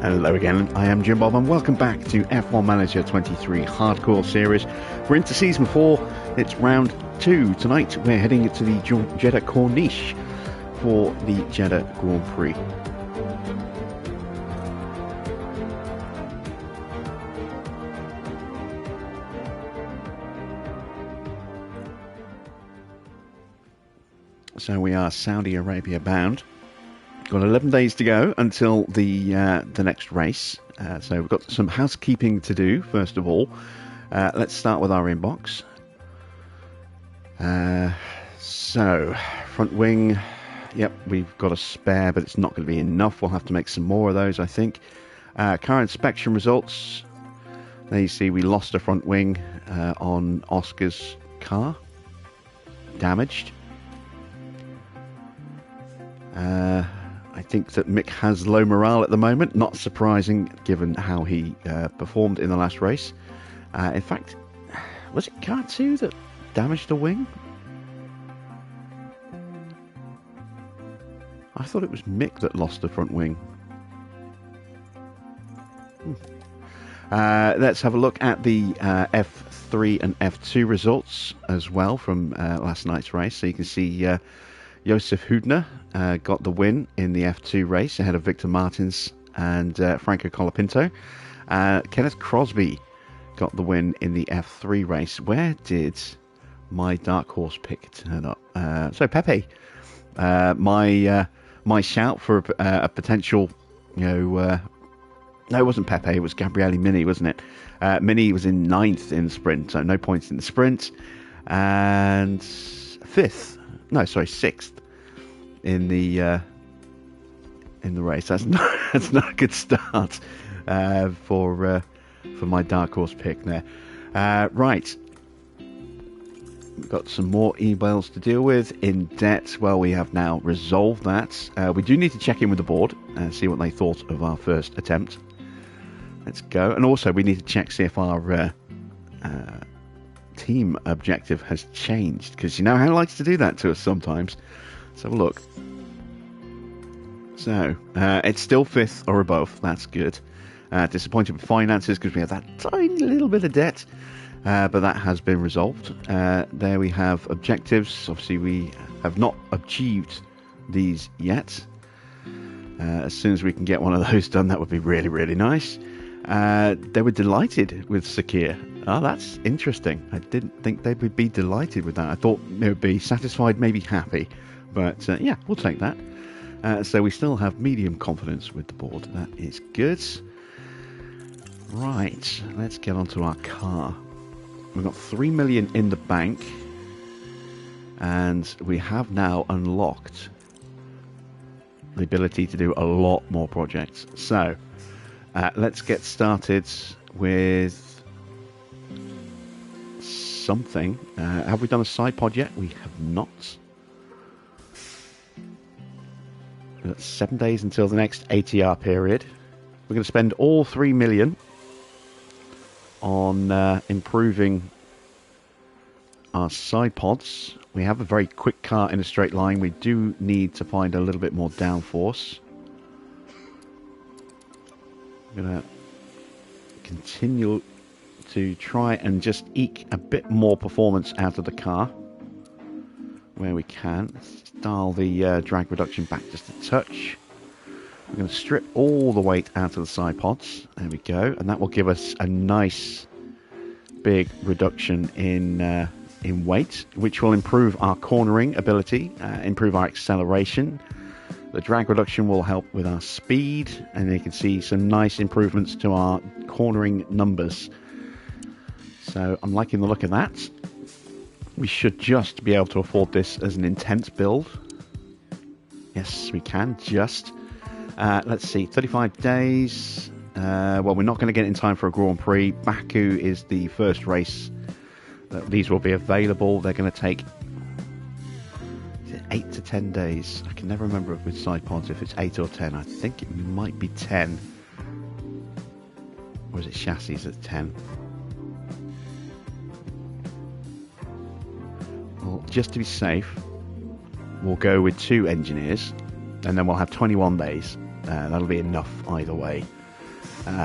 Hello again, I am Jim Bob and welcome back to F1 Manager 23 Hardcore Series. We're into Season 4, it's Round 2. Tonight we're heading to the Jeddah Corniche for the Jeddah Grand Prix. So we are Saudi Arabia bound. Got 11 days to go until the next race. So we've got some housekeeping to do, first of all. Let's start with our inbox. So, front wing. Yep, we've got a spare, but it's not going to be enough. We'll have to make some more of those, I think. Car inspection results. There you see we lost a front wing on Oscar's car. Damaged. I think that Mick has low morale at the moment. Not surprising, given how he performed in the last race. In fact, was it car 2 that damaged the wing? I thought it was Mick that lost the front wing. Let's have a look at the F3 and F2 results as well from last night's race. So you can see Josef Hudner got the win in the F2 race ahead of Victor Martins and Franco Colapinto. Kenneth Crosby got the win in the F3 race. Where did my dark horse pick turn up? So Pepe, my shout for a potential, no, it wasn't Pepe, it was Gabriele Mini, wasn't it? Mini was in 9th in the sprint, so no points in the sprint, and 6th in the race. That's not a good start for my dark horse pick there. Right, we've got some more emails to deal with. In debt, well, we have now resolved that. We do need to check in with the board and see what they thought of our first attempt. Let's go. And also we need to check, see if our team objective has changed, because you know how it likes to do that to us sometimes. Let's have a look. So it's still 5th or above. That's good. Disappointed with finances because we have that tiny little bit of debt, but that has been resolved. There we have objectives. Obviously we have not achieved these yet. As soon as we can get one of those done, that would be really, really nice. They were delighted with Sakir. Oh, that's interesting. I didn't think they would be delighted with that. I thought they would be satisfied, maybe happy. But yeah, we'll take that. So we still have medium confidence with the board. That is good. Right, let's get onto our car. We've got 3 million in the bank. And we have now unlocked the ability to do a lot more projects. So let's get started with something. Have we done a side pod yet? We have not. We've got 7 days until the next ATR period. We're going to spend all 3 million on improving our side pods. We have a very quick car in a straight line. We do need to find a little bit more downforce. I'm going to continue to try and just eke a bit more performance out of the car where we can. Let's dial the drag reduction back just a touch. We're going to strip all the weight out of the side pods. There we go, and that will give us a nice big reduction in weight, which will improve our cornering ability, improve our acceleration. The drag reduction will help with our speed, and you can see some nice improvements to our cornering numbers. So I'm liking the look of that. We should just be able to afford this as an intense build. Yes, we can, just. Let's see, 35 days. Well, we're not going to get it in time for a Grand Prix. Baku is the first race that these will be available. They're going to take 8 to 10 days. I can never remember with side pods if it's 8 or 10. I think it might be 10. Or is it chassis at 10? Well, just to be safe, we'll go with 2 engineers, and then we'll have 21 days. That'll be enough either way.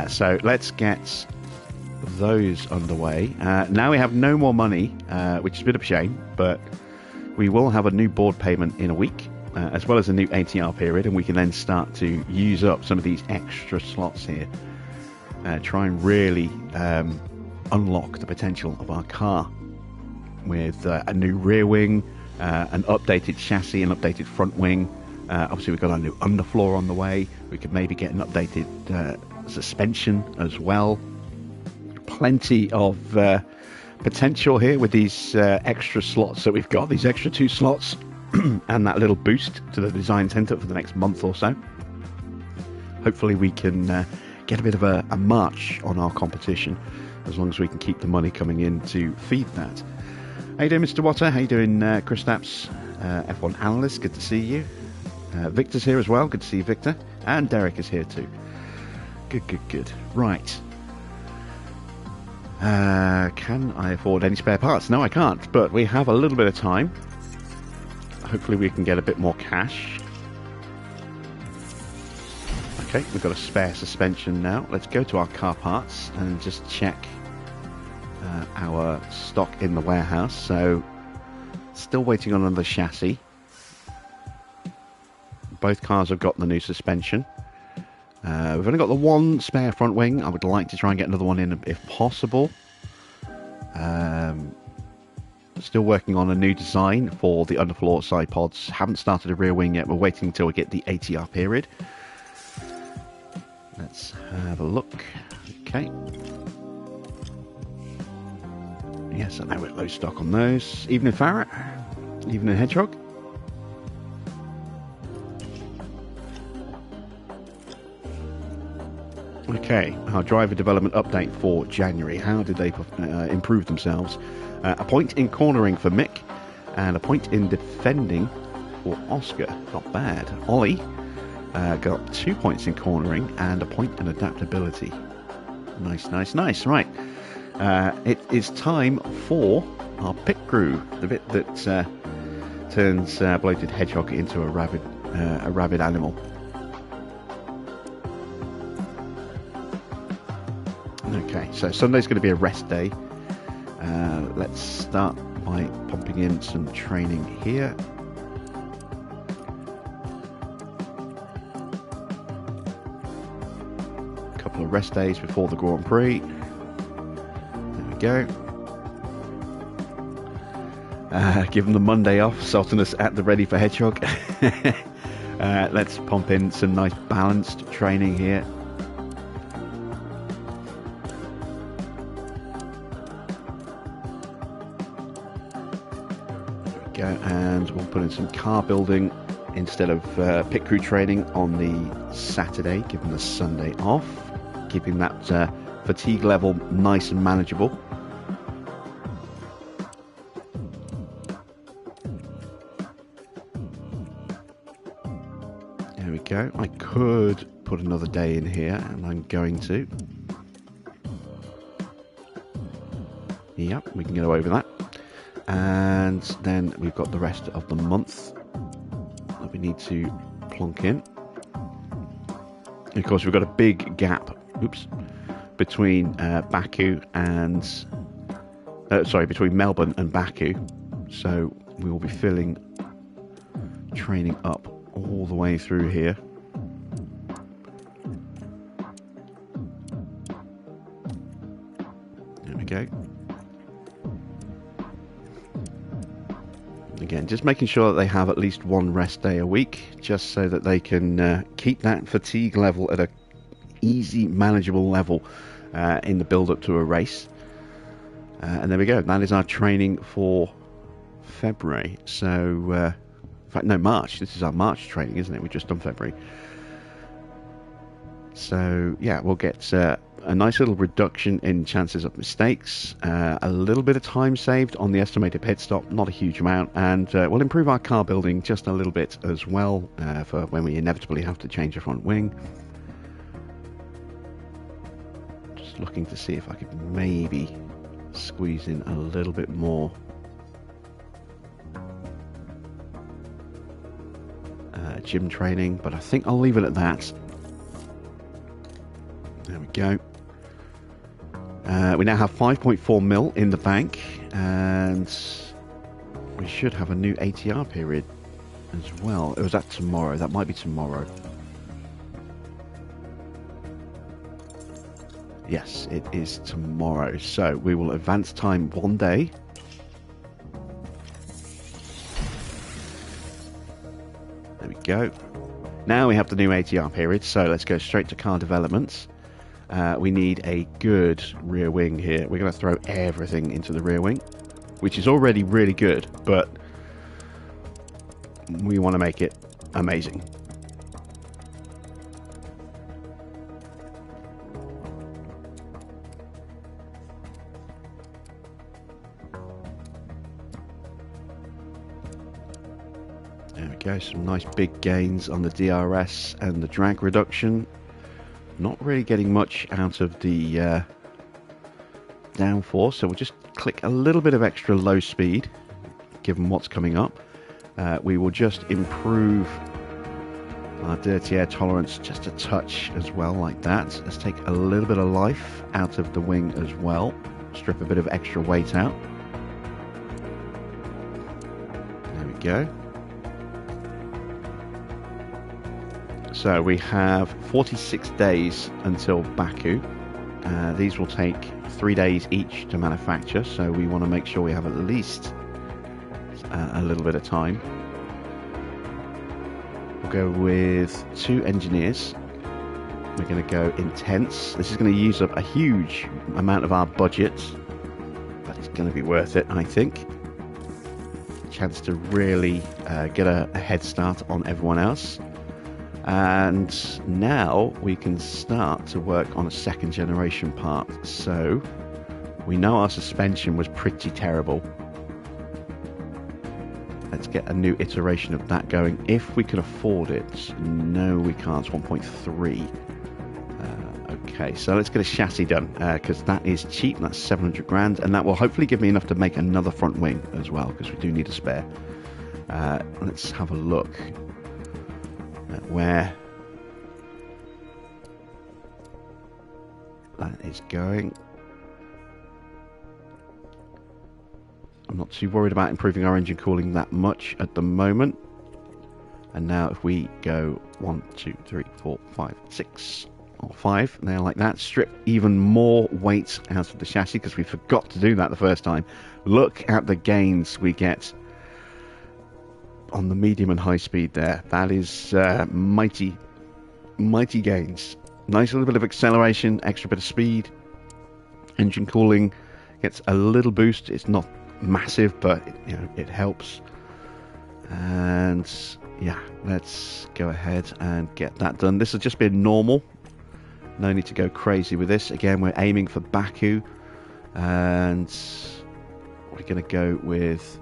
So let's get those underway. Now we have no more money, which is a bit of a shame, but we will have a new board payment in a week, as well as a new ATR period, and we can then start to use up some of these extra slots here. Try and really unlock the potential of our car with a new rear wing, an updated chassis, an updated front wing. Obviously we've got our new underfloor on the way. We could maybe get an updated suspension as well. Plenty of potential here with these extra slots that we've got, these extra 2 slots and that little boost to the design centre for the next month or so. Hopefully we can get a bit of a march on our competition, as long as we can keep the money coming in to feed that. How you doing, Mr. Watter? How you doing, Chris Stapps, F1 analyst? Good to see you. Victor's here as well. Good to see you, Victor. And Derek is here too. Good. Right. Can I afford any spare parts? No, I can't, but we have a little bit of time. Hopefully we can get a bit more cash. Okay, we've got a spare suspension now. Let's go to our car parts and just check our stock in the warehouse. So, still waiting on another chassis. Both cars have got the new suspension. We've only got the one spare front wing. I would like to try and get another one in if possible. Still working on a new design for the underfloor side pods. Haven't started a rear wing yet. We're waiting until we get the ATR period. Let's have a look. Okay. Yes, I know we're low stock on those. Evening Farrett. Evening Hedgehog. Okay, our driver development update for January. How did they improve themselves? A point in cornering for Mick, and a point in defending for Oscar. Not bad. Ollie got 2 points in cornering and a point in adaptability. Nice. Right. It is time for our pit crew, the bit that turns bloated hedgehog into a rabid animal. Okay, so Sunday's going to be a rest day. Let's start by pumping in some training here. A couple of rest days before the Grand Prix. There we go. Give them the Monday off. Sultanus at the ready for Hedgehog. Let's pump in some nice balanced training here. And we'll put in some car building instead of pit crew training on the Saturday, giving the Sunday off, keeping that fatigue level nice and manageable. There we go. I could put another day in here, and I'm going to. Yep, we can get away with that. And then we've got the rest of the month that we need to plonk in. And of course, we've got a big gap, between Baku and between Melbourne and Baku. So we will be filling training up all the way through here. There we go. Again, just making sure that they have at least one rest day a week, just so that they can keep that fatigue level at a easy, manageable level in the build-up to a race. And there we go. That is our training for February. So, in fact, no, March. This is our March training, isn't it? We've just done February. So, yeah, we'll get a nice little reduction in chances of mistakes, a little bit of time saved on the estimated pit stop, not a huge amount, and we'll improve our car building just a little bit as well for when we inevitably have to change the front wing. Just looking to see if I could maybe squeeze in a little bit more gym training, but I think I'll leave it at that. There There we go. We now have 5.4 mil in the bank, and we should have a new ATR period as well. Or was that tomorrow? That might be tomorrow. Yes, it is tomorrow. So we will advance time 1 day. There we go. Now we have the new ATR period, so let's go straight to car developments. We need a good rear wing here. We're going to throw everything into the rear wing, which is already really good, but we want to make it amazing. There we go, some nice big gains on the DRS and the drag reduction. Not really getting much out of the downforce, so we'll just click a little bit of extra low speed, given what's coming up. We will just improve our dirty air tolerance just a touch as well, like that. Let's take a little bit of life out of the wing as well. Strip a bit of extra weight out. There we go. So we have 46 days until Baku. These will take 3 days each to manufacture, so we want to make sure we have at least a little bit of time. We'll go with 2 engineers. We're going to go intense. This is going to use up a huge amount of our budget, but it's going to be worth it, I think. Chance to really get a head start on everyone else. And now we can start to work on a second generation part. So we know our suspension was pretty terrible. Let's get a new iteration of that going if we can afford it. No, we can't. It's 1.3. Okay, so let's get a chassis done, because that is cheap. That's 700 grand, and that will hopefully give me enough to make another front wing as well, because we do need a spare. Let's have a look at where that is going. I'm not too worried about improving our engine cooling that much at the moment. And now if we go 1, 2, 3, 4, 5, 6 or 5 now, like that, strip even more weight out of the chassis, because we forgot to do that the first time. Look at the gains we get on the medium and high speed there. That is mighty gains. Nice little bit of acceleration, extra bit of speed. Engine cooling gets a little boost. It's not massive, but it helps. And yeah, let's go ahead and get that done. This will just be a normal. No need to go crazy with this. Again, we're aiming for Baku, and we're going to go with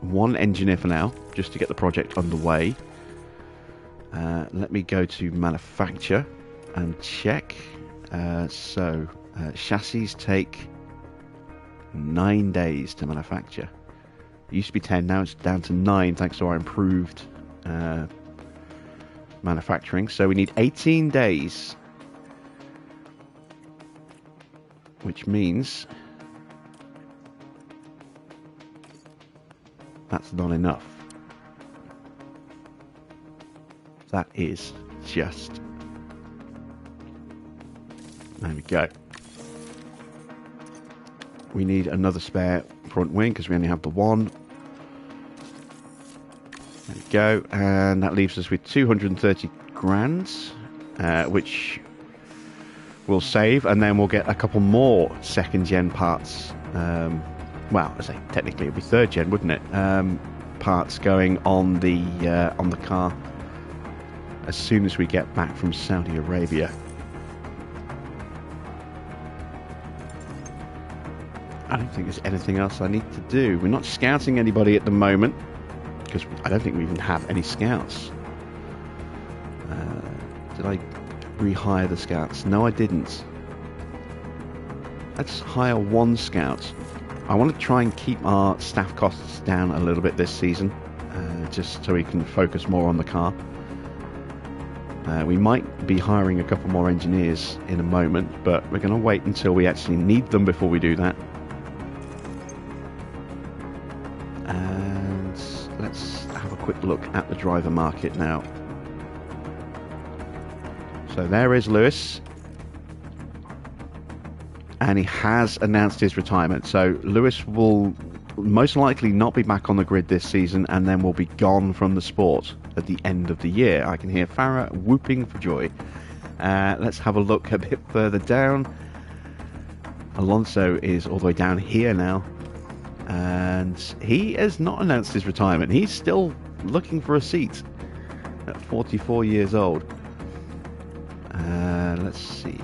one engineer for now, just to get the project underway. Let me go to manufacture and check. So chassis take 9 days to manufacture. It used to be 10, now it's down to 9 thanks to our improved manufacturing. So we need 18 days, which means that's not enough. That is just... There we go. We need another spare front wing because we only have the one. There we go. And that leaves us with 230 grand, which we'll save, and then we'll get a couple more second gen parts. Well, I say technically it'd be third gen, wouldn't it? Parts going on the car as soon as we get back from Saudi Arabia. I don't think there's anything else I need to do. We're not scouting anybody at the moment, because I don't think we even have any scouts. Did I rehire the scouts? No, I didn't. Let's hire one scout. I want to try and keep our staff costs down a little bit this season, just so he can focus more on the car. We might be hiring a couple more engineers in a moment, but we're going to wait until we actually need them before we do that. And let's have a quick look at the driver market now. So there is Lewis, and he has announced his retirement. So Lewis will most likely not be back on the grid this season, and then will be gone from the sport at the end of the year. I can hear Farah whooping for joy. Let's have a look a bit further down. Alonso is all the way down here now, and he has not announced his retirement. He's still looking for a seat at 44 years old. Let's see.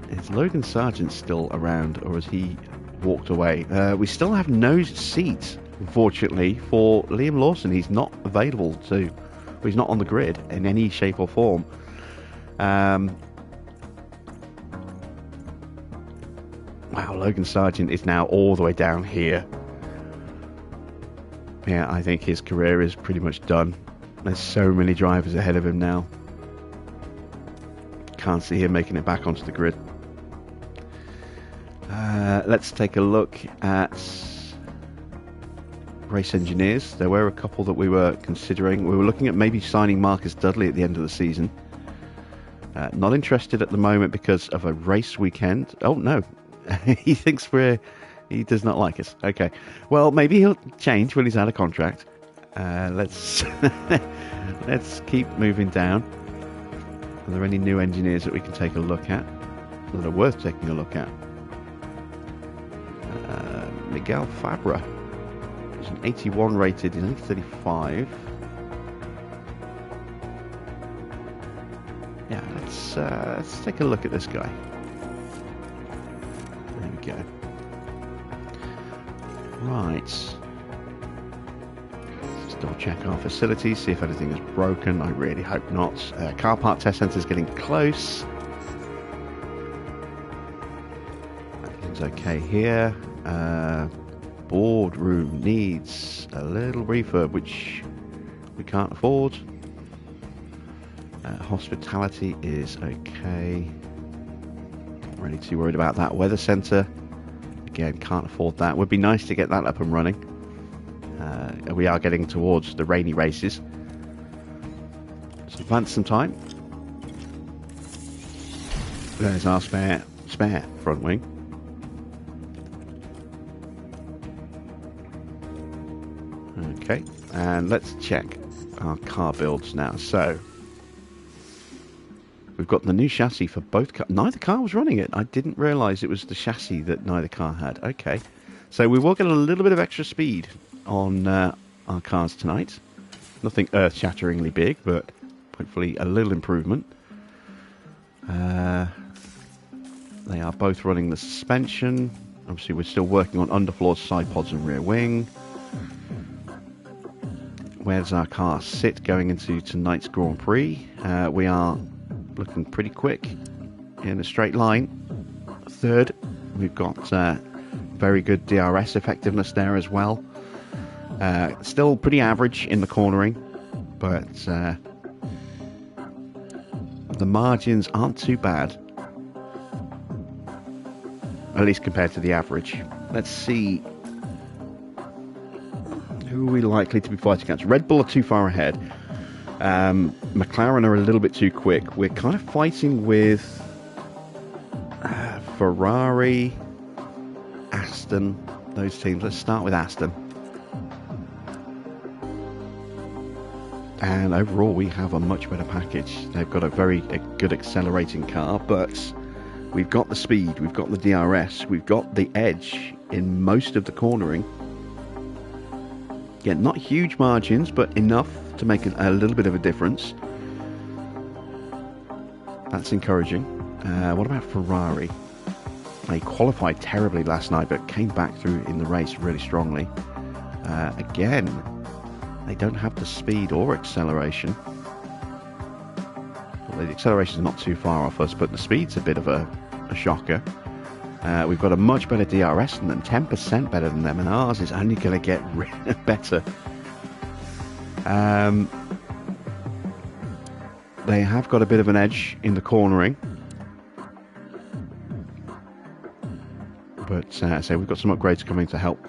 Is Logan Sargent still around, or has he walked away? We still have no seat, unfortunately, for Liam Lawson. He's not available to, he's not on the grid in any shape or form. Wow, Logan Sargent is now all the way down here. Yeah, I think his career is pretty much done. There's so many drivers ahead of him now. Can't see him making it back onto the grid. Let's take a look at race engineers. There were a couple that we were considering. We were looking at maybe signing Marcus Dudley at the end of the season. Not interested at the moment because of a race weekend. Oh no, he thinks he does not like us. Okay, well maybe he'll change when he's out of contract. Let's let's keep moving down. Are there any new engineers that we can take a look at that are worth taking a look at? Miguel Fabra is an 81 rated in 35. Yeah, let's take a look at this guy. There we go. Right. Let's double check our facilities, see if anything is broken. I really hope not. Car park test centre is getting close. Everything's okay here. Boardroom needs a little refurb, which we can't afford. Hospitality is okay. Not really too worried about that. Weather centre, again, can't afford that. Would be nice to get that up and running. We are getting towards the rainy races. Let's advance some time. There's our spare front wing. Okay, and let's check our car builds now. So we've got the new chassis for both cars. Neither car was running it. I didn't realise it was the chassis that neither car had. Okay, so we will get a little bit of extra speed on our cars tonight. Nothing earth-shatteringly big, but hopefully a little improvement. They are both running the suspension. Obviously, we're still working on underfloor, side pods, and rear wing. Where does our car sit going into tonight's Grand Prix? We are looking pretty quick in a straight line. Third, we've got very good DRS effectiveness there as well. Still pretty average in the cornering, but the margins aren't too bad, at least compared to the average. Let's see who are we likely to be fighting against. Red Bull are too far ahead. McLaren are a little bit too quick. We're kind of fighting with Ferrari, Aston, those teams. Let's start with Aston. And overall, we have a much better package. They've got a very good accelerating car, but we've got the speed, we've got the DRS, we've got the edge in most of the cornering. Yeah, not huge margins, but enough to make a little bit of a difference. That's encouraging. What about Ferrari? They qualified terribly last night, but came back through in the race really strongly. Again, they don't have the speed or acceleration. Well, the acceleration is not too far off us, but the speed's a bit of a shocker. We've got a much better DRS than them, 10% better than them, and ours is only going to get better They have got a bit of an edge in the cornering. But so we've got some upgrades coming to help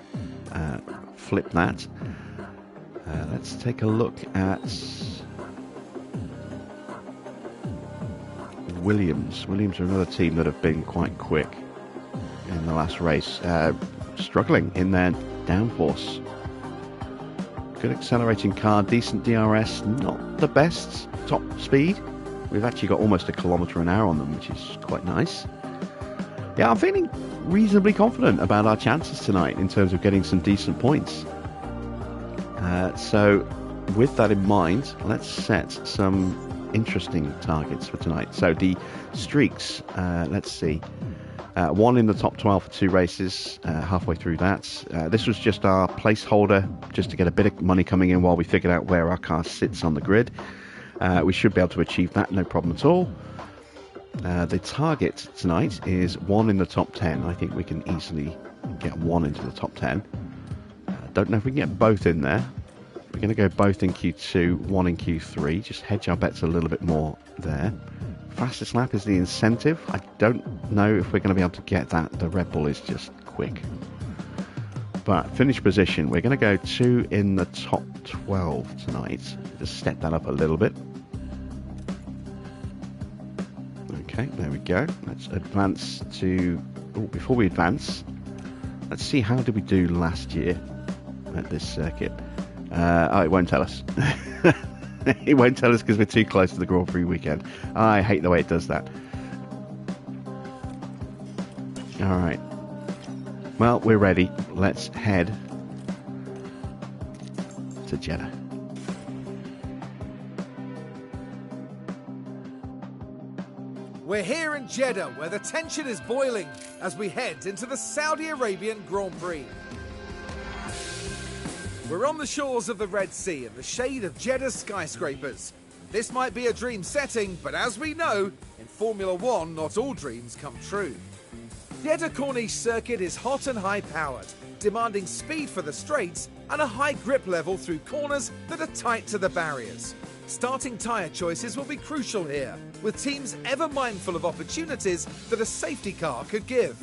flip that. Let's take a look at Williams. Williams are another team that have been quite quick in the last race. Struggling in their downforce. Good accelerating car, decent DRS, not the best top speed. We've actually got almost 1 kilometre an hour on them, which is quite nice. Yeah, I'm feeling reasonably confident about our chances tonight in terms of getting some decent points. So with that in mind, let's set some interesting targets for tonight. So the streaks, let's see. 1 in the top 12 for 2 races, halfway through that. This was just our placeholder, just to get a bit of money coming in while we figured out where our car sits on the grid. We should be able to achieve that, no problem at all. The target tonight is 1 in the top 10. I think we can easily get 1 into the top 10. Don't know if we can get both in there. We're going to go both in Q2, 1 in Q3. Just hedge our bets a little bit more there. Fastest lap is the incentive. I don't know if we're going to be able to get that. The Red Bull is just quick. But finish position, we're going to go 2 in the top 12 tonight. Just step that up a little bit. Okay, there we go. Let's advance to... Oh, before we advance, let's see how did we do last year at this circuit. Oh, it won't tell us. It won't tell us because we're too close to the Grand Prix weekend. I hate the way it does that. Alright. Well, we're ready. Let's head to Jeddah. We're here in Jeddah, where the tension is boiling as we head into the Saudi Arabian Grand Prix. We're on the shores of the Red Sea in the shade of Jeddah's skyscrapers. This might be a dream setting, but as we know, in Formula One, not all dreams come true. Jeddah Corniche circuit is hot and high-powered, demanding speed for the straights and a high grip level through corners that are tight to the barriers. Starting tyre choices will be crucial here, with teams ever mindful of opportunities that a safety car could give.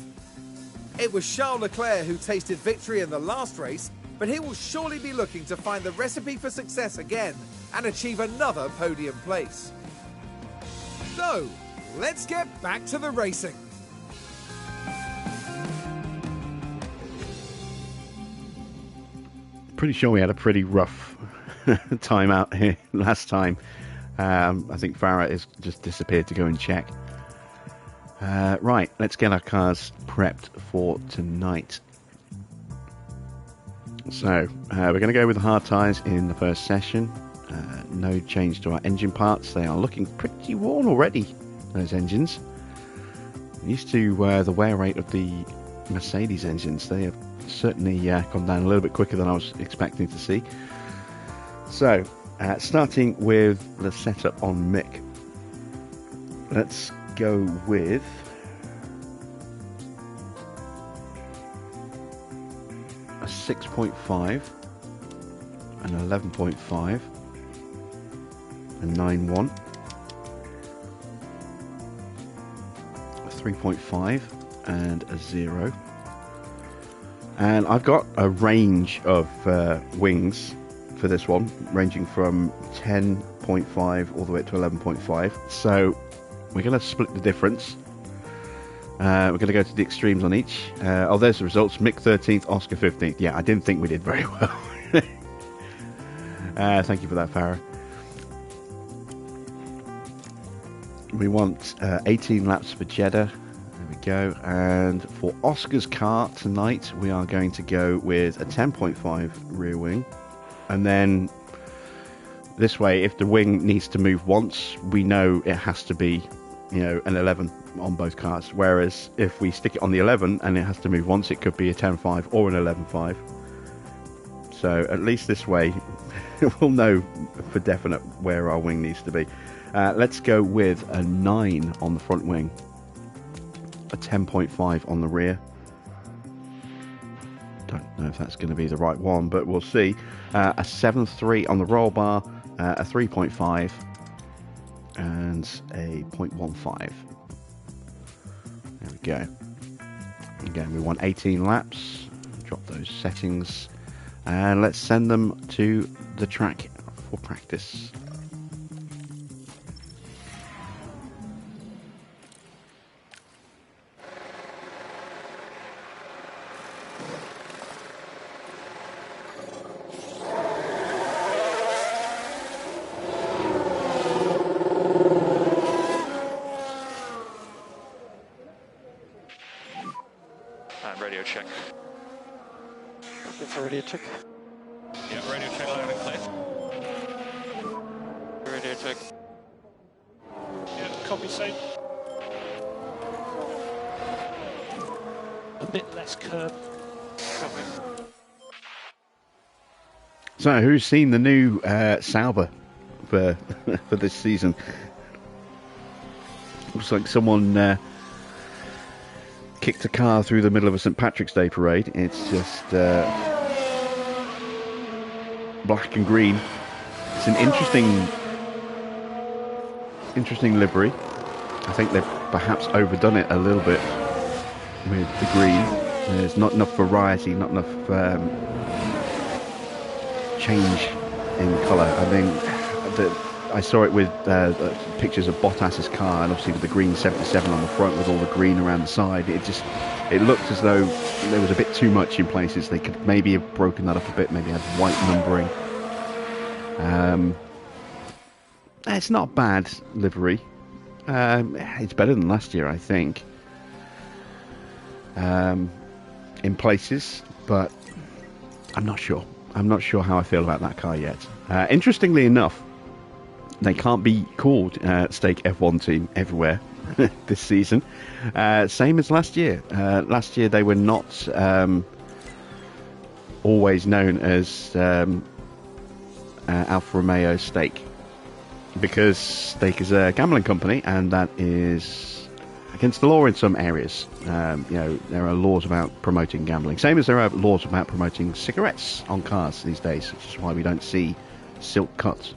It was Charles Leclerc who tasted victory in the last race, but he will surely be looking to find the recipe for success again and achieve another podium place. So, let's get back to the racing. Pretty sure we had a pretty rough time out here last time. I think Farah has just disappeared to go and check. Right, let's get our cars prepped for tonight. So, we're going to go with the hard tyres in the first session. No change to our engine parts. They are looking pretty worn already, those engines. Used to the wear rate of the Mercedes engines. They have certainly gone down a little bit quicker than I was expecting to see. So, starting with the setup on Mick. Let's go with... a 6.5, an 11.5, a 9.1, a 3.5, and a 0. And I've got a range of wings for this one, ranging from 10.5 all the way up to 11.5. So we're going to split the difference. We're going to go to the extremes on each. Oh, there's the results. Mick 13th, Oscar 15th. Yeah, I didn't think we did very well. Thank you for that, Farah. We want 18 laps for Jeddah. There we go. And for Oscar's car tonight, we are going to go with a 10.5 rear wing. And then this way, if the wing needs to move once, we know it has to be, you know, an 11 on both cars. Whereas if we stick it on the 11 and it has to move once, it could be a 10.5 or an 11.5. So at least this way, we'll know for definite where our wing needs to be. Let's go with a 9 on the front wing, a 10.5 on the rear. Don't know if that's going to be the right one, but we'll see. A 7.3 on the roll bar, a 3.5, and a 0.15. There we go. Again, we want 18 laps. Drop those settings, and let's send them to the track for practice. Radio check. Looking for radio check. Yeah, radio check loud and clear. Radio check. Yeah, copy same. A bit less curb. Copy. So, who's seen the new Sauber for for this season? Looks like someone kicked a car through the middle of a St. Patrick's Day parade. It's just black and green. It's an interesting livery. I think they've perhaps overdone it a little bit with the green. There's not enough variety, not enough change in colour. I mean, I saw it with pictures of Bottas's car, and obviously with the green 77 on the front with all the green around the side. It looked as though there was a bit too much in places. They could maybe have broken that up a bit, maybe had white numbering. It's not a bad livery. It's better than last year, I think, in places, but I'm not sure. I'm not sure how I feel about that car yet. Interestingly enough, they can't be called Stake F1 team everywhere this season. Same as last year. Last year they were not always known as Alfa Romeo Stake, because Stake is a gambling company, and that is against the law in some areas. There are laws about promoting gambling, same as there are laws about promoting cigarettes on cars these days, which is why we don't see silk cut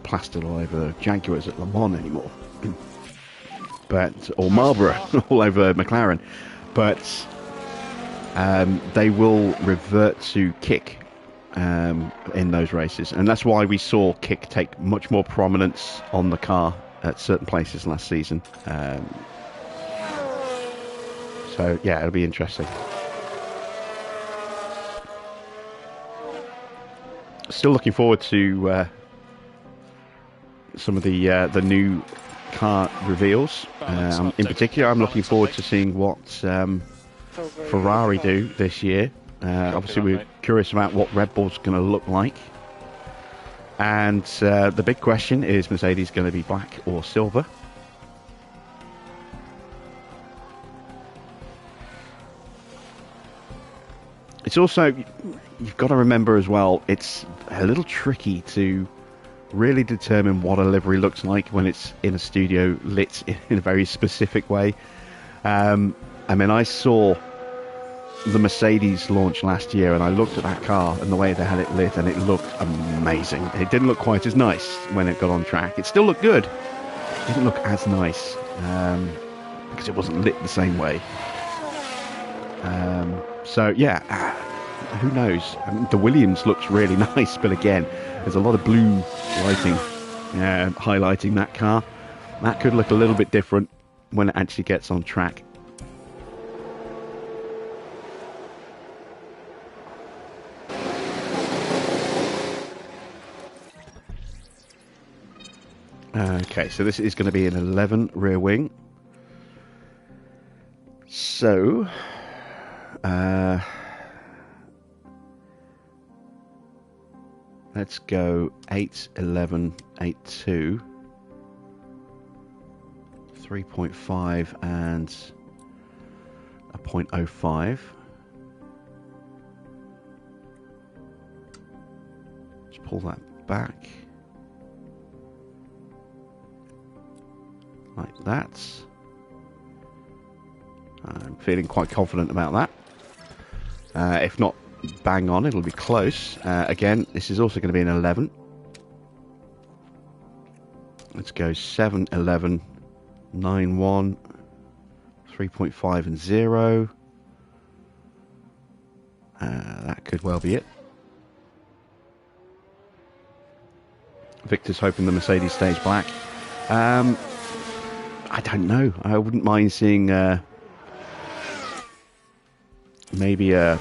plastered all over Jaguars at Le Mans anymore, or Marlboro all over McLaren. But they will revert to kick in those races, and that's why we saw kick take much more prominence on the car at certain places last season. So yeah, it'll be interesting. Still looking forward to some of the new car reveals. In particular, I'm looking forward to seeing what Ferrari do this year. Obviously, we're curious about what Red Bull's going to look like. And the big question is Mercedes going to be black or silver? It's also, you've got to remember as well, it's a little tricky to really determine what a livery looks like when it's in a studio lit in a very specific way. I mean, I saw the Mercedes launch last year, and I looked at that car and the way they had it lit, and it looked amazing. It didn't look quite as nice when it got on track. It still looked good. It didn't look as nice because it wasn't lit the same way. So yeah, who knows? I mean, the Williams looks really nice, but again, there's a lot of blue lighting highlighting that car. That could look a little bit different when it actually gets on track. Okay, so this is going to be an 11 rear wing. So, let's go 8, 11, 8, 2, 3.5 and a 0.05. Let's pull that back. Like that. I'm feeling quite confident about that. If not bang on, it'll be close. Again, this is also going to be an 11. Let's go 7, 11, 9, 1, 3.5 and 0. That could well be it. Victor's hoping the Mercedes stays black. I don't know. I wouldn't mind seeing maybe a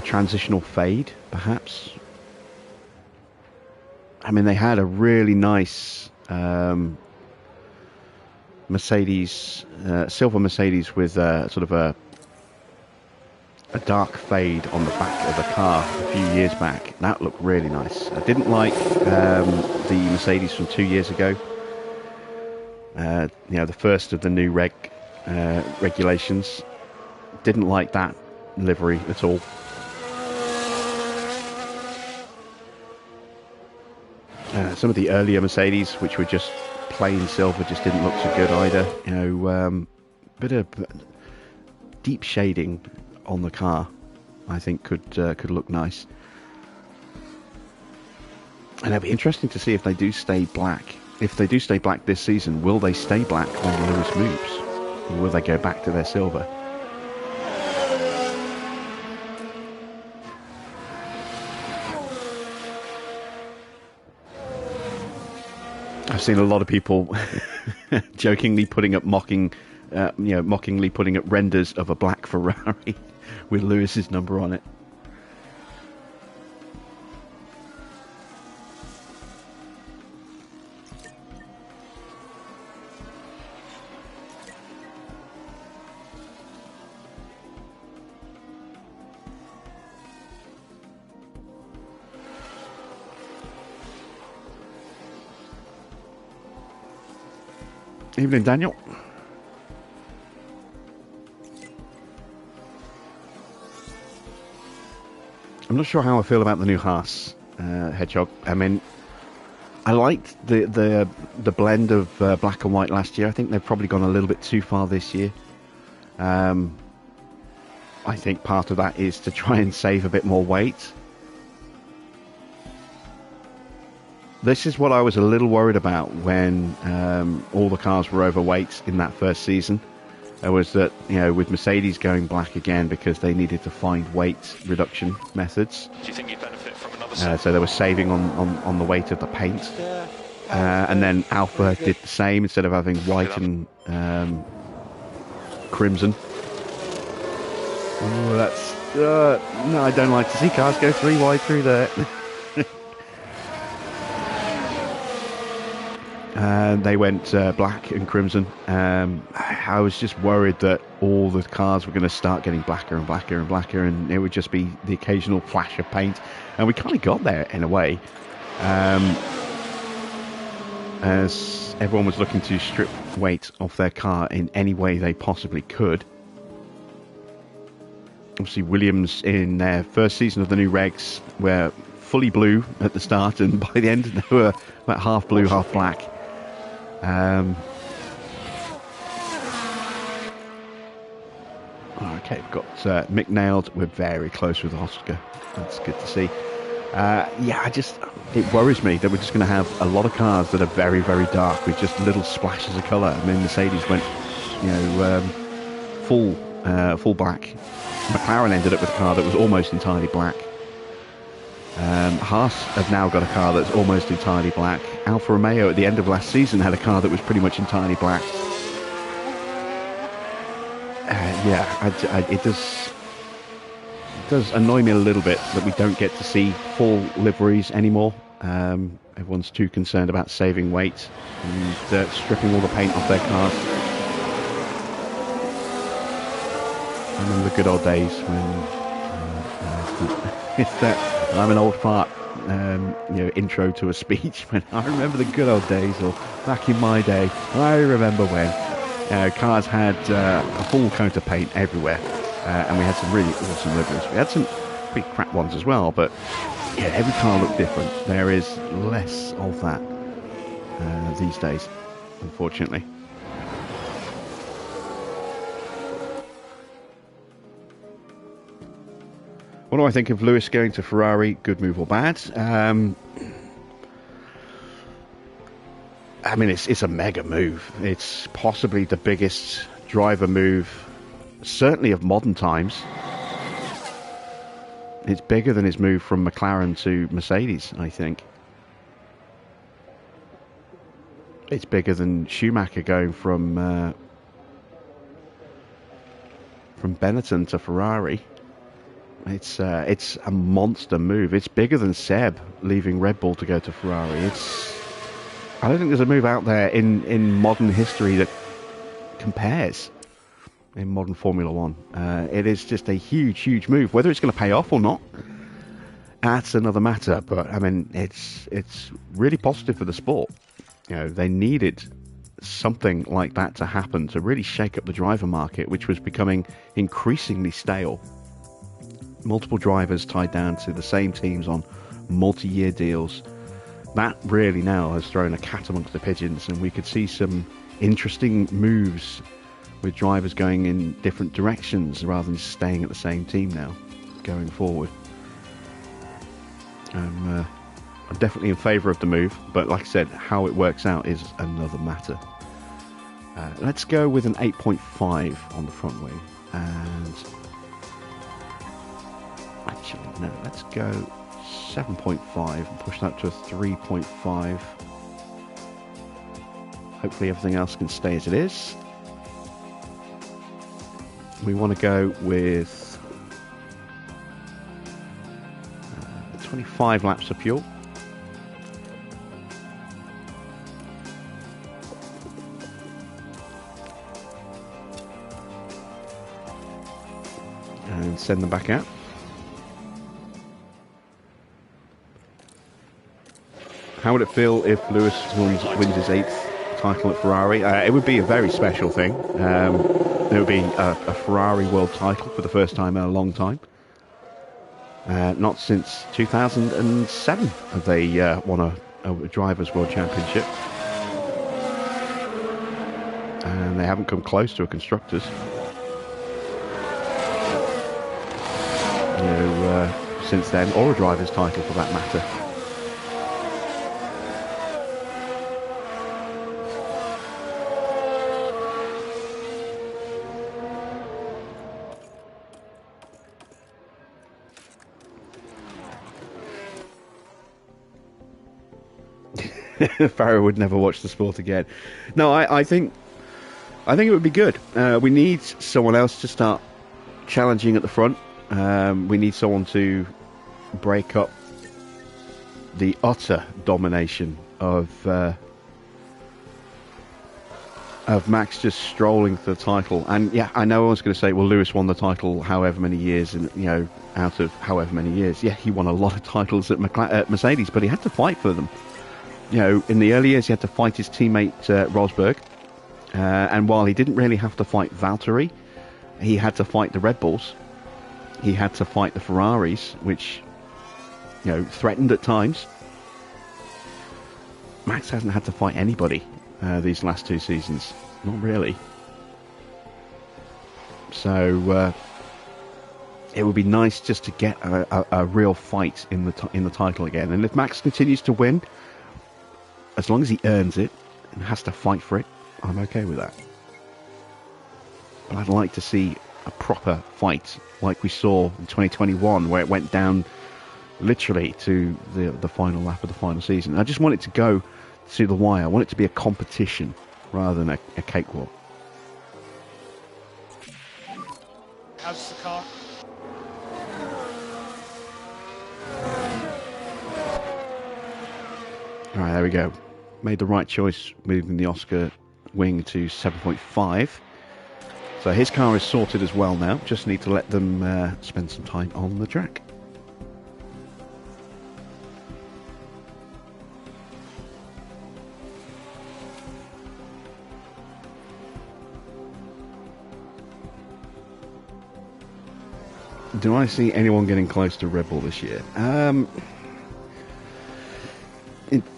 transitional fade, perhaps. I mean, they had a really nice Mercedes, silver Mercedes with sort of a dark fade on the back of the car a few years back. That looked really nice. I didn't like the Mercedes from 2 years ago. You know, the first of the new regulations. Didn't like that livery at all. Some of the earlier Mercedes, which were just plain silver, just didn't look so good either. You know, bit of deep shading on the car, I think could look nice. And it'll be interesting to see if they do stay black. If they do stay black this season, will they stay black when Lewis moves? Or will they go back to their silver? I've seen a lot of people jokingly putting up mockingly putting up renders of a black Ferrari with Lewis's number on it. Evening, Daniel. I'm not sure how I feel about the new Haas Hedgehog. I mean, I liked the blend of black and white last year. I think they've probably gone a little bit too far this year. I think part of that is to try and save a bit more weight. This is what I was a little worried about when all the cars were overweight in that first season. Was that, you know, with Mercedes going black again because they needed to find weight reduction methods. Do you think you'd benefit from another set? So they were saving on the weight of the paint. And then Alpha did the same, instead of having white and crimson. Ooh, that's... no, I don't like to see cars go 3 wide through there. They went black and crimson. I was just worried that all the cars were going to start getting blacker and blacker and blacker, and it would just be the occasional flash of paint. And we kind of got there in a way, as everyone was looking to strip weight off their car in any way they possibly could. Obviously, Williams in their first season of the new regs were fully blue at the start, and by the end they were about half blue, half black. Okay, we've got Mick nailed. We're very close with Oscar. That's good to see. Yeah, it worries me that we're just going to have a lot of cars that are very, very dark with just little splashes of colour. I mean, Mercedes went, you know, full black. McLaren ended up with a car that was almost entirely black. Haas have now got a car that's almost entirely black. Alfa Romeo at the end of last season had a car that was pretty much entirely black. It does annoy me a little bit that we don't get to see full liveries anymore. Everyone's too concerned about saving weight and stripping all the paint off their cars. I remember the good old days when it's that I'm an old fart intro to a speech when I remember the good old days, or back in my day, I remember when cars had a full coat of paint everywhere, and we had some really awesome liveries. We had some pretty crap ones as well, but yeah, every car looked different. There is less of that these days, unfortunately. What do I think of Lewis going to Ferrari? Good move or bad? I mean, it's a mega move. It's possibly the biggest driver move, certainly of modern times. It's bigger than his move from McLaren to Mercedes, I think. It's bigger than Schumacher going from Benetton to Ferrari. It's a monster move. It's bigger than Seb leaving Red Bull to go to Ferrari. I don't think there's a move out there in modern history that compares in modern Formula One. It is just a huge, huge move. Whether it's going to pay off or not, that's another matter. But I mean, it's really positive for the sport. You know, they needed something like that to happen to really shake up the driver market, which was becoming increasingly stale. Multiple drivers tied down to the same teams on multi-year deals. That really now has thrown a cat amongst the pigeons, and we could see some interesting moves with drivers going in different directions rather than staying at the same team now going forward. I'm definitely in favour of the move, but like I said, how it works out is another matter. Let's go with an 8.5 on the front wing, and actually no, let's go 7.5 and push that to a 3.5. Hopefully everything else can stay as it is. We want to go with 25 laps of fuel. And send them back out. How would it feel if Lewis wins his 8th title at Ferrari? It would be a very special thing. It would be a Ferrari world title for the first time in a long time. Not since 2007 have they won a Drivers' World Championship. And they haven't come close to a Constructors. You know, since then, or a Drivers' title for that matter. Farrow would never watch the sport again. No, I think it would be good. We need someone else to start challenging at the front. We need someone to break up the utter domination of Max just strolling for the title. And yeah, I know I was going to say, well, Lewis won the title however many years, and you know, out of however many years, yeah, he won a lot of titles at Mercedes, but he had to fight for them. You know, in the early years, he had to fight his teammate Rosberg, and while he didn't really have to fight Valtteri, he had to fight the Red Bulls. He had to fight the Ferraris, which, you know, threatened at times. Max hasn't had to fight anybody these last 2 seasons, not really. So it would be nice just to get a real fight in the title again. And if Max continues to win, as long as he earns it and has to fight for it, I'm okay with that. But I'd like to see a proper fight like we saw in 2021, where it went down literally to the final lap of the final season. I just want it to go to the wire. I want it to be a competition rather than a cakewalk. How's the car? All right, there we go. Made the right choice moving the Oscar wing to 7.5. So his car is sorted as well now. Just need to let them spend some time on the track. Do I see anyone getting close to Red Bull this year?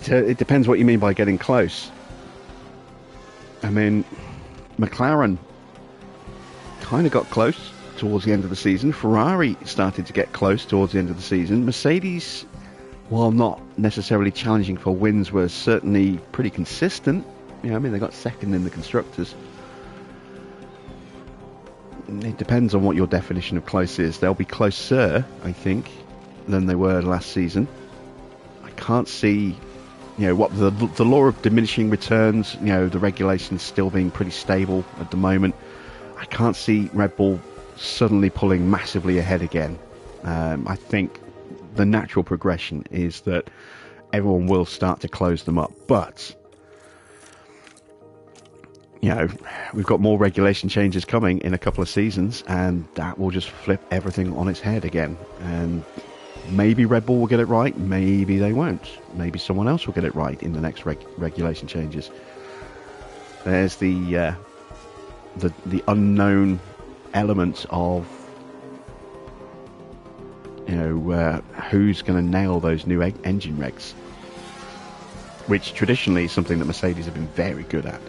It depends what you mean by getting close. I mean, McLaren kind of got close towards the end of the season. Ferrari started to get close towards the end of the season. Mercedes, while not necessarily challenging for wins, were certainly pretty consistent. You know, I mean, they got second in the constructors. It depends on what your definition of close is. They'll be closer, I think, than they were last season. I can't see, you know, what the law of diminishing returns, you know, the regulations still being pretty stable at the moment. I can't see Red Bull suddenly pulling massively ahead again. I think the natural progression is that everyone will start to close them up. But, you know, we've got more regulation changes coming in a couple of seasons, and that will just flip everything on its head again. And maybe Red Bull will get it right, maybe they won't. Maybe someone else will get it right in the next regulation changes. There's the unknown element of, you know, who's going to nail those new engine regs, which traditionally is something that Mercedes have been very good at.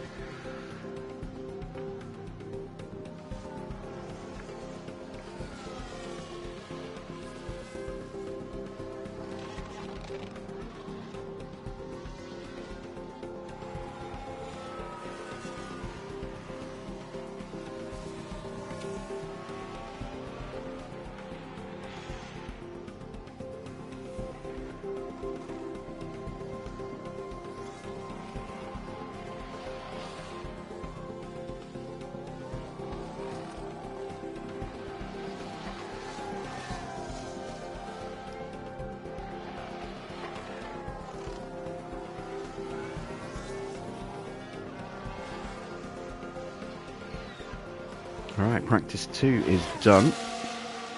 Alright, practice 2 is done.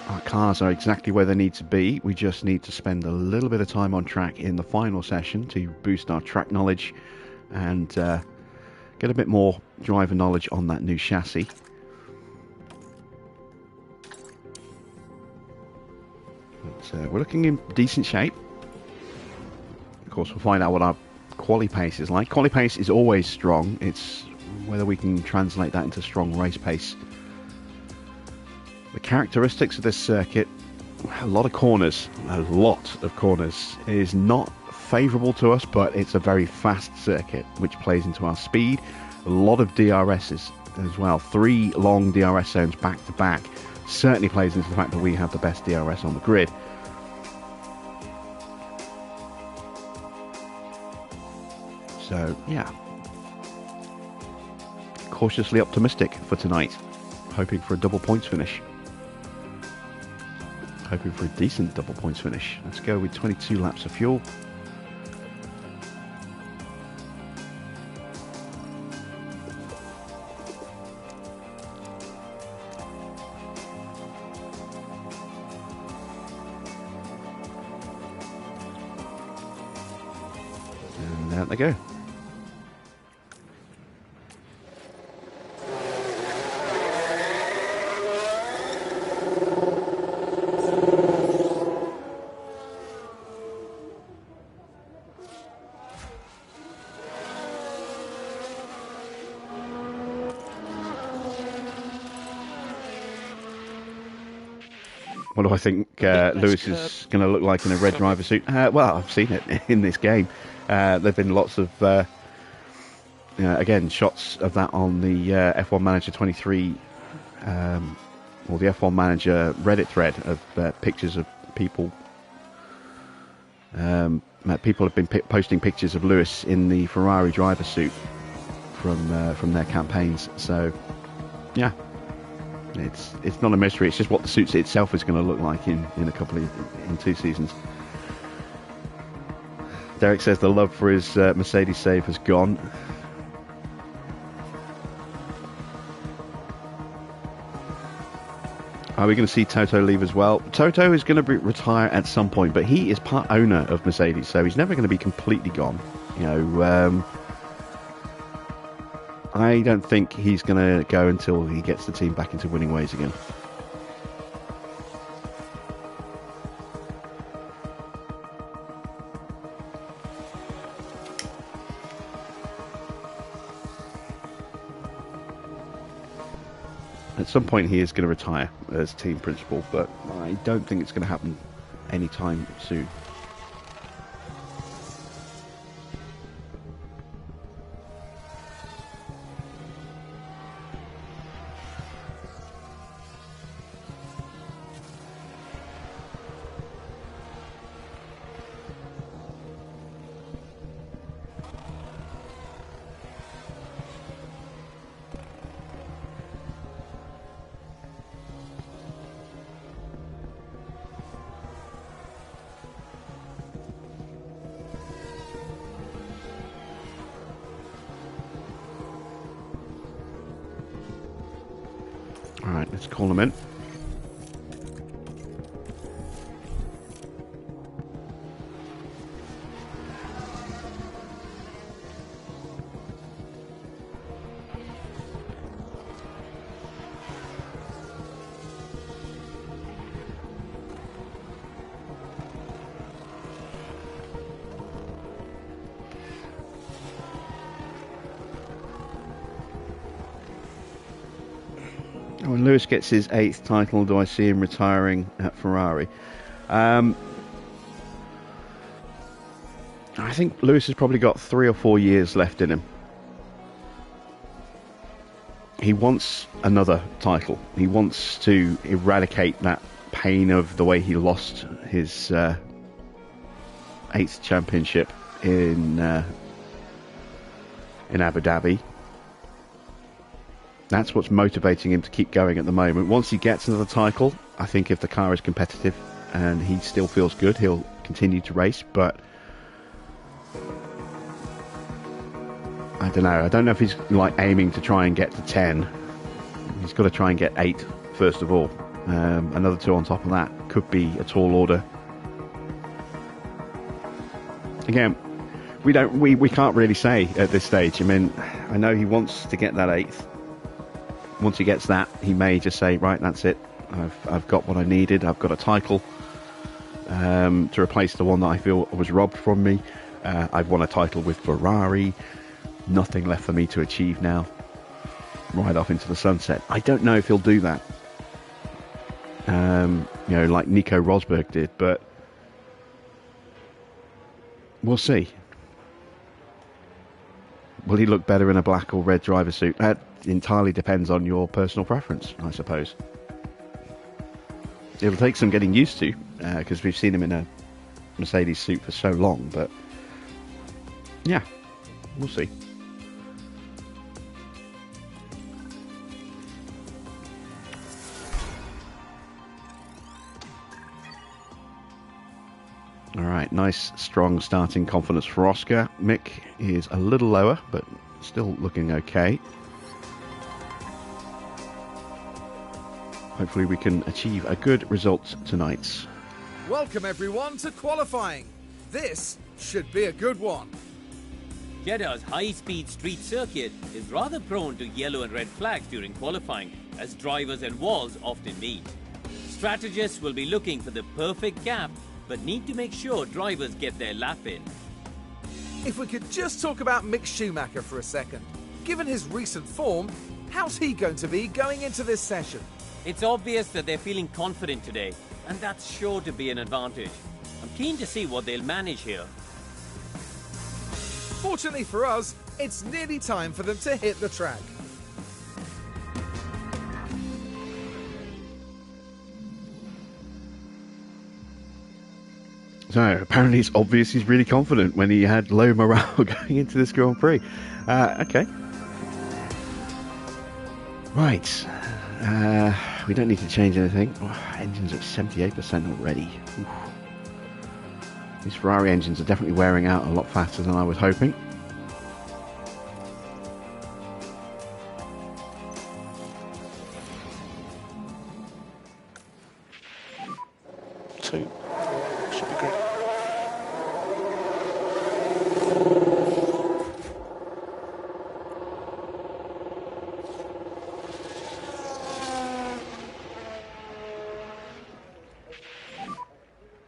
Our cars are exactly where they need to be. We just need to spend a little bit of time on track in the final session to boost our track knowledge and get a bit more driver knowledge on that new chassis. But we're looking in decent shape. Of course, we'll find out what our quali pace is like. Quali pace is always strong. It's whether we can translate that into strong race pace. The characteristics of this circuit, a lot of corners, is not favourable to us, but it's a very fast circuit, which plays into our speed. A lot of DRSs as well. 3 long DRS zones back to back certainly plays into the fact that we have the best DRS on the grid. So, yeah. Cautiously optimistic for tonight. Hoping for a double points finish. Hoping for a decent double points finish. Let's go with 22 laps of fuel. And out they go. What do I think Lewis is going to look like in a red driver suit? Well, I've seen it in this game. There have been lots of, again, shots of that on the F1 Manager 23, or the F1 Manager Reddit thread of pictures of people. People have been posting pictures of Lewis in the Ferrari driver suit from their campaigns. So, yeah. It's not a mystery. It's just what the suit itself is going to look like in 2 seasons. Derek says the love for his Mercedes save has gone. Are we going to see Toto leave as well? Toto is going to retire at some point, but he is part owner of Mercedes, so he's never going to be completely gone. You know, I don't think he's going to go until he gets the team back into winning ways again. At some point he is going to retire as team principal, but I don't think it's going to happen anytime soon. Alright, let's call them in. When Lewis gets his 8th title, do I see him retiring at Ferrari? I think Lewis has probably got 3 or 4 years left in him. He wants another title. He wants to eradicate that pain of the way he lost his 8th championship in Abu Dhabi. That's what's motivating him to keep going at the moment. Once he gets another title, I think if the car is competitive and he still feels good, he'll continue to race. But I don't know. I don't know if he's like aiming to try and get to 10. He's got to try and get 8 first of all. Another 2 on top of that could be a tall order. Again, we can't really say at this stage. I mean, I know he wants to get that 8th. Once he gets that, he may just say, right, that's it. I've got what I needed. I've got a title to replace the one that I feel was robbed from me. I've won a title with Ferrari. Nothing left for me to achieve now. Right off into the sunset. I don't know if he'll do that. Like Nico Rosberg did, but we'll see. Will he look better in a black or red driver suit? That entirely depends on your personal preference, I suppose. It'll take some getting used to, because we've seen him in a Mercedes suit for so long, but yeah, we'll see. Alright, nice strong starting confidence for Oscar. Mick is a little lower, but still looking okay. Hopefully we can achieve a good result tonight. Welcome everyone to qualifying. This should be a good one. Jeddah's high-speed street circuit is rather prone to yellow and red flags during qualifying, as drivers and walls often meet. Strategists will be looking for the perfect gap, but need to make sure drivers get their lap in. If we could just talk about Mick Schumacher for a second. Given his recent form, how's he going to be going into this session? It's obvious that they're feeling confident today, and that's sure to be an advantage. I'm keen to see what they'll manage here. Fortunately for us, it's nearly time for them to hit the track. So apparently it's obvious he's really confident when he had low morale going into this Grand Prix. Okay. Right. We don't need to change anything. Oh, engine's at 78% already. Oof. These Ferrari engines are definitely wearing out a lot faster than I was hoping. Two. Should be great.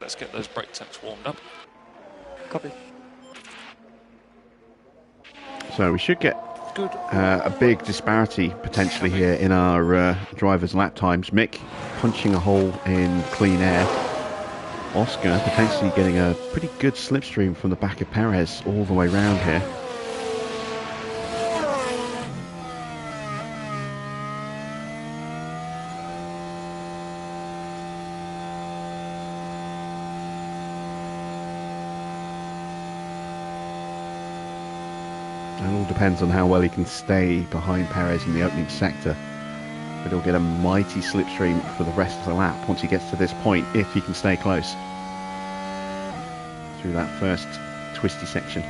Let's get those brake tanks warmed up. Copy. So we should get Good. A big disparity potentially here in our drivers' lap times. Mick punching a hole in clean air. Oscar potentially getting a pretty good slipstream from the back of Perez all the way round here. It all depends on how well he can stay behind Perez in the opening sector. But he'll get a mighty slipstream for the rest of the lap once he gets to this point, if he can stay close through that first twisty section.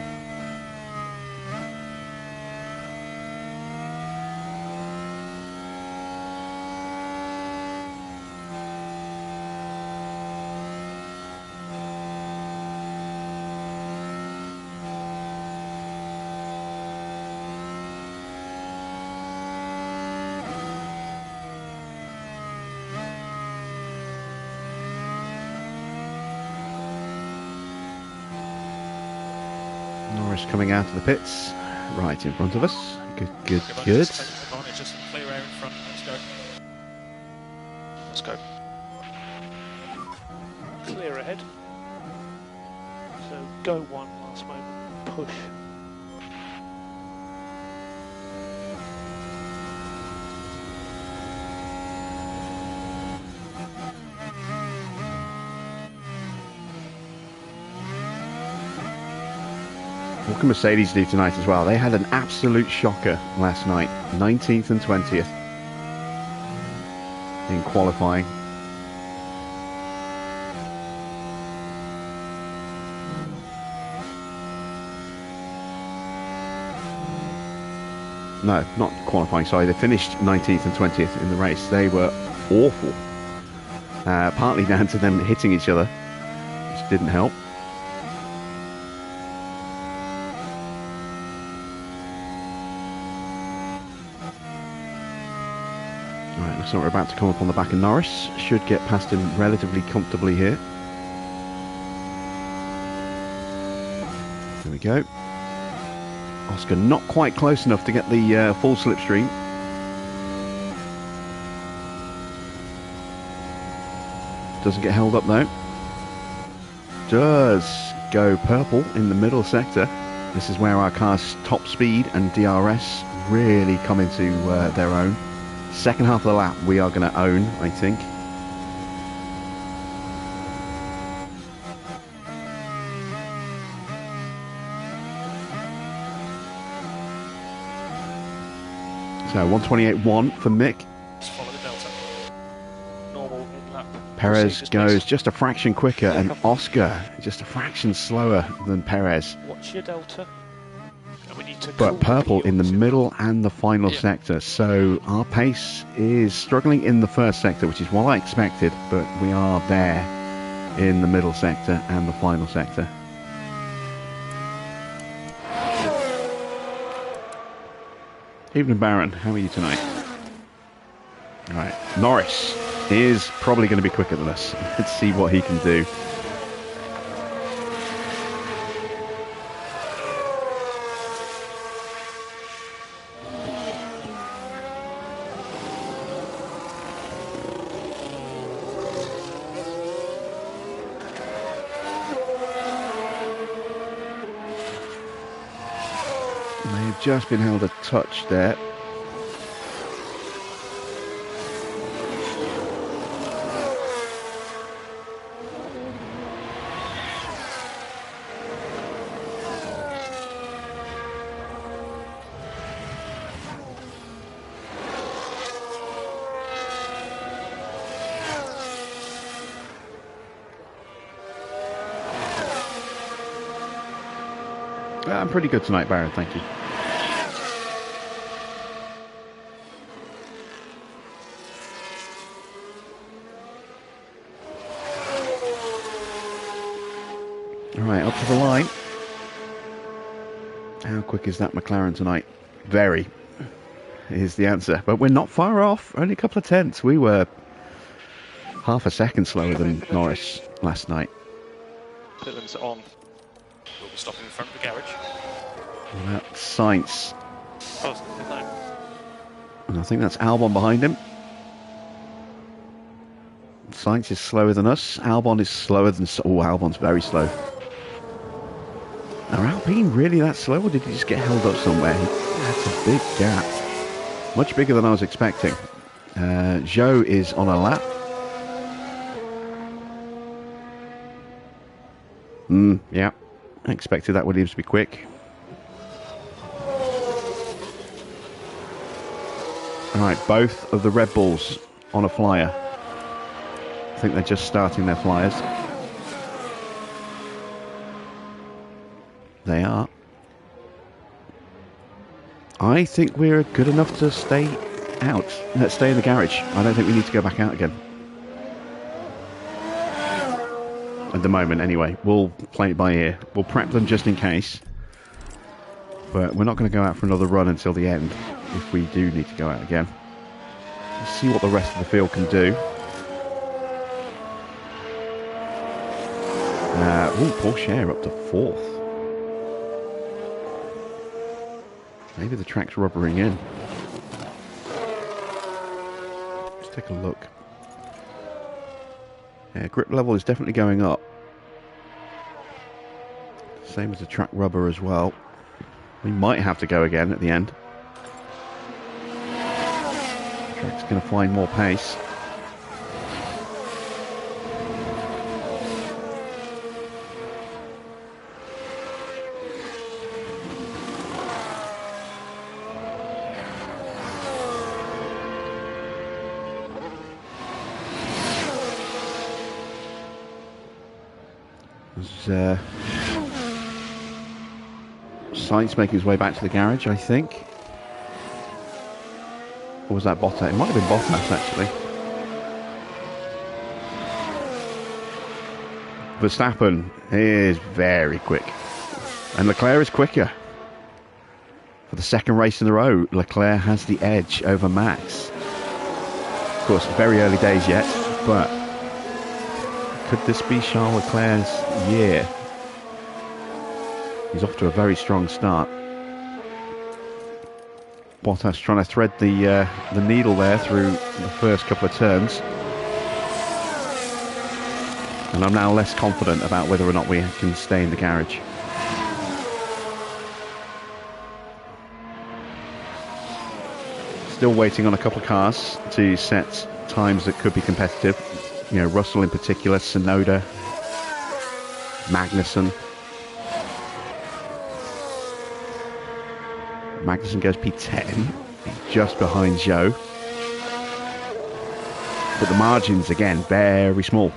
Norris coming out of the pits, right in front of us. Good, good, good. Advantage, just clear air in front. Let's go. Let's go. Clear ahead. So go one last moment. Push. What can Mercedes do tonight as well? They had an absolute shocker last night. 19th and 20th in qualifying. No, not qualifying, sorry. They finished 19th and 20th in the race. They were awful. Partly down to them hitting each other, which didn't help. So we're about to come up on the back of Norris. Should get past him relatively comfortably here. There we go. Oscar not quite close enough to get the full slipstream. Doesn't get held up though. Does go purple in the middle sector. This is where our car's top speed and DRS really come into their own. Second half of the lap we are going to own, I think. So 128.1 for Mick. Just follow the delta. Normal in lap. Perez goes just a fraction quicker, and Oscar just a fraction slower than Perez. Watch your delta. We need to But purple in the middle and the final sector, so our pace is struggling in the first sector, which is what I expected, but we are there in the middle sector and the final sector. Evening Baron, how are you tonight? Right, Norris is probably going to be quicker than us. Let's see what he can do. Just been held a touch there. I'm pretty good tonight, Baron, thank you. Alright, up to the line. How quick is that McLaren tonight? Very, is the answer. But we're not far off, only a couple of tenths. We were half a second slower than Norris last night. Pillars on. We'll be stopping in front of the garage. What about Sainz? I was going to say no. And I think that's Albon behind him. Sainz is slower than us. Albon is slower than... Oh, Albon's very slow. Are Alpine really that slow, or did he just get held up somewhere? That's a big gap. Much bigger than I was expecting. Zhou is on a lap. Yeah. I expected that Williams to be quick. Alright, both of the Red Bulls on a flyer. I think they're just starting their flyers. They are. I think we're good enough to stay out. Let's stay in the garage. I don't think we need to go back out again. At the moment, anyway. We'll play it by ear. We'll prep them just in case. But we're not going to go out for another run until the end, if we do need to go out again. Let's see what the rest of the field can do. Porsche up to 4th. Maybe the track's rubbering in. Let's take a look. Yeah, grip level is definitely going up. Same as the track rubber as well. We might have to go again at the end. The track's going to find more pace. Sainz making his way back to the garage, I think. Or was that Bottas? It might have been Bottas, actually. Verstappen is very quick. And Leclerc is quicker. For the second race in a row, Leclerc has the edge over Max. Of course, very early days yet, but could this be Charles Leclerc's year? He's off to a very strong start. Bottas trying to thread the needle there through the first couple of turns. And I'm now less confident about whether or not we can stay in the garage. Still waiting on a couple of cars to set times that could be competitive. You know, Russell in particular, Tsunoda, Magnussen. Magnussen goes P10. He's just behind Zhou. But the margins, again, very small.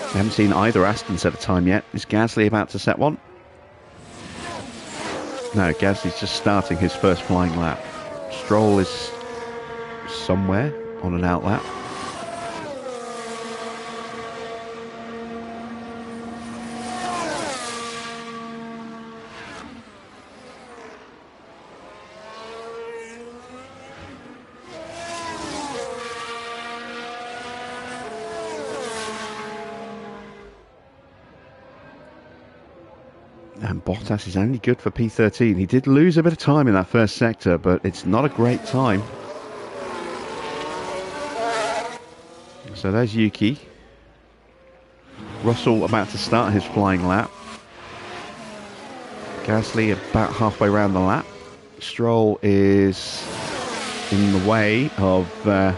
We haven't seen either Aston set a time yet. Is Gasly about to set one? No, Gasly's just starting his first flying lap. Stroll is somewhere on an out lap. And Bottas is only good for P13. He did lose a bit of time in that first sector, but it's not a great time. So there's Yuki. Russell about to start his flying lap. Gasly about halfway around the lap. Stroll is in the way of... well,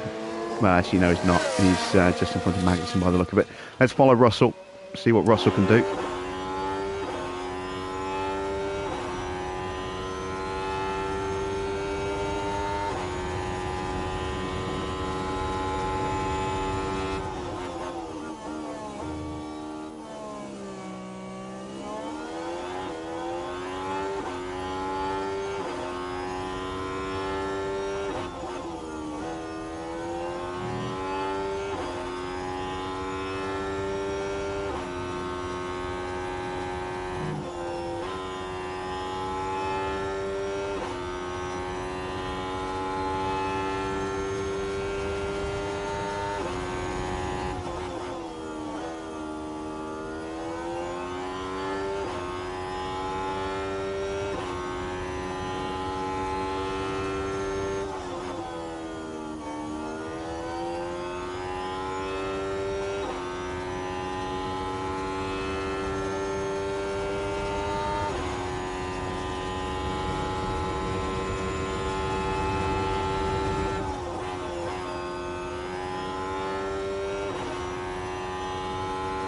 actually, no, he's not. He's just in front of Magnussen by the look of it. Let's follow Russell, see what Russell can do.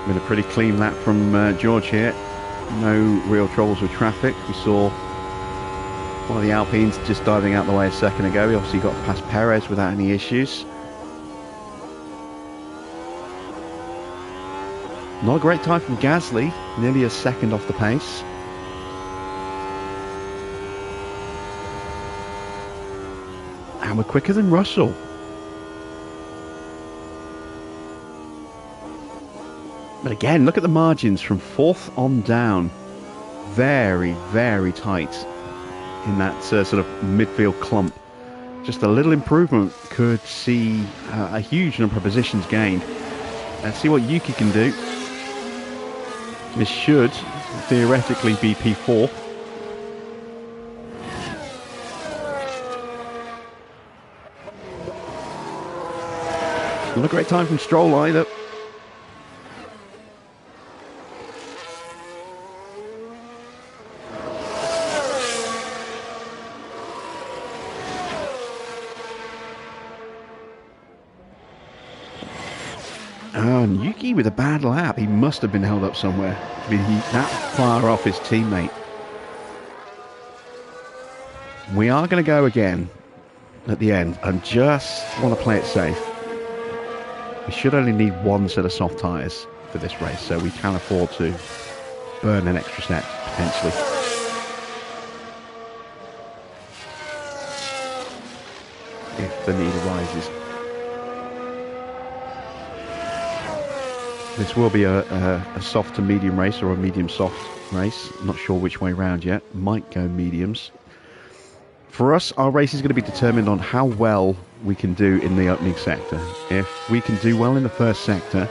Been a pretty clean lap from George here. No real troubles with traffic. We saw one of the Alpines just diving out the way a second ago. He obviously got past Perez without any issues. Not a great time from Gasly, nearly a second off the pace. And we're quicker than Russell. But again, look at the margins from 4th on down. Very, very tight in that sort of midfield clump. Just a little improvement could see a huge number of positions gained. Let's see what Yuki can do. This should theoretically be P4. Not a great time from Stroll either. Oh, and Yuki with a bad lap. He must have been held up somewhere. I mean, he's that far off his teammate. We are going to go again at the end and just want to play it safe. We should only need one set of soft tyres for this race, so we can afford to burn an extra set, potentially. If the need arises. This will be a soft to medium race, or a medium soft race. I'm not sure which way round yet. Might go mediums. For us, our race is going to be determined on how well we can do in the opening sector. If we can do well in the first sector,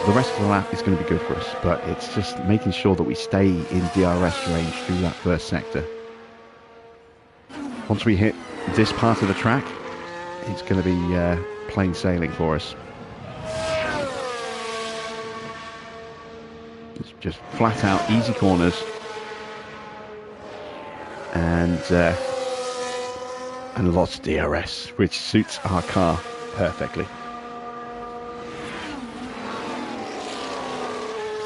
the rest of the lap is going to be good for us. But it's just making sure that we stay in DRS range through that first sector. Once we hit this part of the track, it's going to be plain sailing for us. It's just flat out easy corners. And lots of DRS, which suits our car perfectly.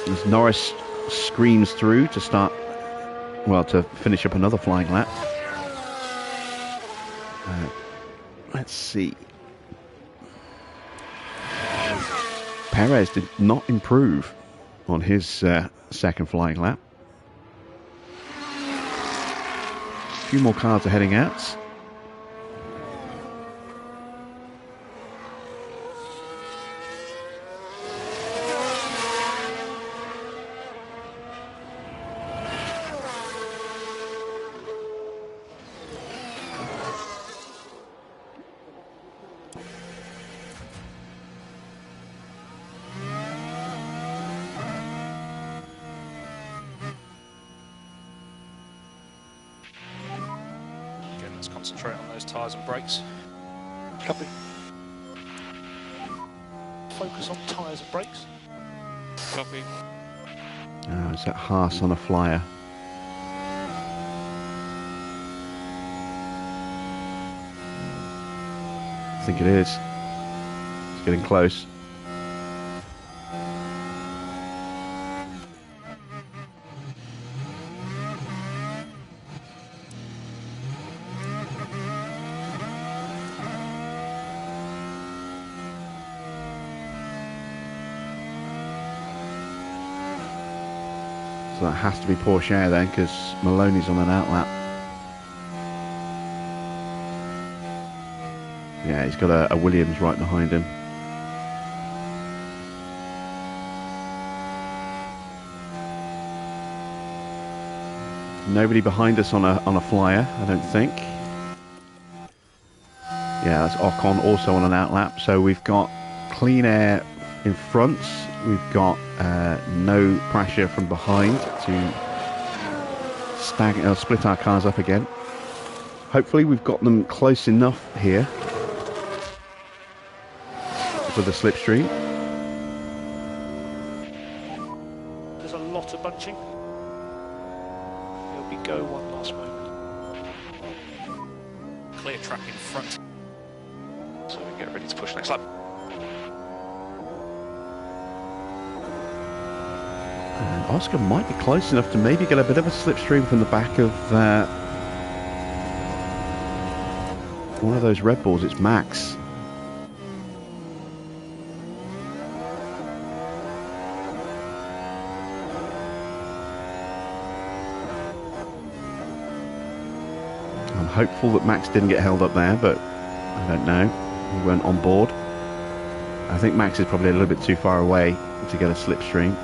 As Norris screams through to start, well, to finish up another flying lap. Let's see. Perez did not improve on his second flying lap. A few more cars are heading out. Concentrate on those tyres and brakes. Copy. Focus on tyres and brakes. Copy. Oh, is that Haas on a flyer? I think it is. It's getting close. So that has to be Porsche then, because Maloney's on an outlap. Yeah, he's got a Williams right behind him. Nobody behind us on a flyer, I don't think. Yeah, that's Ocon also on an outlap. So we've got clean air in front. We've got no pressure from behind to split our cars up again. Hopefully we've got them close enough here for the slipstream. There's a lot of bunching. It'll be go one last moment. Clear track in front. So we get ready to push next lap. And Oscar might be close enough to maybe get a bit of a slipstream from the back of one of those Red Bulls. It's Max. I'm hopeful that Max didn't get held up there, but I don't know. He weren't on board. I think Max is probably a little bit too far away to get a slipstream.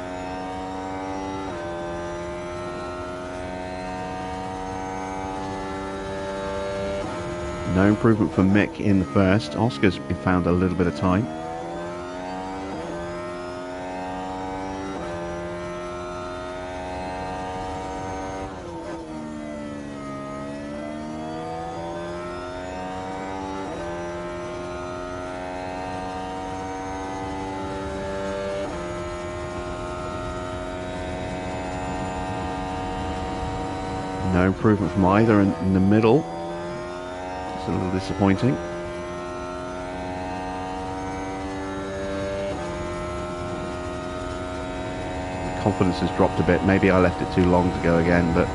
No improvement for Mick in the first. Oscar's found a little bit of time. No improvement from either in the middle. It's a little disappointing. The confidence has dropped a bit. Maybe I left it too long to go again, but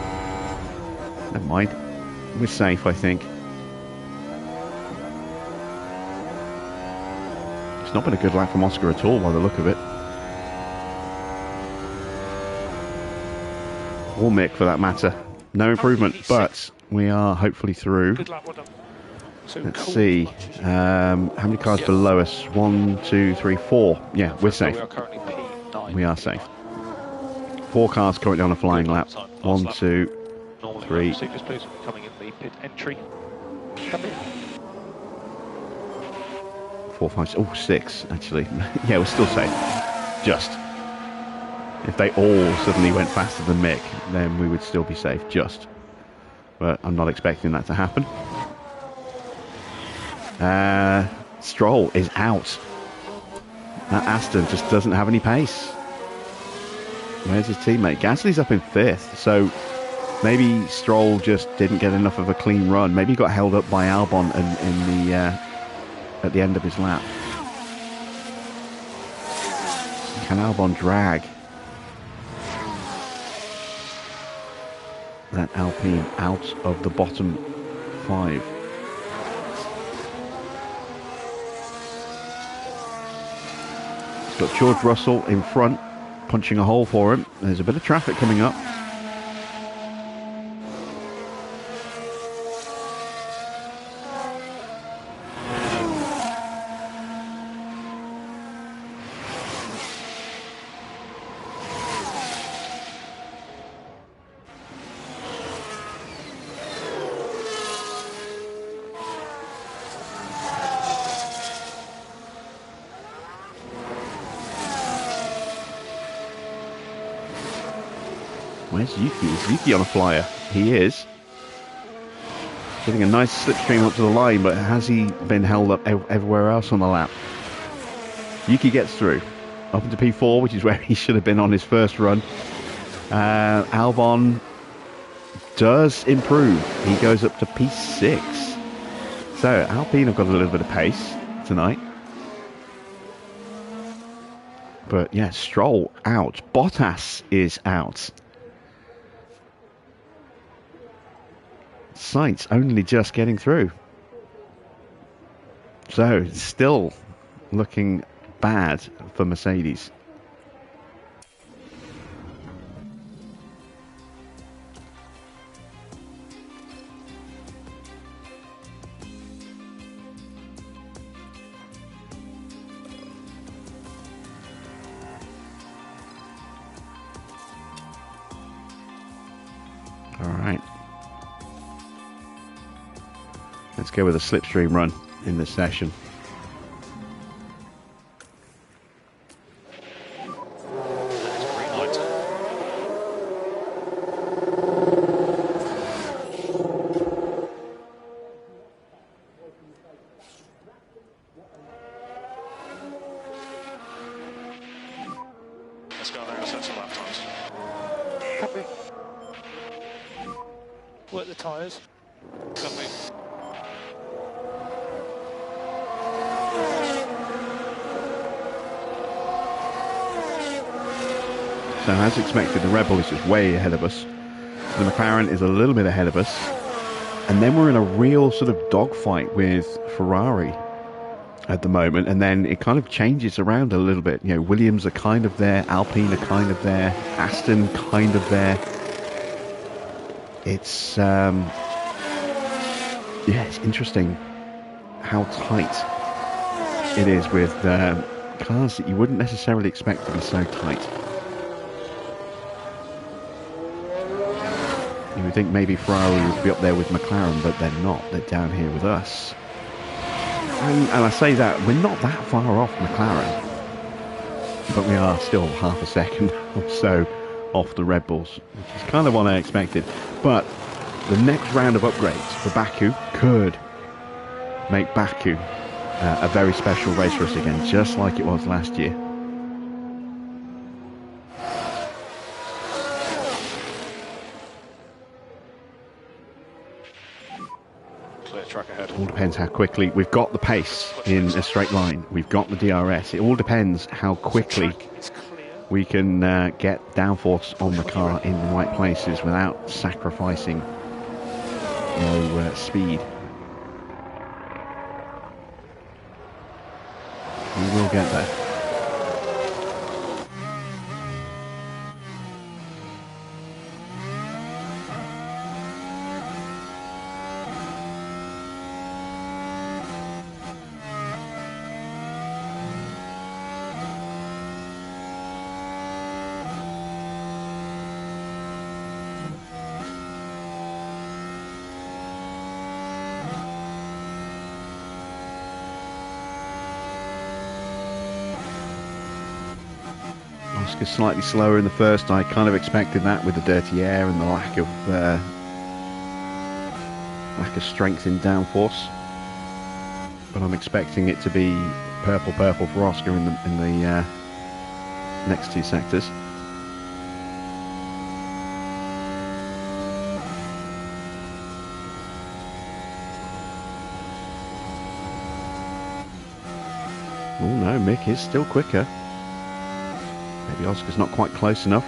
never mind. We're safe, I think. It's not been a good lap from Oscar at all by the look of it. Or Mick for that matter. No improvement, but we are hopefully through. Good luck, well done. So Let's cool. see. How many cars below us? 1, 2, 3, 4. Yeah, we're safe. We are currently P9. We are safe. 4 cars currently on a flying lap. Last 1, lap. 2, Normally 3. procedures, please. Coming in the pit entry. Come in. 4, 5, oh, 6 actually. Yeah, we're still safe. Just. If they all suddenly went faster than Mick, then we would still be safe. Just. But I'm not expecting that to happen. Stroll is out. That Aston just doesn't have any pace. Where's his teammate? Gasly's up in 5th, so maybe Stroll just didn't get enough of a clean run. Maybe he got held up by Albon in the at the end of his lap. Can Albon drag that Alpine out of the bottom 5? He's got George Russell in front, punching a hole for him. There's a bit of traffic coming up. Where's Yuki? Is Yuki on a flyer? He is. Getting a nice slipstream up to the line, but has he been held up everywhere else on the lap? Yuki gets through. Up into P4, which is where he should have been on his first run. Albon does improve. He goes up to P6. So Alpine have got a little bit of pace tonight. But yeah, Stroll out. Bottas is out. Sainz only just getting through. So still looking bad for Mercedes. All right. Let's go with a slipstream run in this session. Green light. Let's go there and set some lap times. Copy. Work the tyres. Copy. So as expected, the Red Bull is just way ahead of us. The McLaren is a little bit ahead of us. And then we're in a real sort of dogfight with Ferrari at the moment. And then it kind of changes around a little bit. You know, Williams are kind of there. Alpine are kind of there. Aston kind of there. It's, it's interesting how tight it is with cars that you wouldn't necessarily expect to be so tight. You would think maybe Ferrari would be up there with McLaren, but they're not. They're down here with us. And I say that, we're not that far off McLaren. But we are still half a second or so off the Red Bulls, which is kind of what I expected. But the next round of upgrades for Baku could make Baku a very special race for us again, just like it was last year. Clear track ahead. All depends how quickly we've got the pace in a straight line. We've got the DRS. It all depends how quickly It's clear. we can get downforce on the car in the right places without sacrificing speed. We will get there. Oscar's slightly slower in the first. I kind of expected that with the dirty air and the lack of strength in downforce. But I'm expecting it to be purple for Oscar in the next two sectors. Oh no, Mick is still quicker. Maybe Oscar's not quite close enough.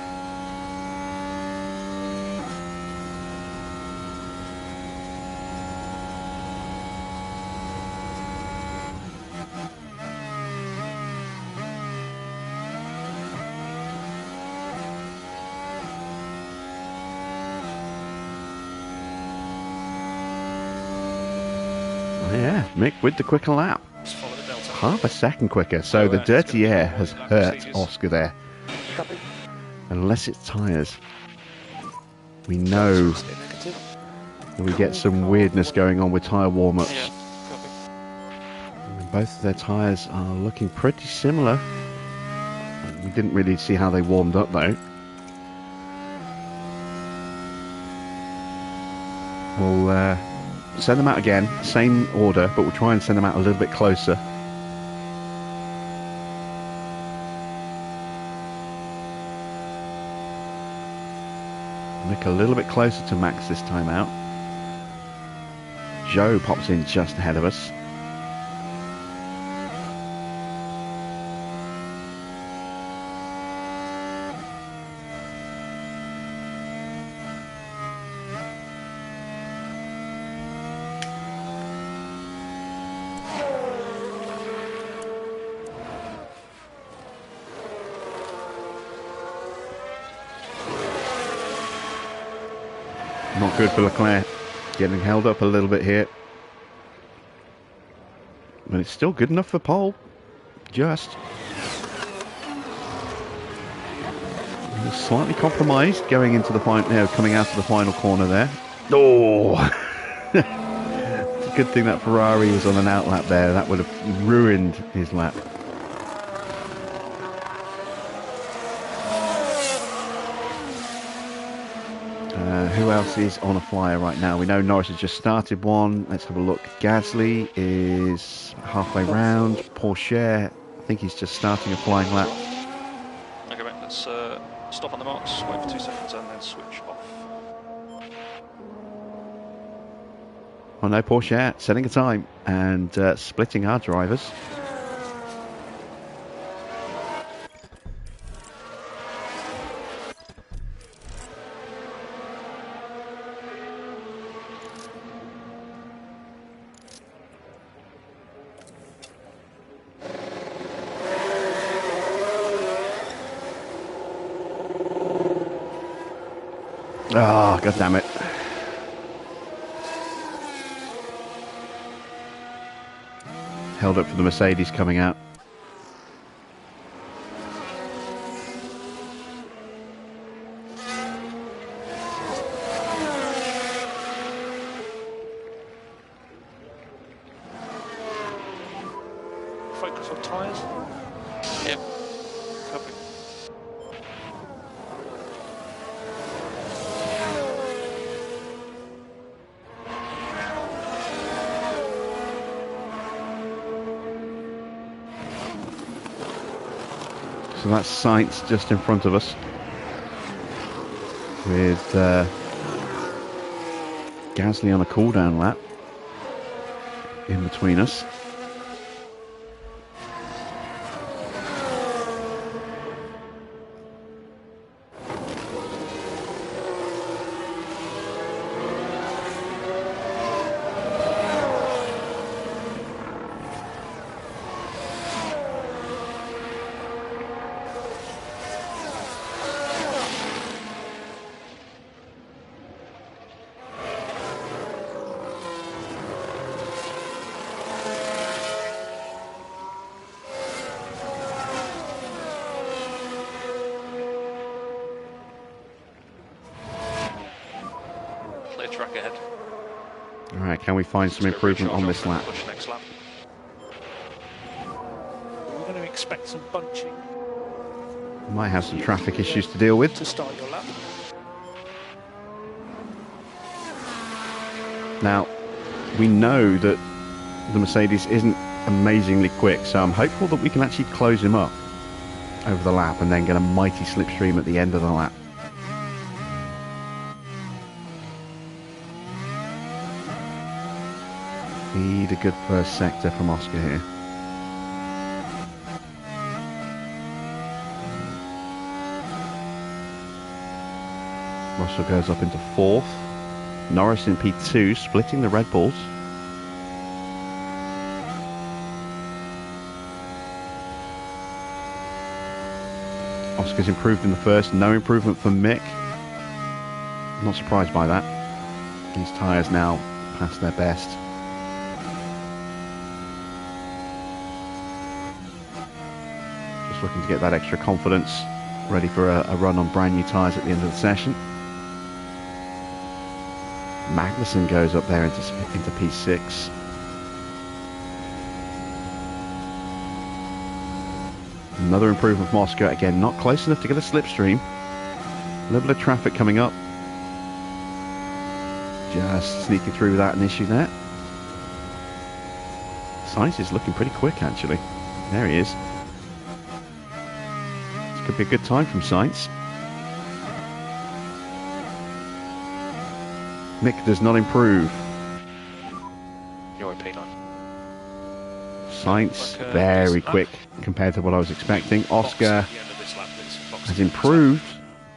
Yeah, Mick with the quicker lap. Let's follow the delta. Half a second quicker, so the dirty air has hurt Oscar there. Copy. Unless it's tyres. We know Negative. that we get some weirdness going on with tyre warm-ups. Yeah. Copy. Both of their tyres are looking pretty similar. We didn't really see how they warmed up though. We'll send them out again, same order, but we'll try and send them out a little bit closer. Mick a little bit closer to Max this time out. Joe pops in just ahead of us. Not good for Leclerc, getting held up a little bit here. But it's still good enough for pole. Just. He was slightly compromised going into the final, coming out of the final corner there. Oh! It's a good thing that Ferrari was on an out lap there. That would have ruined his lap. Who else is on a flyer right now? We know Norris has just started one. Let's have a look. Gasly is halfway round. Porsche, I think he's just starting a flying lap. Okay, mate, let's stop on the marks, wait for 2 seconds and then switch off. Oh no, Porsche setting a time and splitting our drivers. Oh, god damn it. Held up for the Mercedes coming out. Focus on tyres. Yep. Copy. So that's Sainz just in front of us, with Gasly on a cool-down lap in between us. Clear track ahead. Alright, can we find some improvement on this lap? Push next lap. We're going to expect some bunching Might have some traffic issues to deal with. to start your lap. Now, we know that the Mercedes isn't amazingly quick, so I'm hopeful that we can actually close him up over the lap and then get a mighty slipstream at the end of the lap. Need a good first sector from Oscar here. Russell goes up into 4th. Norris in P2, splitting the Red Bulls. Oscar's improved in the first, no improvement for Mick. Not surprised by that. These tyres now past their best. Just looking to get that extra confidence, ready for a run on brand new tyres at the end of the session. Magnussen goes up there into P6. Another improvement from Oscar. Again, not close enough to get a slipstream. A little bit of traffic coming up. Just sneaking through without an issue there. Sainz is looking pretty quick, actually. There he is. This could be a good time from Sainz. Mick does not improve. You're in P9. Sainz very quick compared to what I was expecting. Oscar has improved,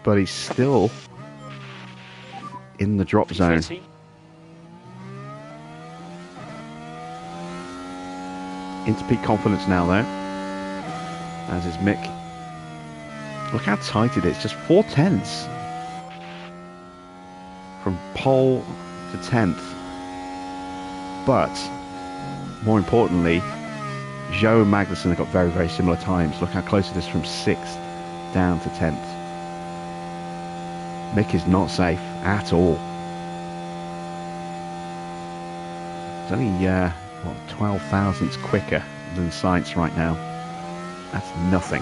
but he's still in the drop zone. Into peak confidence now, though, as is Mick. Look how tight it is, just 4 tenths from pole to 10th. But more importantly, Zhou and Magnussen have got very, very similar times. Look how close it is from 6th down to 10th. Mick is not safe at all. It's only 12 thousandths quicker than Sainz right now. That's nothing.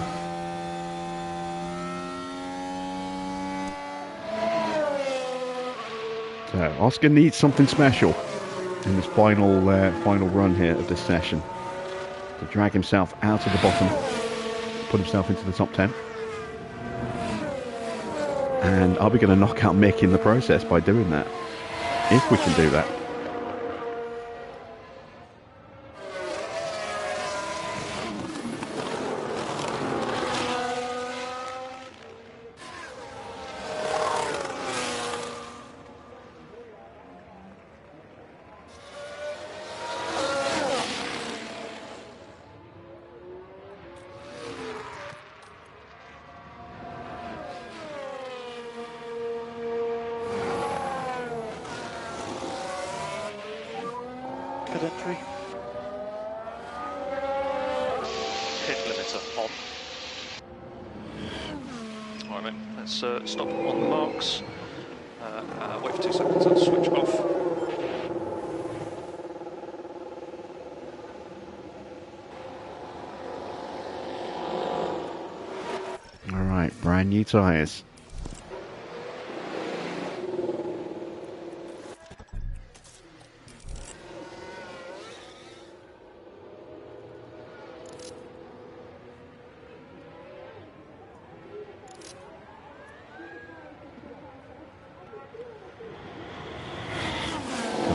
So Oscar needs something special in this final run here of this session to drag himself out of the bottom, put himself into the top 10. And are we going to knock out Mick in the process by doing that? If we can do that. on. Alright, mate, let's stop on the marks. Wait for 2 seconds and switch off. All right, brand new tyres.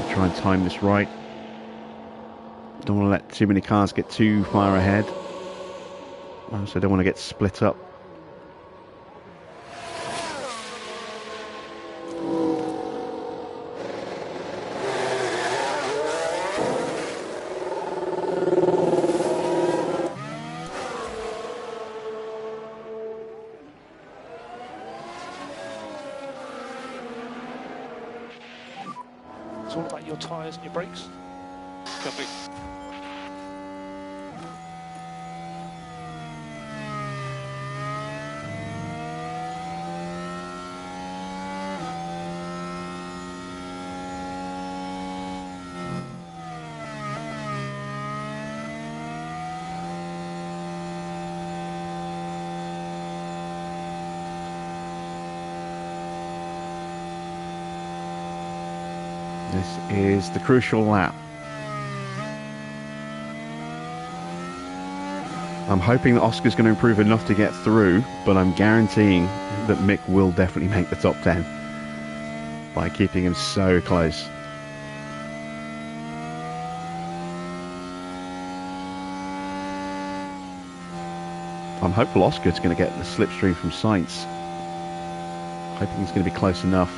Try and time this right. Don't want to let too many cars get too far ahead. Also don't want to get split up. It's all about your tyres and your brakes. Copy. This is the crucial lap. I'm hoping that Oscar's going to improve enough to get through, but I'm guaranteeing that Mick will definitely make the top 10 by keeping him so close. I'm hopeful Oscar's going to get the slipstream from Sainz. Hoping he's going to be close enough.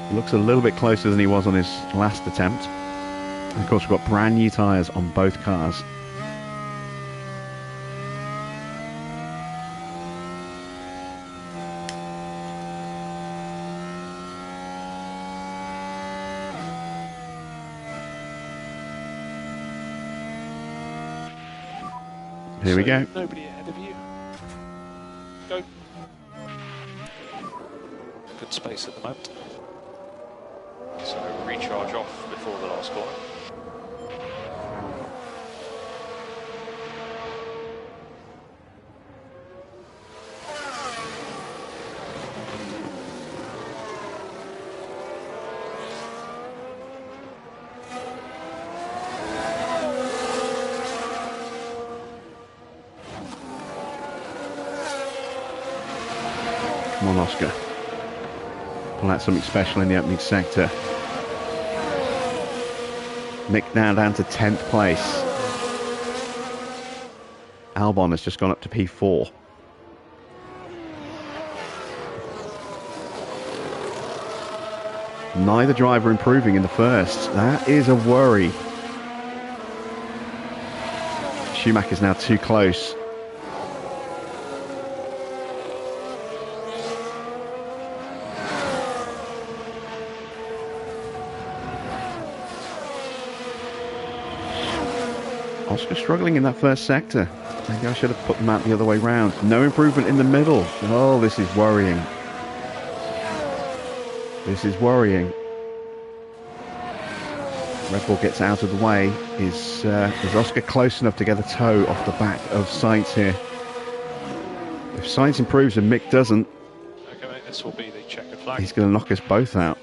He looks a little bit closer than he was on his last attempt. And of course, we've got brand new tyres on both cars. Here we go. Nobody ahead of you. Go. Good space at the moment. So recharge off before the last corner. Come on, Oscar. Pull out something special in the opening sector. Mick now down to 10th place. Albon has just gone up to P4. Neither driver improving in the first. That is a worry. Schumacher's now too close. Oscar struggling in that first sector. Maybe I should have put them out the other way round. No improvement in the middle. Oh, this is worrying. This is worrying. Red Bull gets out of the way. Is Oscar close enough to get a toe off the back of Sainz here? If Sainz improves and Mick doesn't, Okay, mate, this will be the checkered flag. he's going to knock us both out.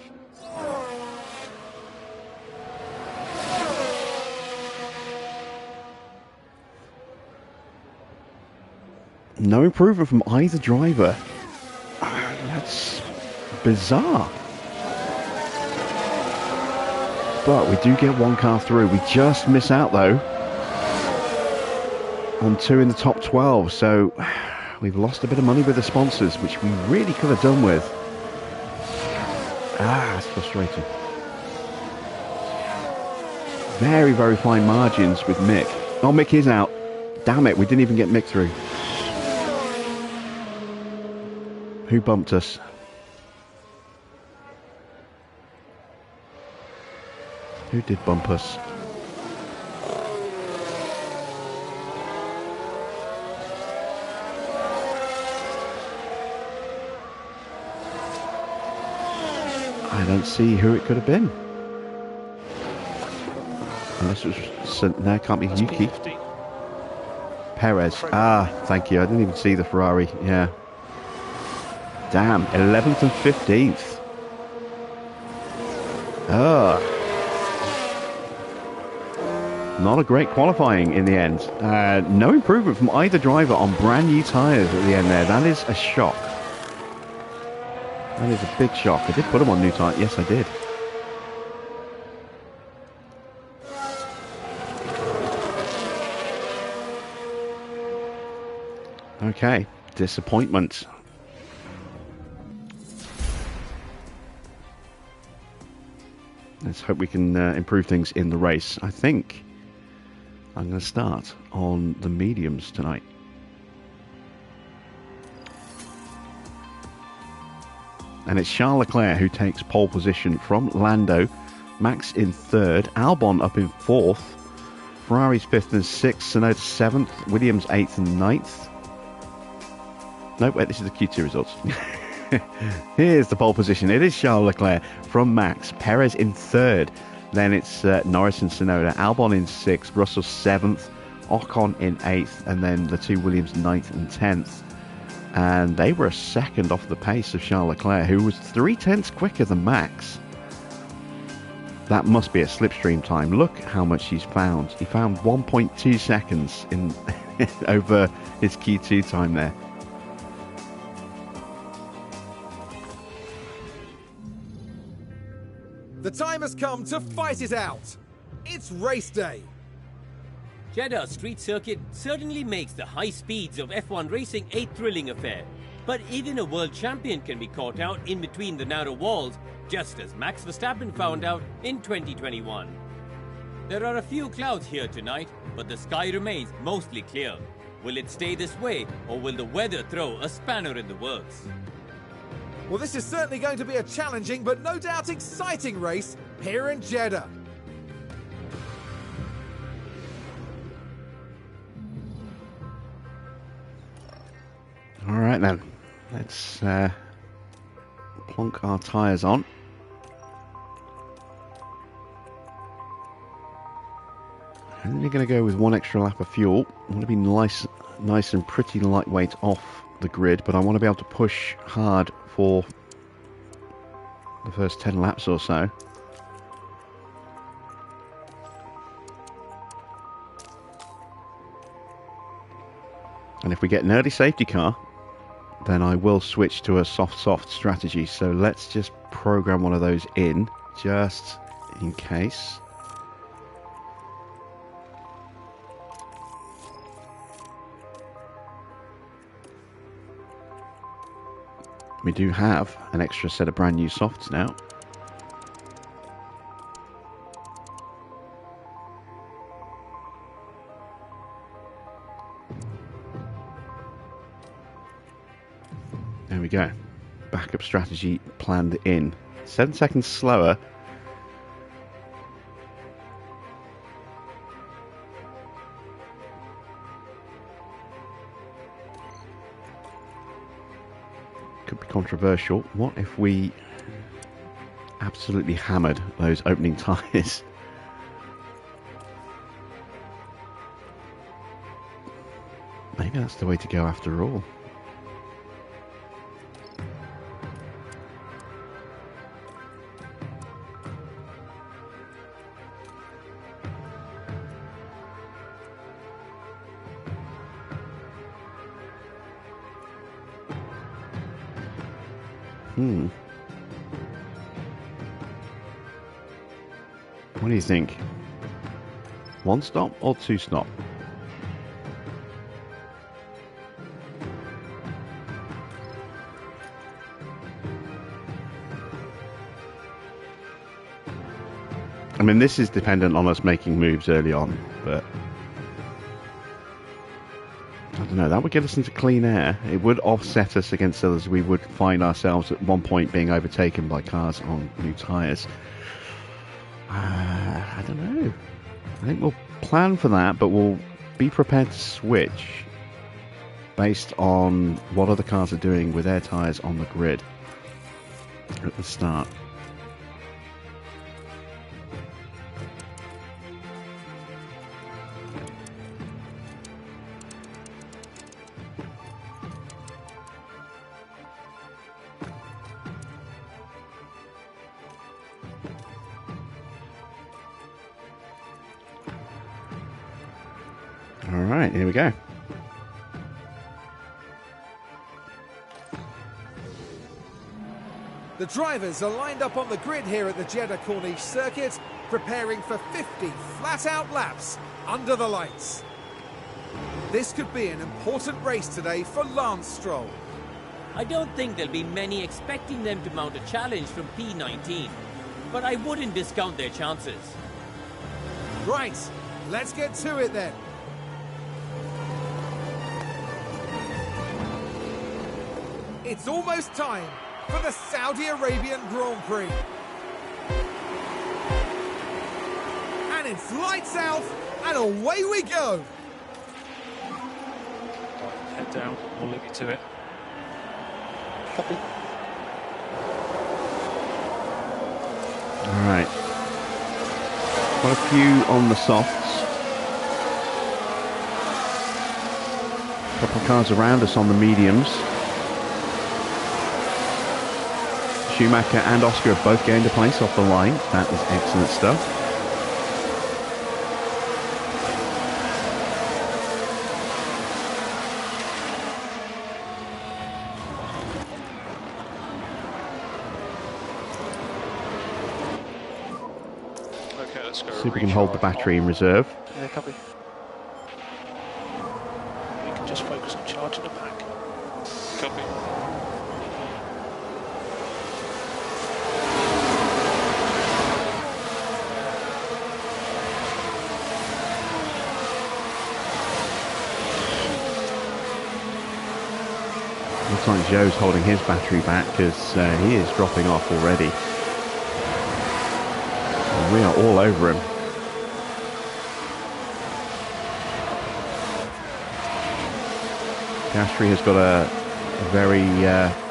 No improvement from either driver. That's bizarre. But we do get one car through. We just miss out though on 2 in the top 12. So we've lost a bit of money with the sponsors, which we really could have done with. It's frustrating. Very, very fine margins with Mick. Oh, Mick is out. Damn it, we didn't even get Mick through. Who bumped us? Who did bump us? I don't see who it could have been. Unless it was... No, it can't be Must be Yuki. 15. Perez. Ah, thank you. I didn't even see the Ferrari. Yeah. Damn. 11th and 15th. Not a great qualifying in the end. No improvement from either driver on brand new tyres at the end there. That is a shock. That is a big shock. I did put them on new tyres. Yes, I did. Okay, disappointment. Let's hope we can improve things in the race. I think I'm going to start on the mediums tonight. And it's Charles Leclerc who takes pole position from Lando. Max in third, Albon up in fourth, Ferrari's fifth and sixth, Tsunoda seventh, Williams eighth and ninth. Nope, wait, this is the Q2 results. Here's the pole position. It is Charles Leclerc from Max. Perez in third. Then it's Norris and Tsunoda. Albon in sixth. Russell seventh. Ocon in eighth. And then the two Williams ninth and 10th. And they were a second off the pace of Charles Leclerc, who was 0.3 quicker than Max. That must be a slipstream time. Look how much he's found. He found 1.2 seconds in over his Q2 time there. The time has come to fight it out. It's race day. Jeddah street circuit certainly makes the high speeds of F1 racing a thrilling affair. But even a world champion can be caught out in between the narrow walls, just as Max Verstappen found out in 2021. There are a few clouds here tonight, but the sky remains mostly clear. Will it stay this way, or will the weather throw a spanner in the works? Well, this is certainly going to be a challenging but no doubt exciting race here in Jeddah. All right then, let's plonk our tyres on. I'm only going to go with one extra lap of fuel. I want to be nice and pretty lightweight off the grid, but I want to be able to push hard for the first 10 laps or so. And if we get an early safety car, then I will switch to a soft strategy. So let's just program one of those in, just in case. We do have an extra set of brand new softs now. There we go. Backup strategy planned in. 7 seconds slower. Could be controversial. What if we absolutely hammered those opening tyres? Maybe that's the way to go after all. What do you think? 1 stop or 2 stop? I mean, this is dependent on us making moves early on, but I don't know, that would get us into clean air. It would offset us against others. We would find ourselves at one point being overtaken by cars on new tyres. I don't know. I think we'll plan for that, but we'll be prepared to switch based on what other cars are doing with their tyres on the grid at the start. All right, here we go. The drivers are lined up on the grid here at the Jeddah Corniche circuit, preparing for 50 flat-out laps under the lights. This could be an important race today for Lance Stroll. I don't think there'll be many expecting them to mount a challenge from P19, but I wouldn't discount their chances. Right, let's get to it then. It's almost time for the Saudi Arabian Grand Prix. And it's lights out, and away we go. Head down, we'll leave you to it. Copy. All right. Quite a few on the softs. A couple of cars around us on the mediums. Schumacher and Oscar have both gained a place off the line. That is excellent stuff. Okay, let's go. See if we can hold the battery in reserve. Yeah, copy. You can just focus on charging the pack. Copy. Looks like Joe's holding his battery back because he is dropping off already. And we are all over him. Gasly has got a very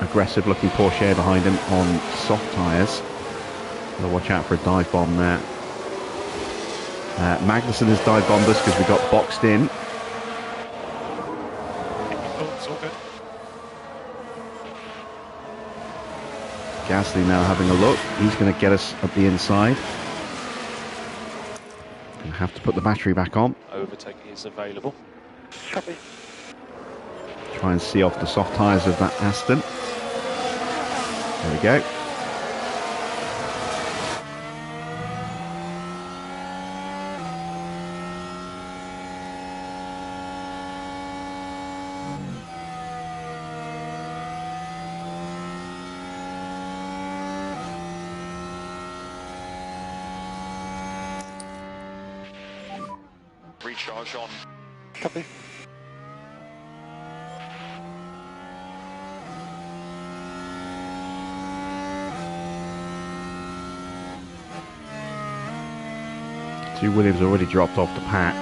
aggressive looking Porsche behind him on soft tyres. Gotta watch out for a dive bomb there. Magnussen has dive bombed us because we got boxed in. Oh, it's all good. Gasly now having a look. He's going to get us up the inside. Gonna have to put the battery back on. Overtaking is available. Copy. Try and see off the soft tyres of that Aston. There we go. Recharge on. Copy. Two Williams already dropped off the pack.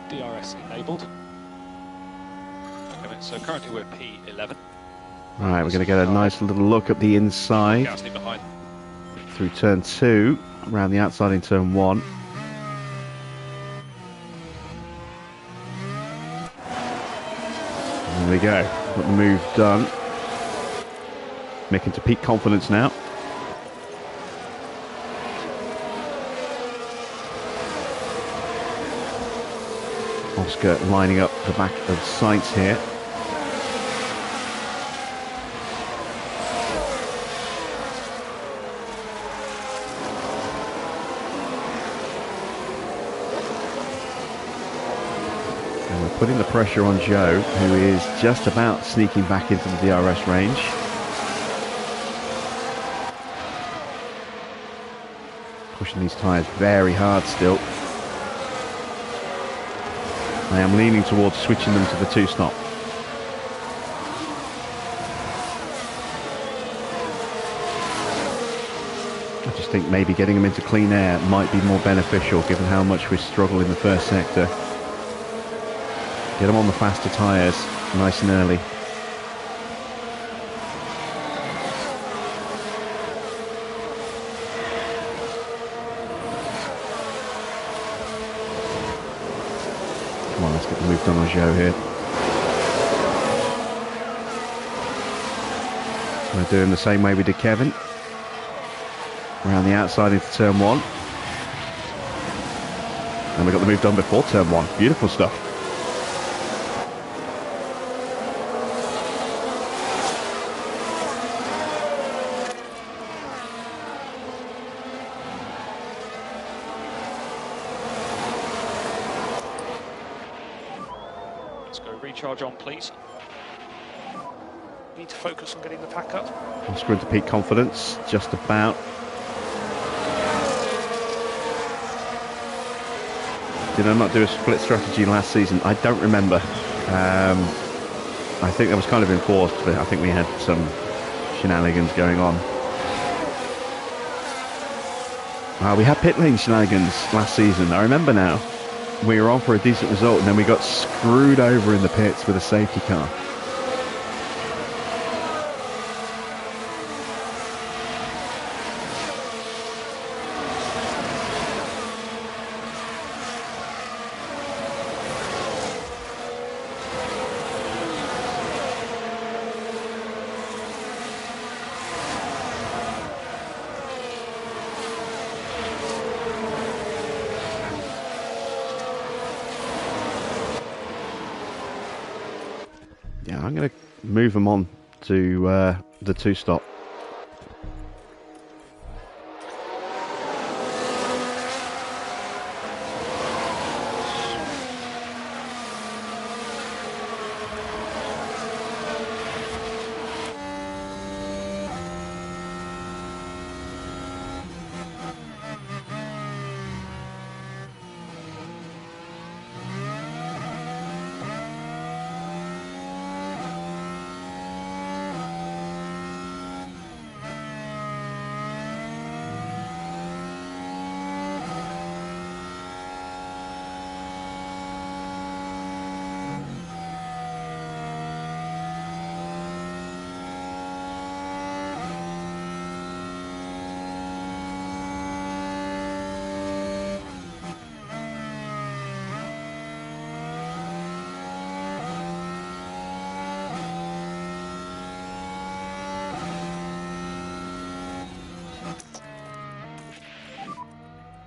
DRS enabled. Okay, so currently we're P11. Right, we're going to get a nice little look at the inside Gasly behind. through turn 2, around the outside in turn 1. There we go, got the move done. Making to peak confidence now. Oscar lining up the back of Sainz here. And we're putting the pressure on Joe, who is just about sneaking back into the DRS range. Pushing these tyres very hard still. I am leaning towards switching them to the 2-stop. I just just think maybe getting them into clean air might be more beneficial given how much we struggle in the first sector. Get them on the faster tyres nice and early. Come on, let's get the move done on Joe here. So we're doing the same way we did Kevin. Around the outside into turn 1. And we got the move done before turn 1. Beautiful stuff. Let's go recharge on, please. Need to focus on getting the pack up. Oscar into peak confidence, just about. Did I not do a split strategy last season? I don't remember. I think that was kind of enforced, but I think we had some shenanigans going on. We had pit lane shenanigans last season, I remember now. We were on for a decent result and then we got screwed over in the pits with a safety car. Yeah, I'm going to move them on to the 2-stop.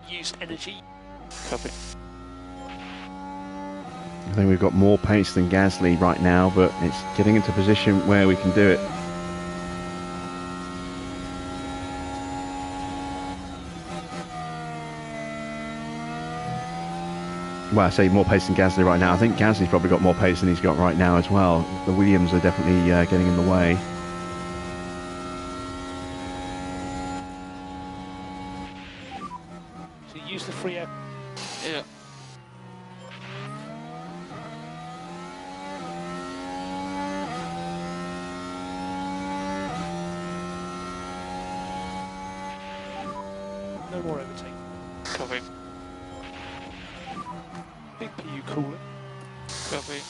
Use energy. Copy. I think we've got more pace than Gasly right now, but it's getting into a position where we can do it. Well, I say more pace than Gasly right now. I think Gasly's probably got more pace than he's got right now as well. The Williams are definitely getting in the way. So use the free air. Yeah. No more overtake. Copy. Big PU cooler. Copy.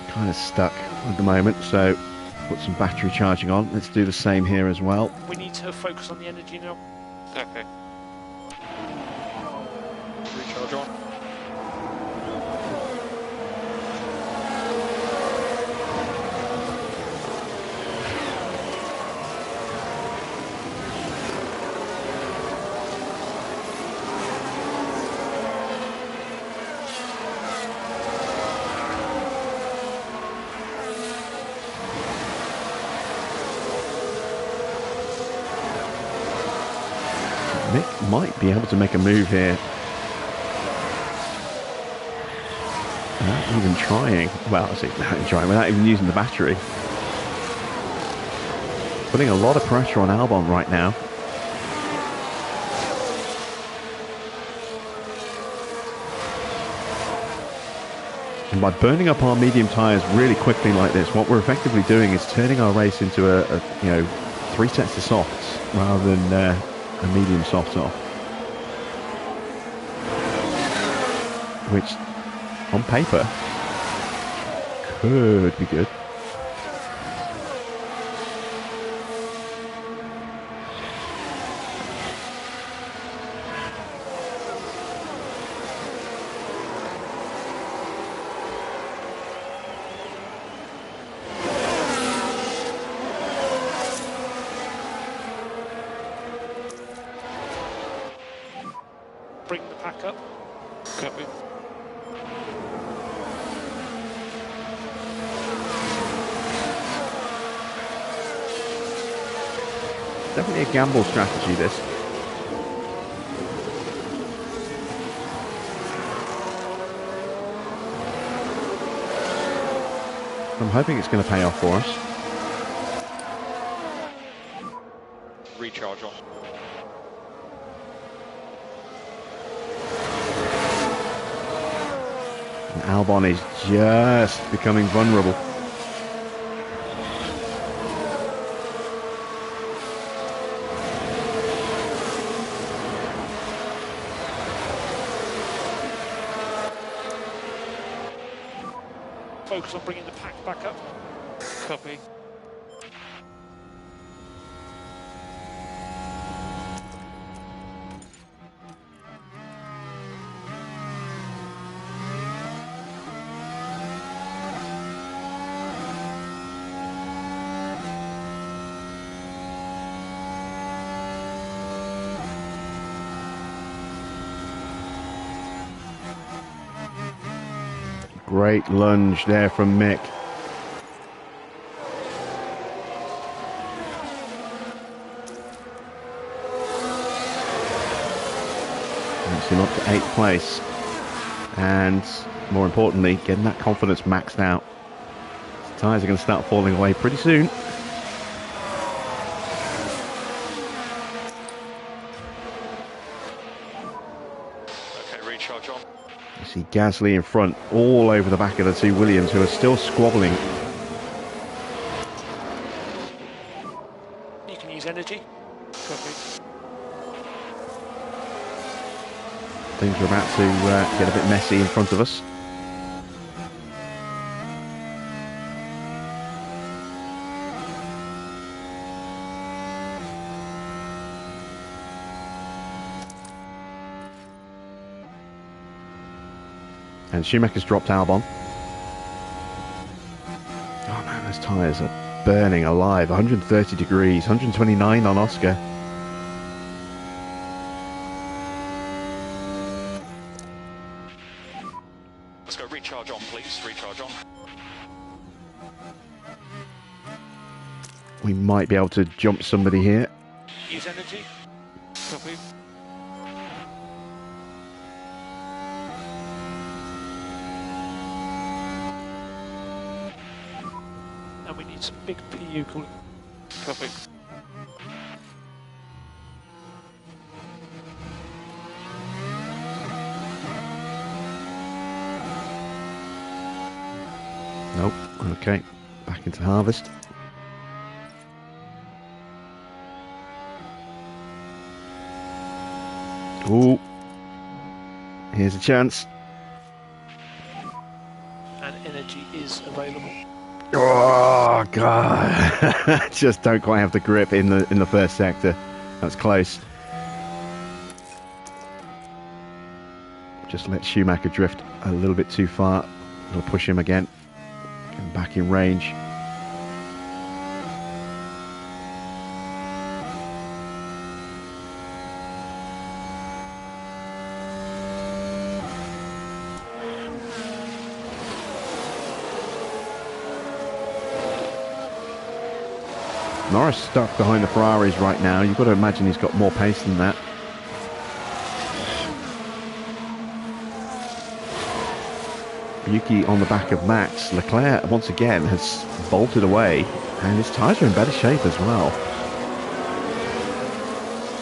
Kind of stuck at the moment, so put some battery charging on. Let's do the same here as well. We need to focus on the energy now. Okay. Recharge on. Mick might be able to make a move here. Without even trying. Well, I say without even trying, without even using the battery. Putting a lot of pressure on Albon right now. And by burning up our medium tyres really quickly like this, what we're effectively doing is turning our race into a 3 sets of softs rather than a medium soft off. Which, on paper, could be good. Bring the pack up. Copy. Definitely a gamble strategy, this. I'm hoping it's going to pay off for us. Recharge on. And Albon is just becoming vulnerable. Focus on bringing the pack back up. Copy. Great lunge there from Mick. That's him up to 8th place. And more importantly, getting that confidence maxed out. His tyres are going to start falling away pretty soon. Okay, recharge on. You see Gasly in front, all over the back of the two Williams, who are still squabbling. You can use energy. Copy. Things are about to get a bit messy in front of us. And Schumacher's dropped Albon. Oh man, those tyres are burning alive. 130 degrees, 129 on Oscar. Let's go recharge on, please. Recharge on. We might be able to jump somebody here. Use energy. Copy. And we need some big PU cooling. Copy. Nope. Okay. Back into harvest. Ooh. Here's a chance. And energy is available. Oh god! Just don't quite have the grip in the first sector. That's close. Just let Schumacher drift a little bit too far. We'll push him again. Getting back in range. Norris stuck behind the Ferraris right now. You've got to imagine he's got more pace than that. Yuki on the back of Max. Leclerc once again has bolted away, and his tyres are in better shape as well.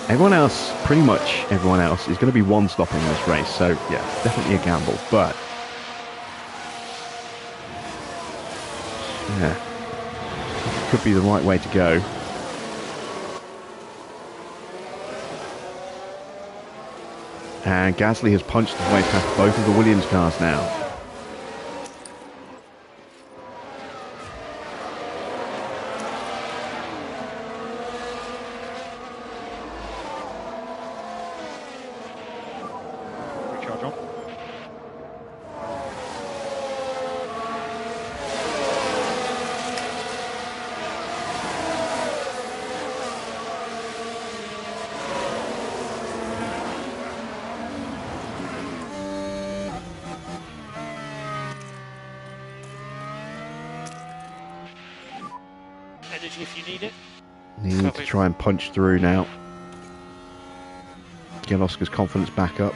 Everyone else, pretty much everyone else, is going to be one stopping this race, so yeah, definitely a gamble, but Yeah. Could be the right way to go. And Gasly has punched his way past both of the Williams cars now. Recharge on. Energy if you need it. Need to try and punch through now. Get Oscar's confidence back up.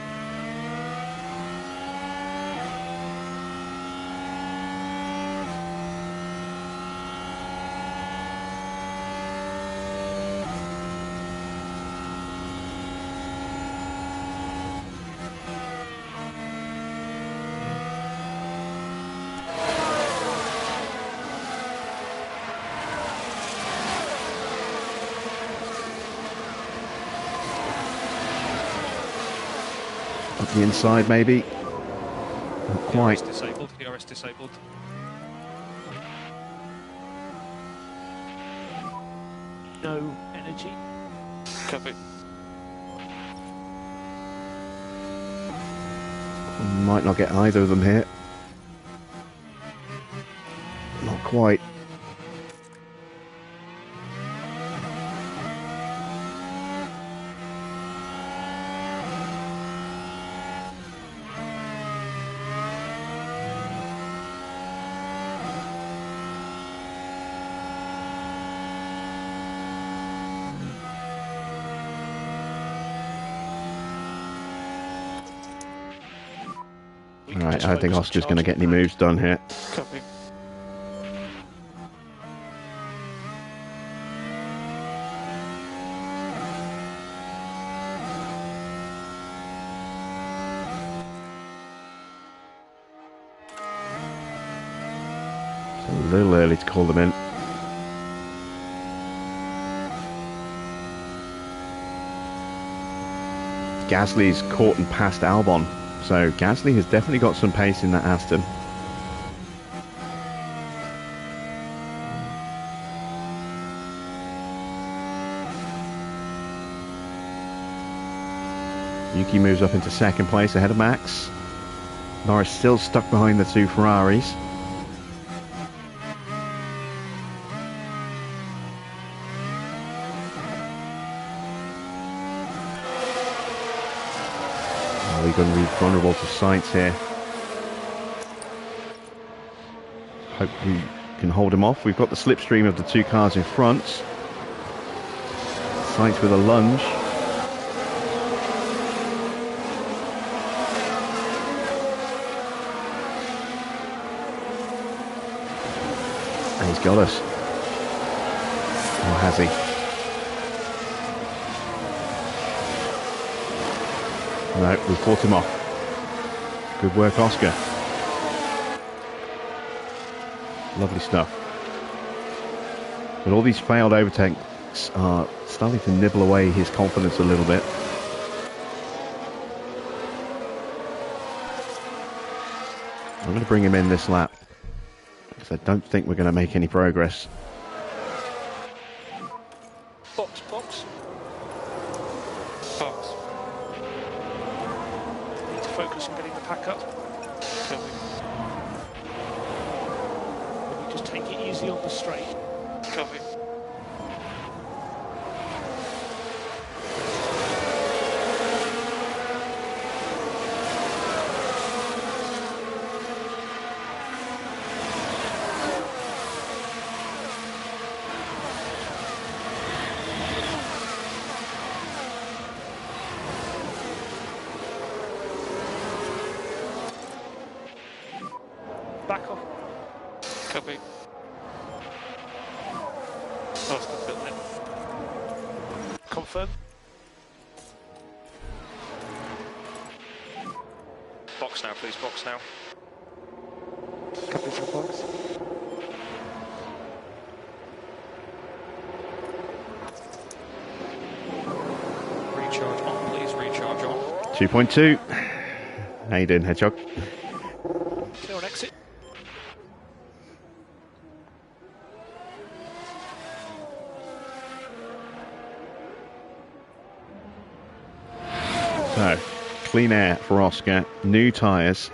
Up the inside, maybe. Not quite. DRS disabled. DRS disabled. No energy. Copy. Might not get either of them here. Not quite. Right, I don't think Oscar's going to get any moves done here. Copy. It's a little early to call them in. Gasly's caught and passed Albon. So Gasly has definitely got some pace in that Aston. Yuki moves up into second place ahead of Max. Norris still stuck behind the two Ferraris. We're going to be vulnerable to Sainz here. Hope we can hold him off. We've got the slipstream of the two cars in front. Sainz with a lunge. And he's got us. Or has he? No, we fought him off. Good work, Oscar. Lovely stuff. But all these failed overtakes are starting to nibble away his confidence a little bit. I'm going to bring him in this lap, because I don't think we're going to make any progress. Box, box. Box. Need to focus on getting the pack up. Copy. Maybe just take it easy on the straight. Copy. Back off. Copy. Oscar filling it. Confirm. Box now, please. Box now. Copy for box. 2.2. How you doing, Hedgehog? Clear on exit. So, clean air for Oscar, new tyres.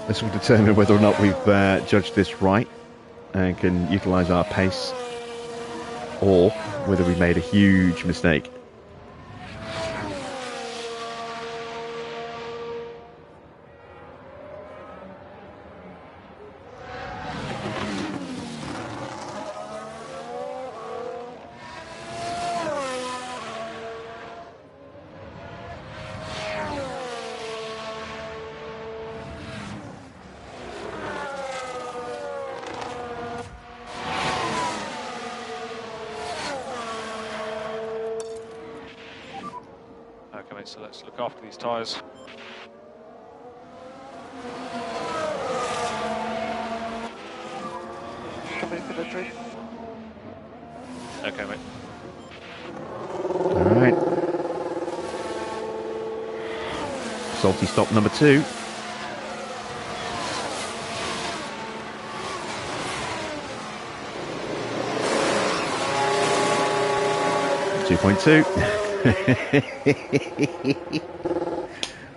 This will determine whether or not we've judged this right and can utilise our pace, or whether we made a huge mistake. Okay, mate, so let's look after these tyres. Okay, mate. Alright. Salty stop number 2.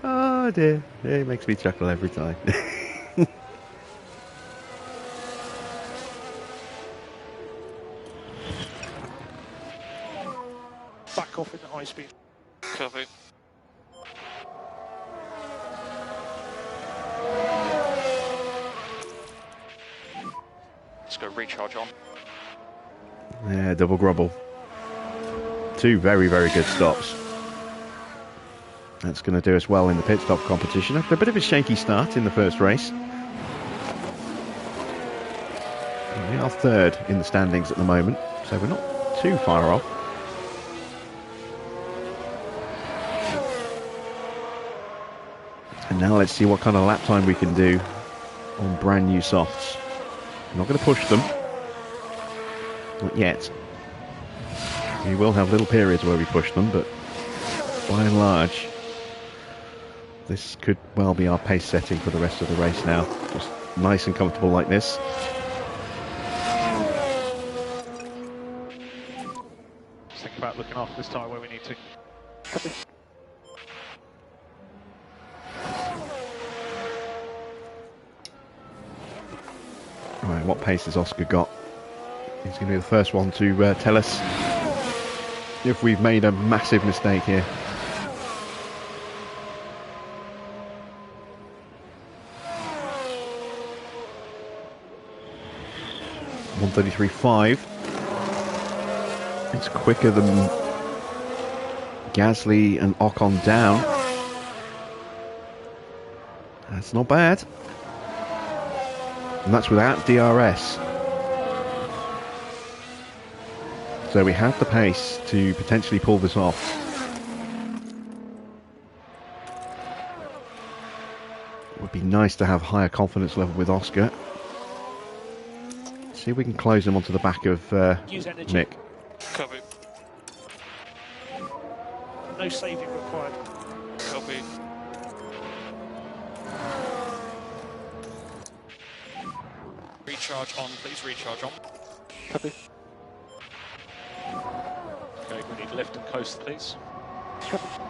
Oh dear, it makes me chuckle every time. Back off in the high speed. Copy. Let's go recharge on. Yeah, double grubble. 2 very, very good stops. That's going to do us well in the pit stop competition. After a bit of a shaky start in the first race. We are 3rd in the standings at the moment, so we're not too far off. And now let's see what kind of lap time we can do on brand new softs. I'm not going to push them. Not yet. We will have little periods where we push them, but by and large, this could well be our pace setting for the rest of the race now. Just nice and comfortable like this. Just think about looking after this tyre where we need to. Right, what pace has Oscar got? He's going to be the first one to tell us if we've made a massive mistake here. .133.5. It's quicker than Gasly and Ocon down. That's not bad. And that's without DRS. So we have the pace to potentially pull this off. It would be nice to have higher confidence level with Oscar. See if we can close him onto the back of Mick. Copy. No saving required. Copy. Recharge on, please. Recharge on. Copy. Okay, we need left and coast, please. Copy.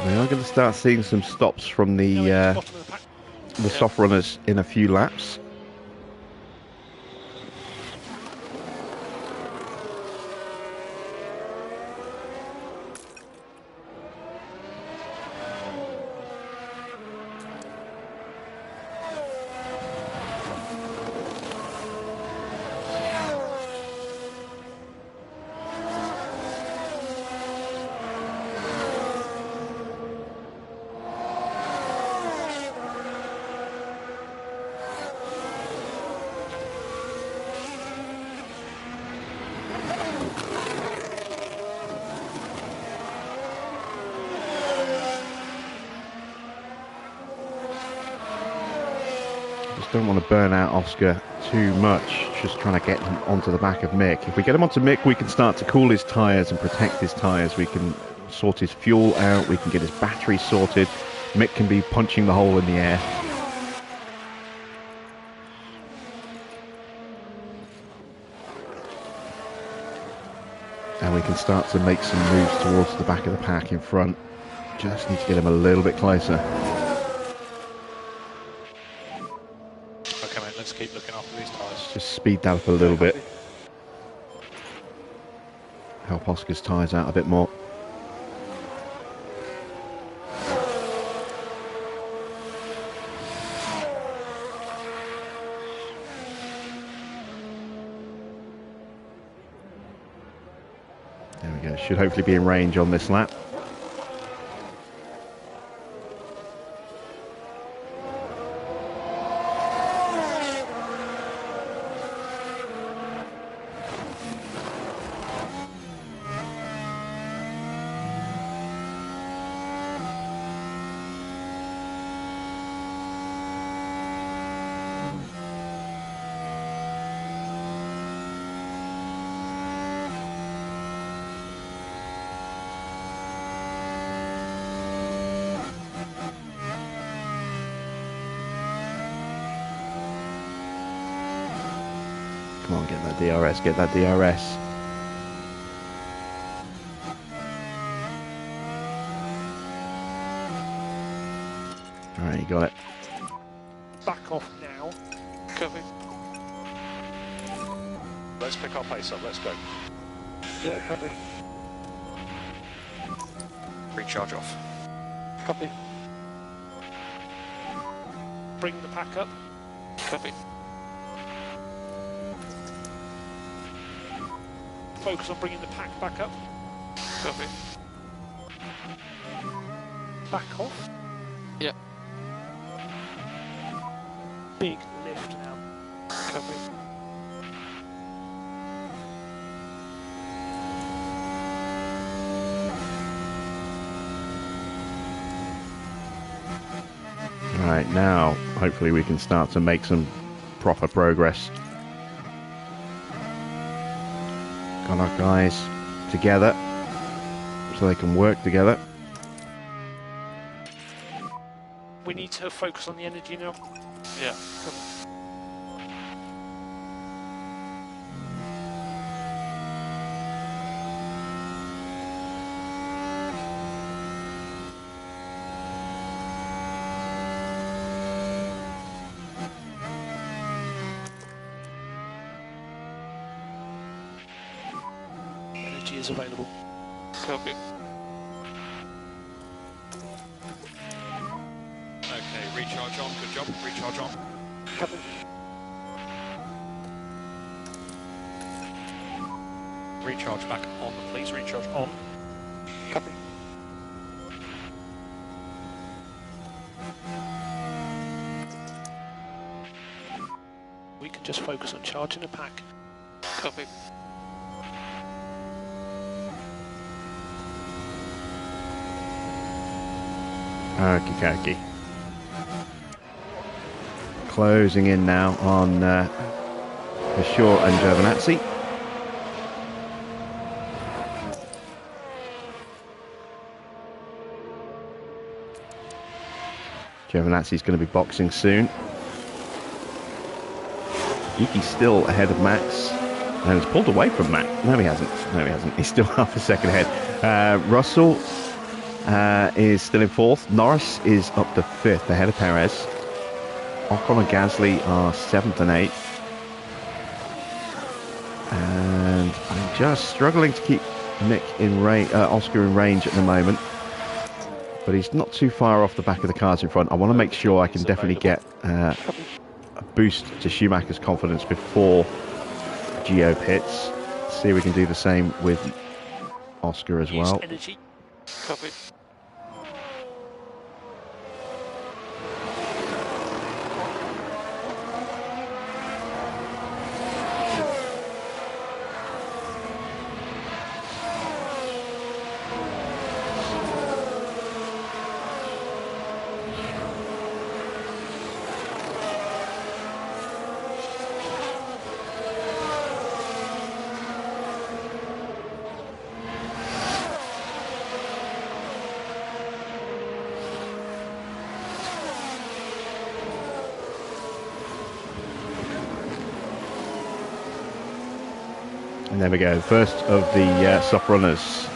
We are going to start seeing some stops from the soft runners in a few laps. Just don't want to burn out Oscar too much, just trying to get him onto the back of Mick. If we get him onto Mick, we can start to cool his tyres and protect his tyres. We can sort his fuel out, we can get his battery sorted. Mick can be punching the hole in the air. And we can start to make some moves towards the back of the pack in front. Just need to get him a little bit closer. Okay, mate, let's keep looking after these tyres. Just speed that up a little bit. Help Oscar's tyres out a bit more. There we go. Should hopefully be in range on this lap. Come on, get that DRS, get that DRS. Alright, you got it. Back off now. Copy. Let's pick our pace up, let's go. Yeah, copy. Recharge off. Copy. Bring the pack up. Copy. Focus on bringing the pack back up. Copy. Back off. Yep. Big lift now. Copy. Right, now hopefully we can start to make some proper progress. Got our guys together so they can work together. We need to focus on the energy now. Yeah. Energy is available. Copy. Okay, recharge on, good job, recharge on. Copy. Recharge back on, please, recharge on. Copy. We can just focus on charging the pack. Copy. Okie dokie. Closing in now on Shaw and Giovinazzi. Giovinazzi's going to be boxing soon. Yuki's still ahead of Max. And he's pulled away from Max. No, he hasn't. No, he hasn't. He's still half a second ahead. Russell is still in fourth. Norris is up to fifth, ahead of Perez. Ocon and Gasly are seventh and eighth. And I'm just struggling to keep Mick in range, Oscar in range at the moment. But he's not too far off the back of the cars in front. I want to make sure I can definitely get a boost to Schumacher's confidence before Gio pits. See if we can do the same with Oscar as well. Use energy. Copy. There we go. First of the stop runners.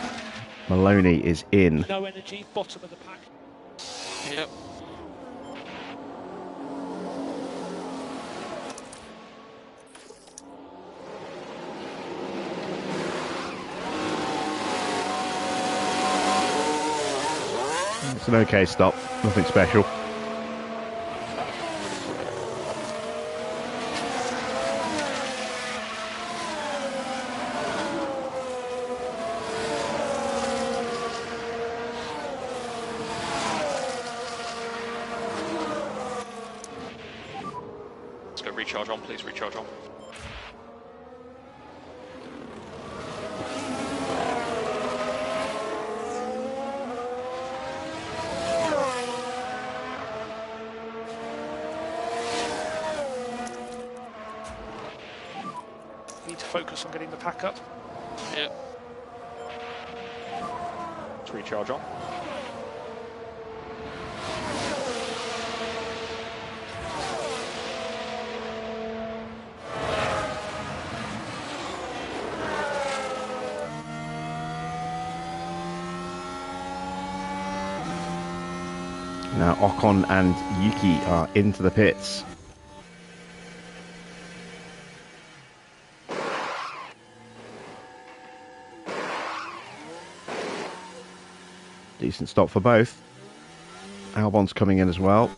Maloney is in. No energy, bottom of the pack. Yep. It's an okay stop, nothing special. Let's go recharge on, please, recharge on. Need to focus on getting the pack up. Yep. Let's recharge on. Now Ocon and Yuki are into the pits. Decent stop for both. Albon's coming in as well.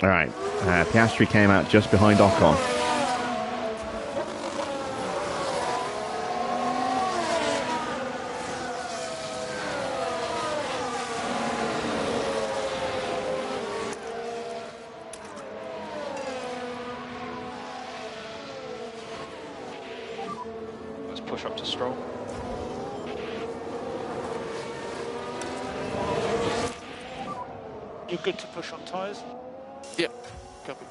All right, Piastri came out just behind Ocon. Let's push up to Stroll. You're good to push on tyres. Yep. Copy.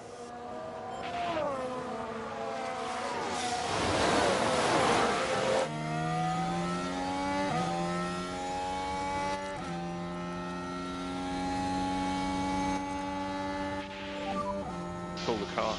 Pull the car.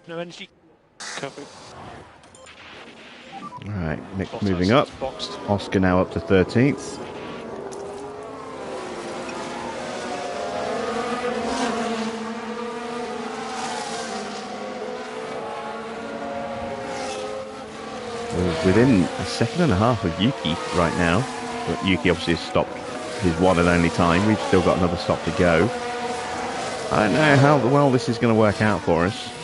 No energy. Copy. All right, Mick's Bottas moving up. is boxed. Oscar now up to 13th. We're within a second and a half of Yuki right now. But Yuki obviously has stopped his one and only time. We've still got another stop to go. I don't know how well this is going to work out for us.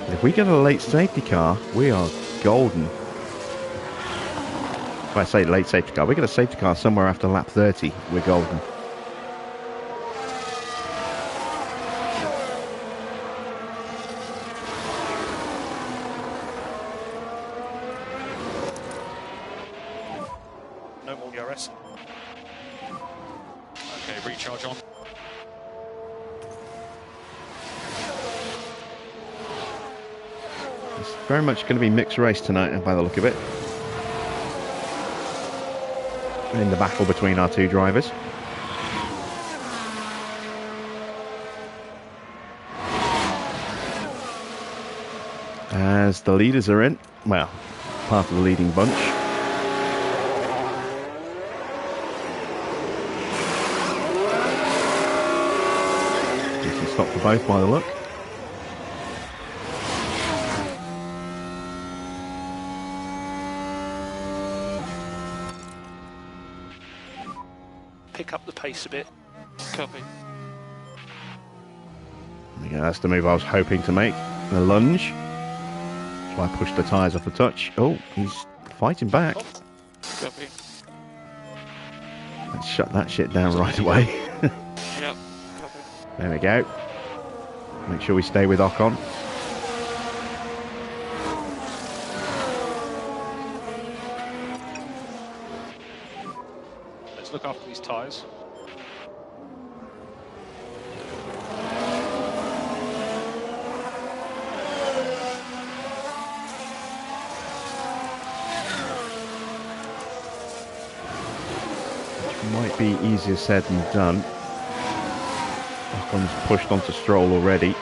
If we get a late safety car, we are golden. If I say late safety car, we get a safety car somewhere after lap 30, we're golden. No more DRS. Okay, recharge on. It's very much going to be mixed race tonight, by the look of it. In the battle between our two drivers. As the leaders are in, well, part of the leading bunch. Decent stop for both by the look. Pick up the pace a bit. Copy. There we Yeah, that's the move I was hoping to make. The lunge. That's why I pushed the tyres off a touch. Oh, he's fighting back. Copy. Let's shut that shit down right away. Yep. Copy. There we go. Make sure we stay with Ocon. Let's look after these tyres. Might be easier said than done. Ocon's pushed onto Stroll already.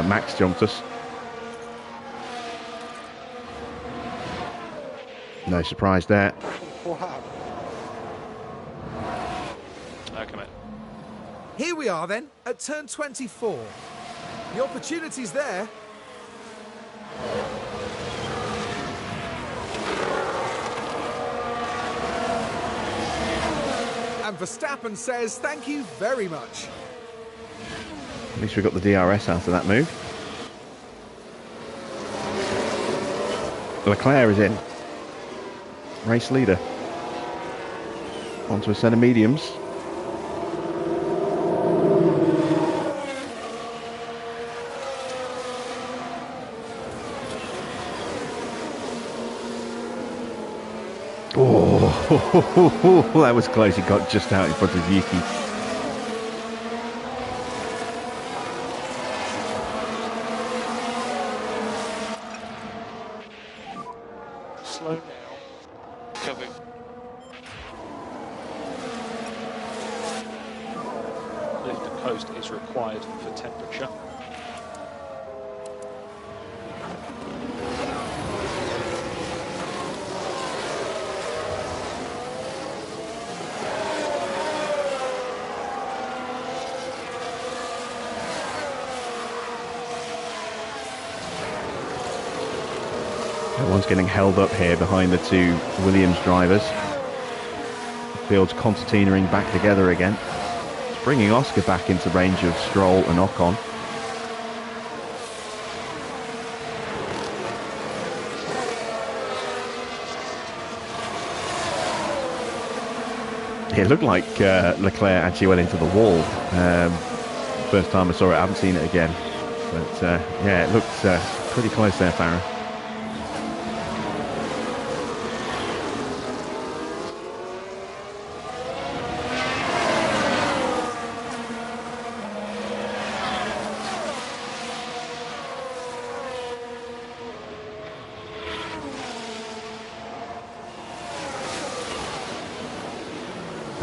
Max jumped us. No surprise there. Come in. Here we are then, at turn 24. The opportunity's there. And Verstappen says thank you very much. At least we got the DRS out of that move. Leclerc is in. Race leader. Onto a set of mediums. Oh, that was close. He got just out in front of Yuki. Slow now. Copy. Lift and coast is required for temperature. Everyone's getting held up here behind the two Williams drivers. The field's concertinaing back together again. It's bringing Oscar back into range of Stroll and Ocon. It looked like Leclerc actually went into the wall. First time I saw it, I haven't seen it again. But yeah, it looked pretty close there, Farah.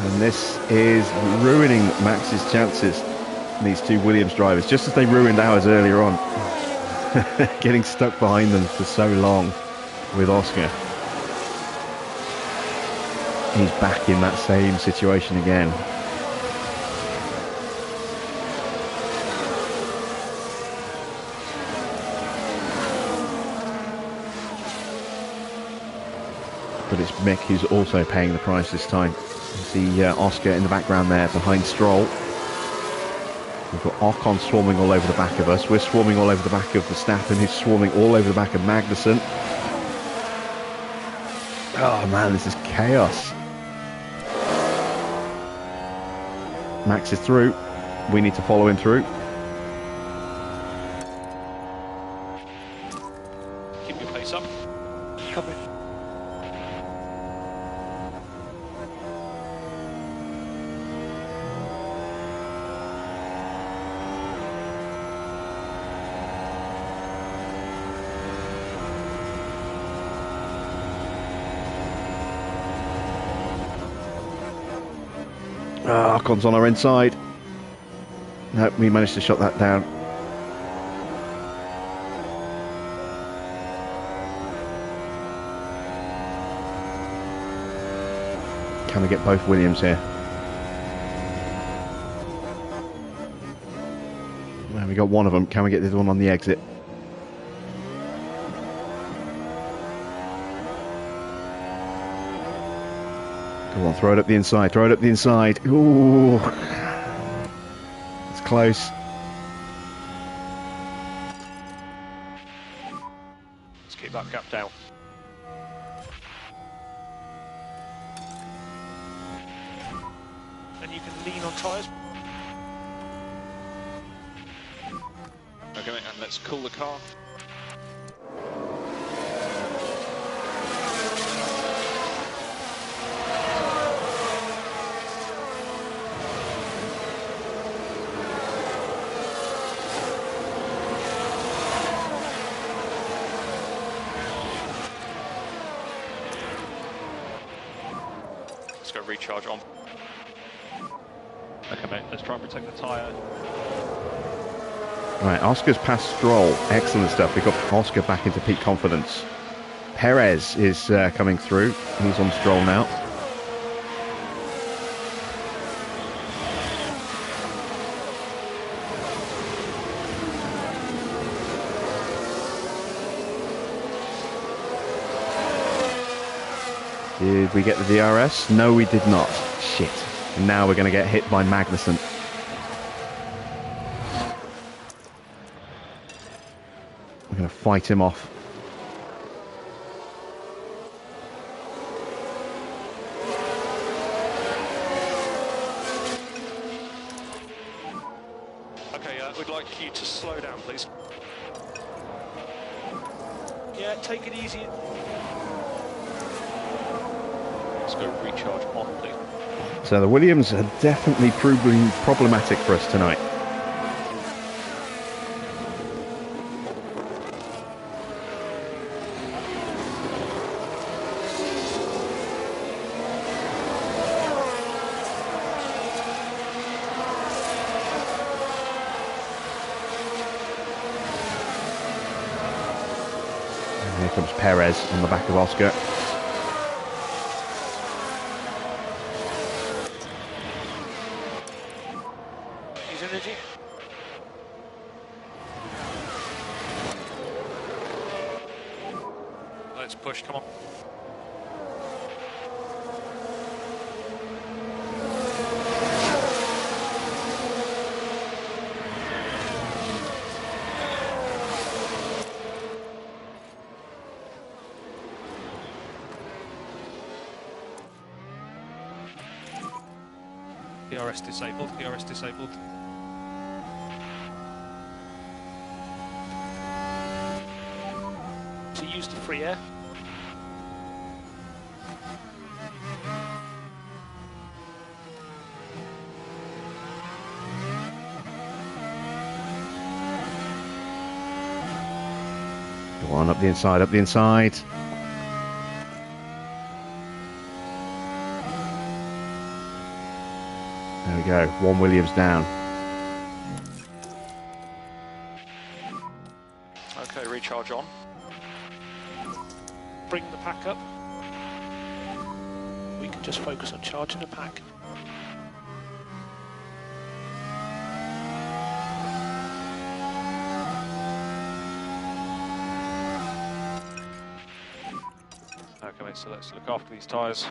And this is ruining Max's chances, these two Williams drivers, just as they ruined ours earlier on. Getting stuck behind them for so long with Oscar. He's back in that same situation again. But it's Mick who's also paying the price this time. You see Oscar in the background there behind Stroll. We've got Ocon swarming all over the back of us. We're swarming all over the back of Verstappen, who's swarming all over the back of Magnussen. Oh man, this is chaos. Max is through. We need to follow him through. Keep your pace up. Copy. Ocon's on our inside. No, we managed to shut that down. Can we get both Williams here? Well, we got one of them. Can we get the other one on the exit? Come on, throw it up the inside, throw it up the inside. Ooh. It's close. Let's keep that gap down. And you can lean on tyres. Okay, mate, and let's cool the car. Let's go recharge on. Okay, mate, let's try and protect the tyre. Right, Oscar's past Stroll. Excellent stuff. We got Oscar back into peak confidence. Perez is coming through. He's on Stroll now. Did we get the DRS? No, we did not. Shit. And now we're going to get hit by Magnussen. We're going to fight him off. Okay, we'd like you to slow down, please. Yeah, take it easy. Let's go recharge on, please. So the Williams are definitely proving problematic for us tonight. And here comes Perez on the back of Oscar. Energy. Let's push, come on. DRS disabled, DRS disabled. To use the free air. Go on, up the inside, up the inside. There we go, one Williams down. Okay, recharge on. Bring the pack up. We can just focus on charging the pack. Okay, mate, so let's look after these tyres.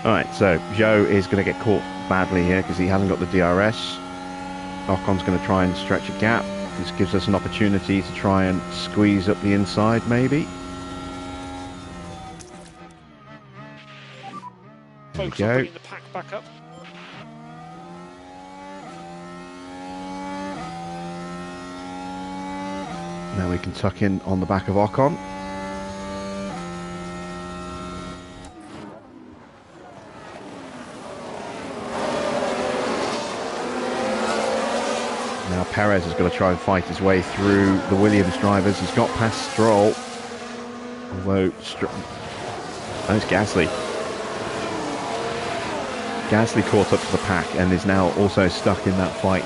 Alright, so Zhou is going to get caught badly here because he hasn't got the DRS. Ocon's going to try and stretch a gap. This gives us an opportunity to try and squeeze up the inside, maybe. Focus go. on bringing the pack back up. Now we can tuck in on the back of Ocon. Now Perez is going to try and fight his way through the Williams drivers. He's got past Stroll. Although, oh, it's Gasly. Gasly caught up to the pack and is now also stuck in that fight.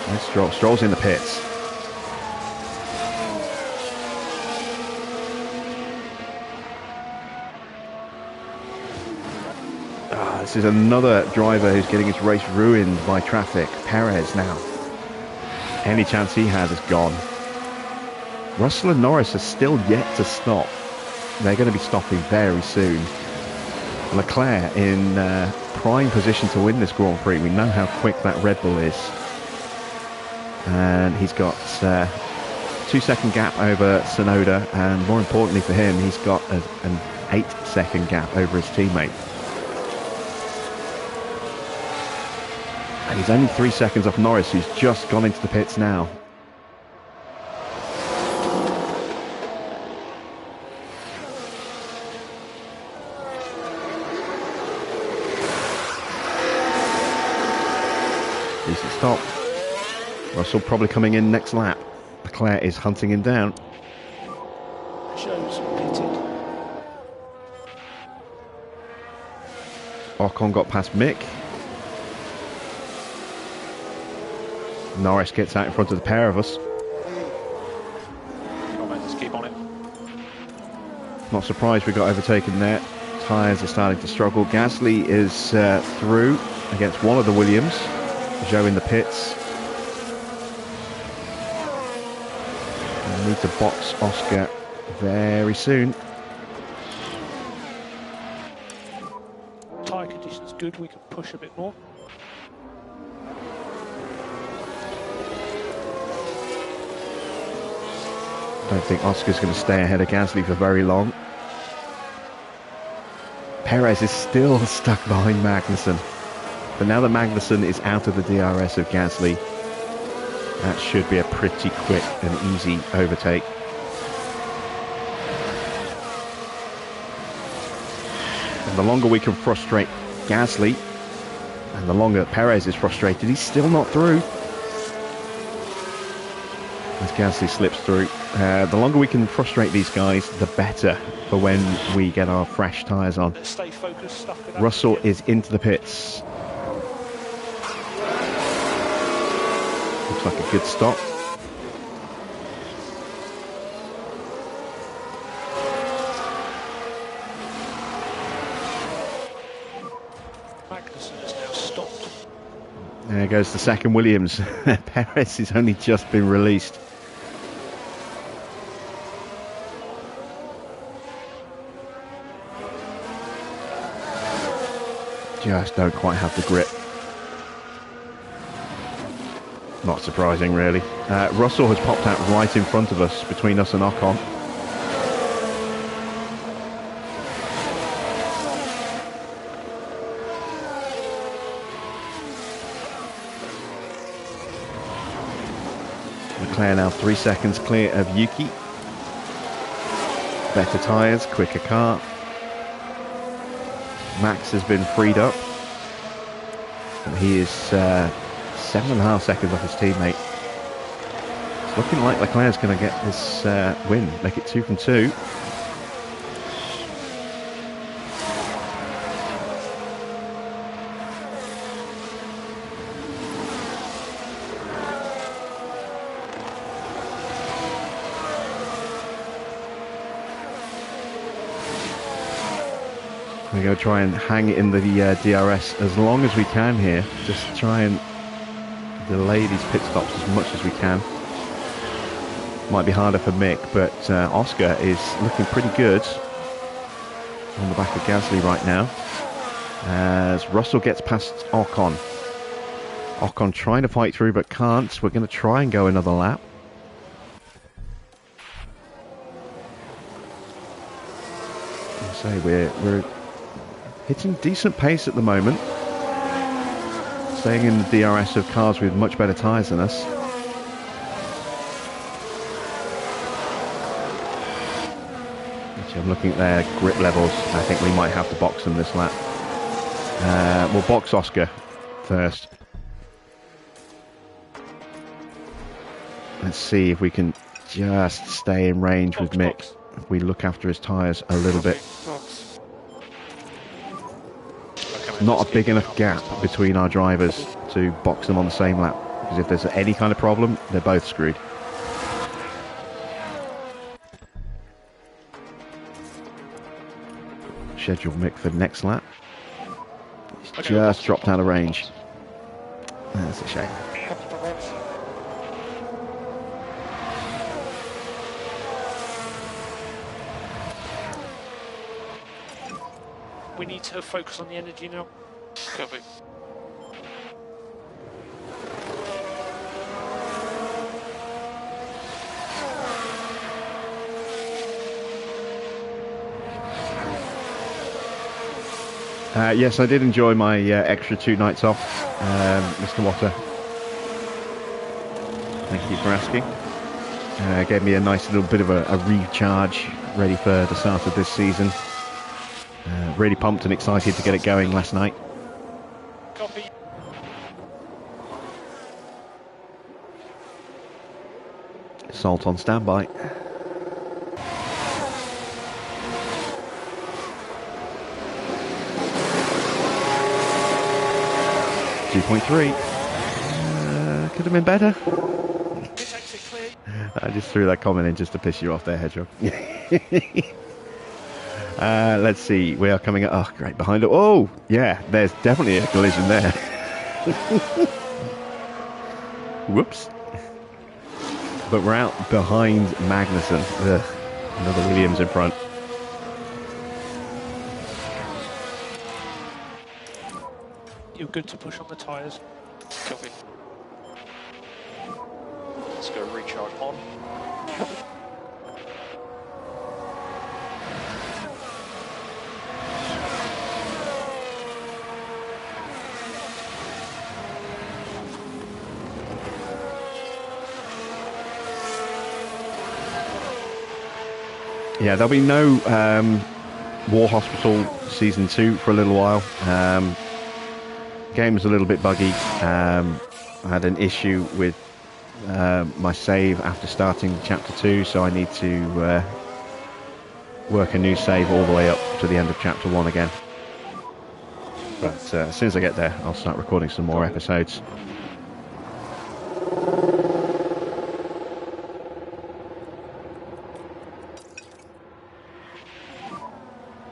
There's Stroll. Stroll's in the pits. This is another driver who's getting his race ruined by traffic. Perez now. Any chance he has is gone. Russell and Norris are still yet to stop. They're going to be stopping very soon. Leclerc in prime position to win this Grand Prix. We know how quick that Red Bull is. And he's got 2-second gap over Tsunoda, and more importantly for him, he's got an 8-second gap over his teammate. And he's only 3 seconds off Norris, who's just gone into the pits now. Decent stop. Russell probably coming in next lap. Leclerc is hunting him down. Shows pitted. Ocon got past Mick. Norris gets out in front of the pair of us. Come on, just keep on it. Not surprised we got overtaken there. Tyres are starting to struggle. Gasly is through against one of the Williams. Joe in the pits. We need to box Oscar very soon. Tyre conditions good, we can push a bit more. I don't think Oscar's going to stay ahead of Gasly for very long. Perez is still stuck behind Magnussen. But now that Magnussen is out of the DRS of Gasly, that should be a pretty quick and easy overtake. And the longer we can frustrate Gasly, and the longer Perez is frustrated, he's still not through. As Gasly slips through. The longer we can frustrate these guys, the better for when we get our fresh tyres on. Stay focused, stuff it Russell is into the pits. Looks like a good stop. Magnussen has now stopped. There goes the second Williams. Perez has only just been released. Just don't quite have the grip. Not surprising, really. Russell has popped out right in front of us, between us and Ocon. Leclerc now 3 seconds clear of Yuki. Better tyres, quicker car. Max has been freed up. And he is 7.5 seconds off his teammate. It's looking like Leclerc's going to get this win, make it 2 from 2. We're going to try and hang it in the DRS as long as we can here. Just try and delay these pit stops as much as we can. Might be harder for Mick, but Oscar is looking pretty good on the back of Gasly right now. As Russell gets past Ocon. Ocon trying to fight through but can't. We're going to try and go another lap. So we're hitting decent pace at the moment. Staying in the DRS of cars with much better tyres than us. Actually, I'm looking at their grip levels. I think we might have to box them this lap. We'll box Oscar first. Let's see if we can just stay in range with Mick. If we look after his tyres a little bit. Not a big enough gap between our drivers to box them on the same lap, because if there's any kind of problem, they're both screwed. Schedule Mick for next lap. just dropped out of range. That's a shame. We need to focus on the energy now. Copy. Yes, I did enjoy my extra 2 nights off, Mr. Water. Thank you for asking. Gave me a nice little bit of a recharge, ready for the start of this season. Really pumped and excited to get it going last night. Copy. Salt on standby. .3. Could have been better. I just threw that comment in just to piss you off there, Hedgehog. Let's see. We are coming up. Oh, great. Behind it. Oh, yeah. There's definitely a collision there. Whoops. But we're out behind Magnussen. Ugh. Another Williams in front. You're good to push on the tyres. Copy. Let's go recharge on. Yeah, there'll be no War Hospital Season 2 for a little while. Game was a little bit buggy. I had an issue with my save after starting Chapter 2, so I need to work a new save all the way up to the end of Chapter 1 again. But as soon as I get there, I'll start recording some more episodes.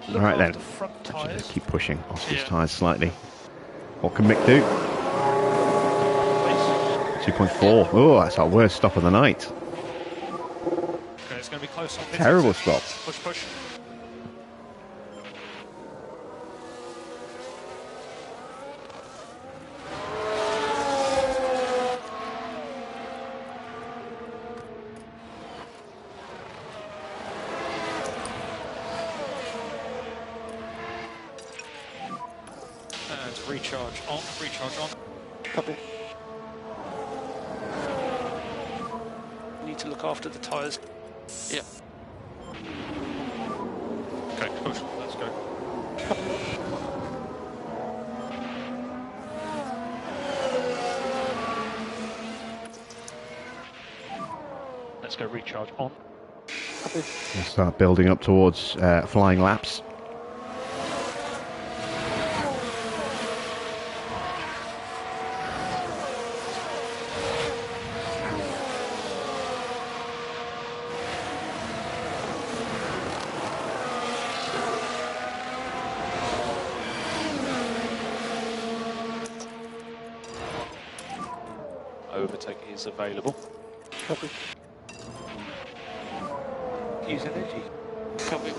Alright then, let's keep pushing off these tyres slightly. What can Mick do? 2.4. Oh, that's our worst stop of the night. Okay, it's going to be close on this. Terrible stop. Push, push. And recharge on, recharge on. Copy. Need to look after the tyres. Yeah. Okay, push. Let's go. Let's go recharge on. Copy. We'll start building up towards flying laps. Overtake is available. Copy. Use energy. Copy.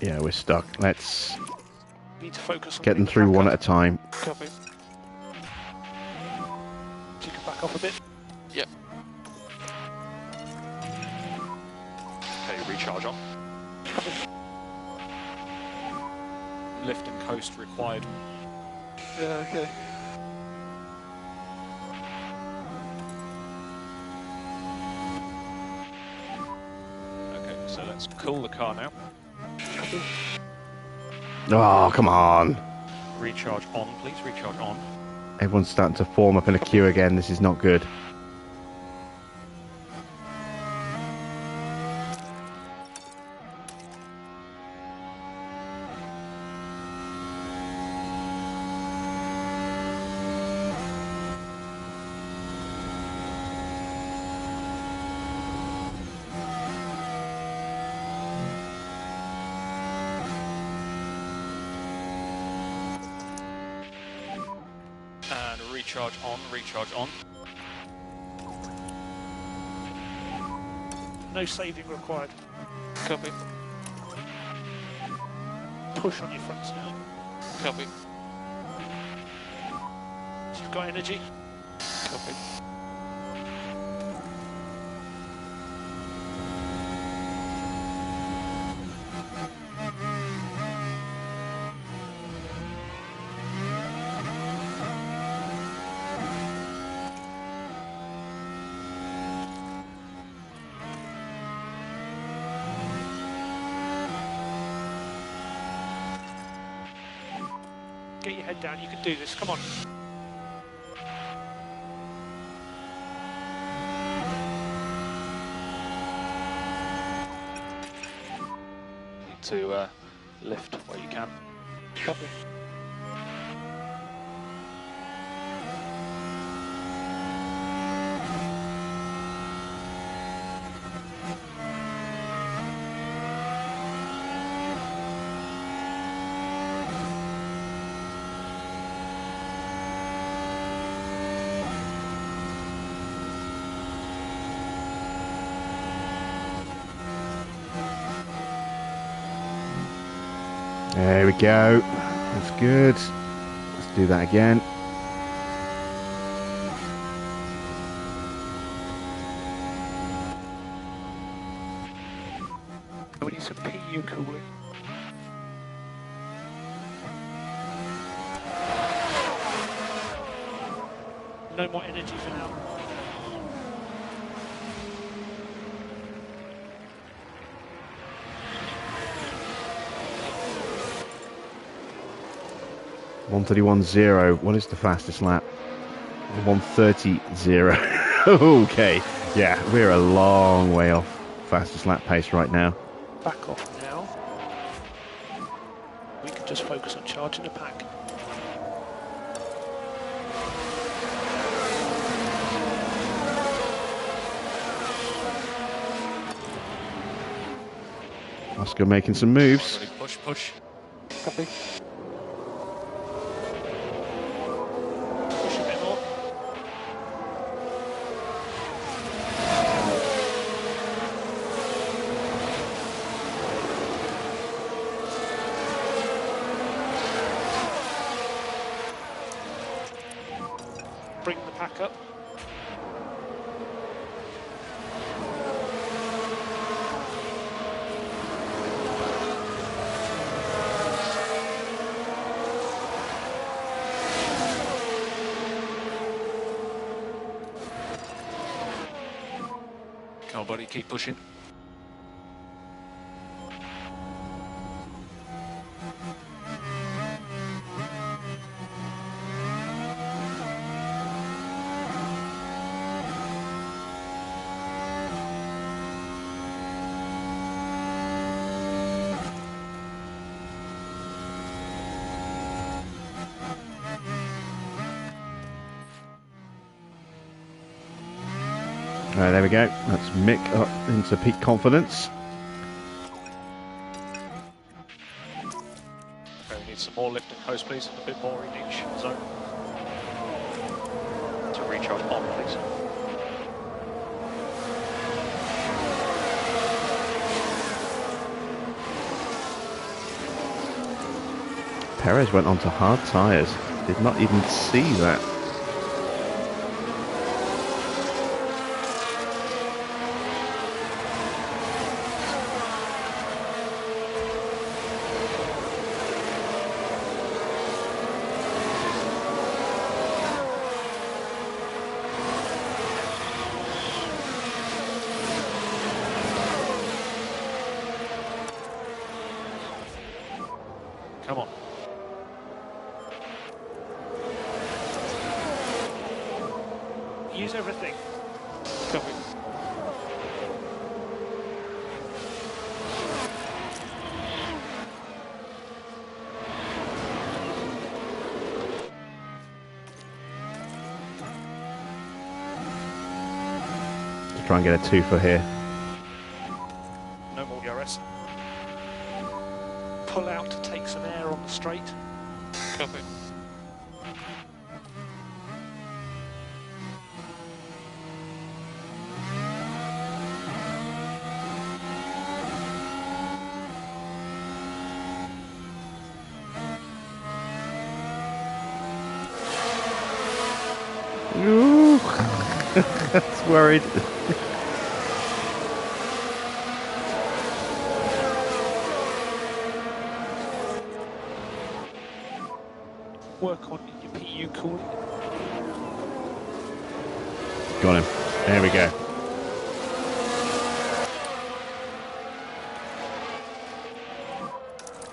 Yeah, we're stuck. Let's Need to focus on get them through one at a time. Copy. You can back off a bit. Yep. Okay, recharge on. Lift and coast required. Yeah, okay. Okay, so let's cool the car now. Copy. Oh, come on. Recharge on, please. Recharge on. Everyone's starting to form up in a queue again. This is not good. recharge on, recharge on. No saving required. Copy. Push on your fronts now. Copy. So you've got energy. Copy. Get your head down, you can do this, come on. Need to lift where you can. Copy. There we go. That's good. Let's do that again. We need some PU cooling. No more energy for now. .131.0. What is the fastest lap? 1:30.0. Okay. Yeah, we're a long way off fastest lap pace right now. Back off now. We can just focus on charging the pack. Oscar making some moves. Ready, push, push. Copy. Push a bit more. Bring the pack up. Come on, buddy, keep pushing. Right, there we go. That's Mick up into peak confidence. Okay, we need some more lifting post, please. A bit more in each zone. To recharge on, please. Perez went onto hard tyres. Did not even see that. Come on. Use everything. Copy. To try and get a 2 for here. No more DRS. Pull out to take some air on the straight. Copy. It's worried. Work on your PU cooling. Got him. There we go.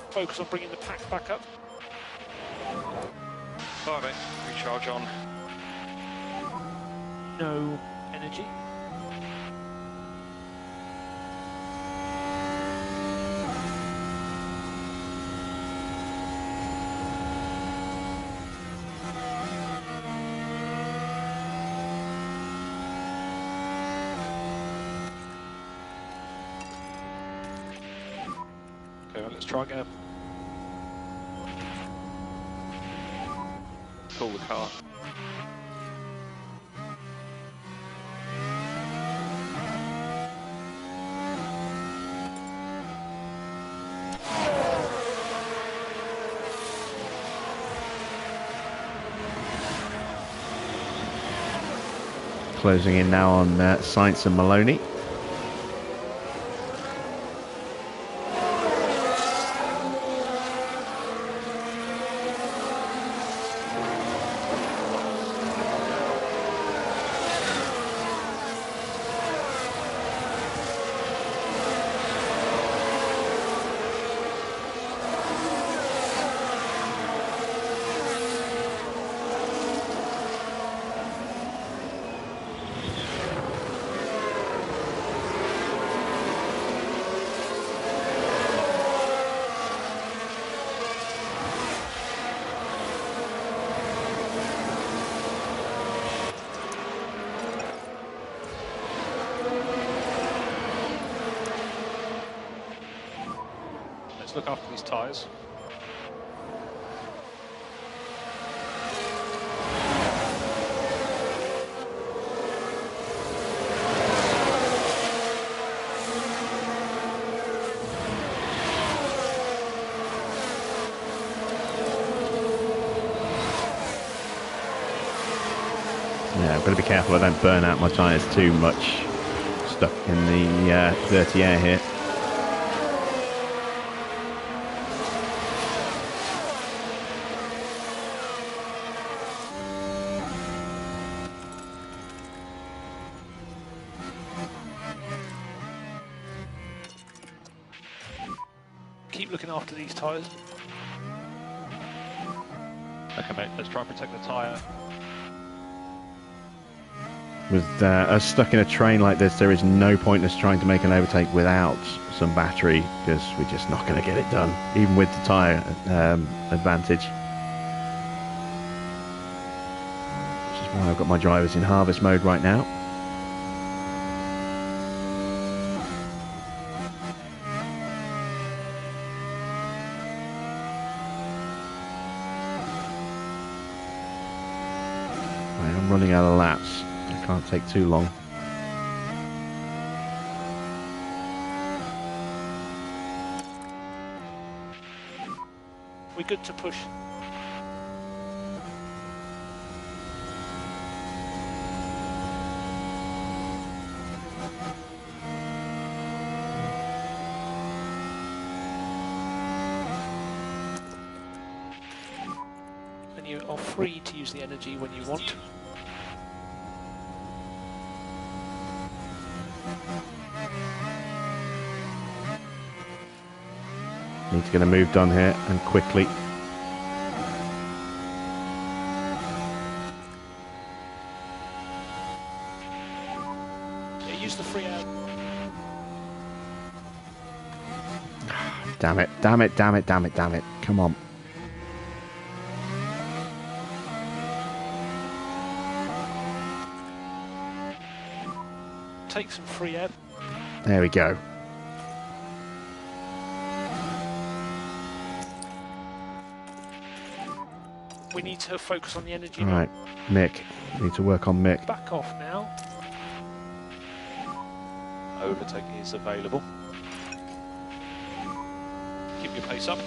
Focus on bringing the pack back up. Fire mate, recharge on. No energy. Okay, well, let's try again. Cool the car. Closing in now on Sainz and Maloney. Let's look after these tyres. Yeah, I've got to be careful I don't burn out my tyres too much. Stuck in the dirty air here. Keep looking after these tyres. Okay mate, let's try and protect the tyre. With us stuck in a train like this, there is no point in us trying to make an overtake without some battery, because we're just not going to get it done, even with the tyre advantage. Which is why I've got my drivers in harvest mode right now. Right, I'm running out of laps. I can't take too long. We're good to push. And you are free to use the energy when you want. Need to get a move done here, and quickly. Yeah, use the free air. Damn it, damn it, damn it, damn it, damn it. Come on. Take some free air. There we go. We need to focus on the energy now. Right, Mick. Need to work on Mick. Back off now. Overtake is available. Keep your pace up.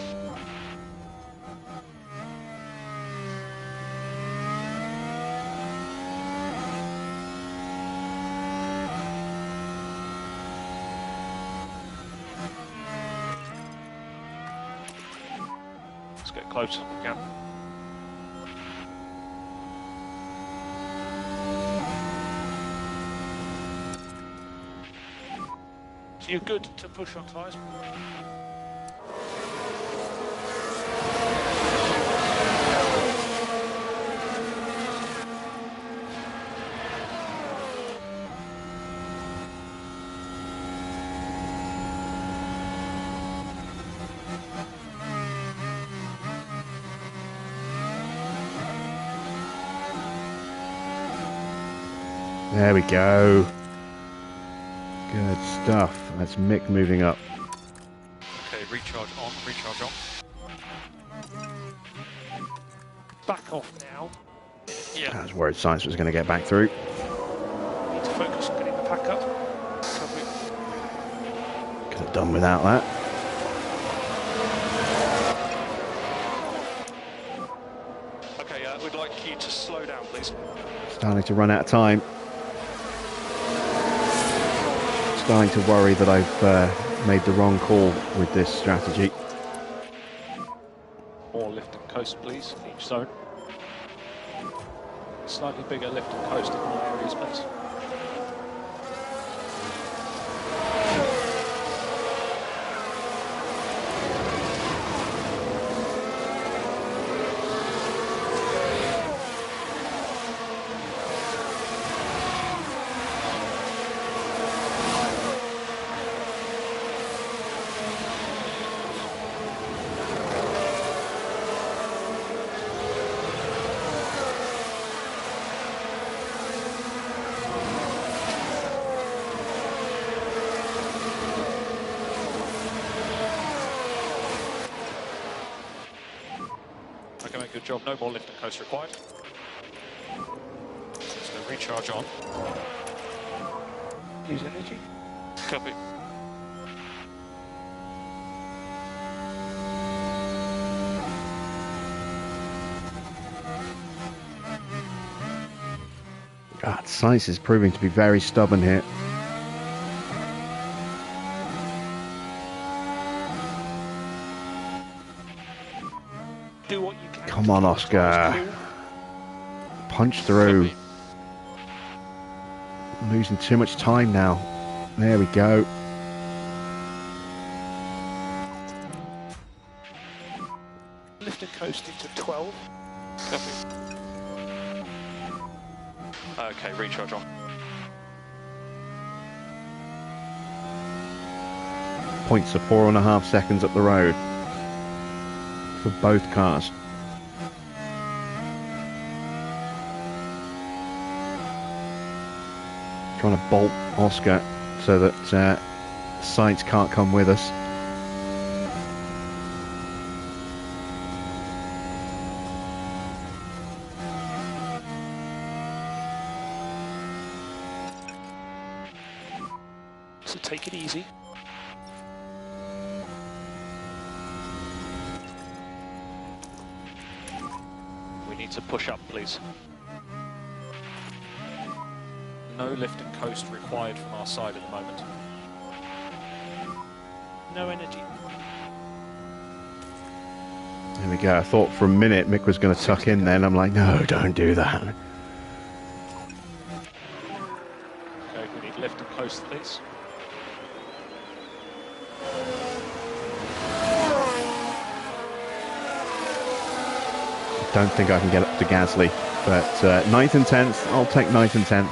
close up again. So you're good to push on tyres. There we go. Good stuff. That's Mick moving up. Okay, recharge on, recharge on. Back off now. Yeah. I was worried Science was going to get back through. Need to focus on getting the pack up. Copy. Could have done without that. Okay, we'd like you to slow down, please. Starting to run out of time. Starting to worry that I've made the wrong call with this strategy. More lift and coast, please, in each zone. Slightly bigger lift and coast in all areas, please. Okay, mate, good job. No more lift and coast required. So recharge on. Use energy. Copy. God, Science is proving to be very stubborn here. Do what you can. Come on, Oscar. Punch through. Copy. I'm losing too much time now. There we go. Lift and coast into 12. Copy. Okay, recharge on. Points of 4.5 seconds up the road for both cars. Trying to bolt Oscar so that Science can't come with us. So take it easy. We need to push up, please. No lift and coast required from our side at the moment. No energy. There we go. I thought for a minute Mick was going to tuck in then. I'm like, no, don't do that. Okay, we need lift and coast, please. Don't think I can get up to Gasly, but 9th and 10th, I'll take 9th and 10th.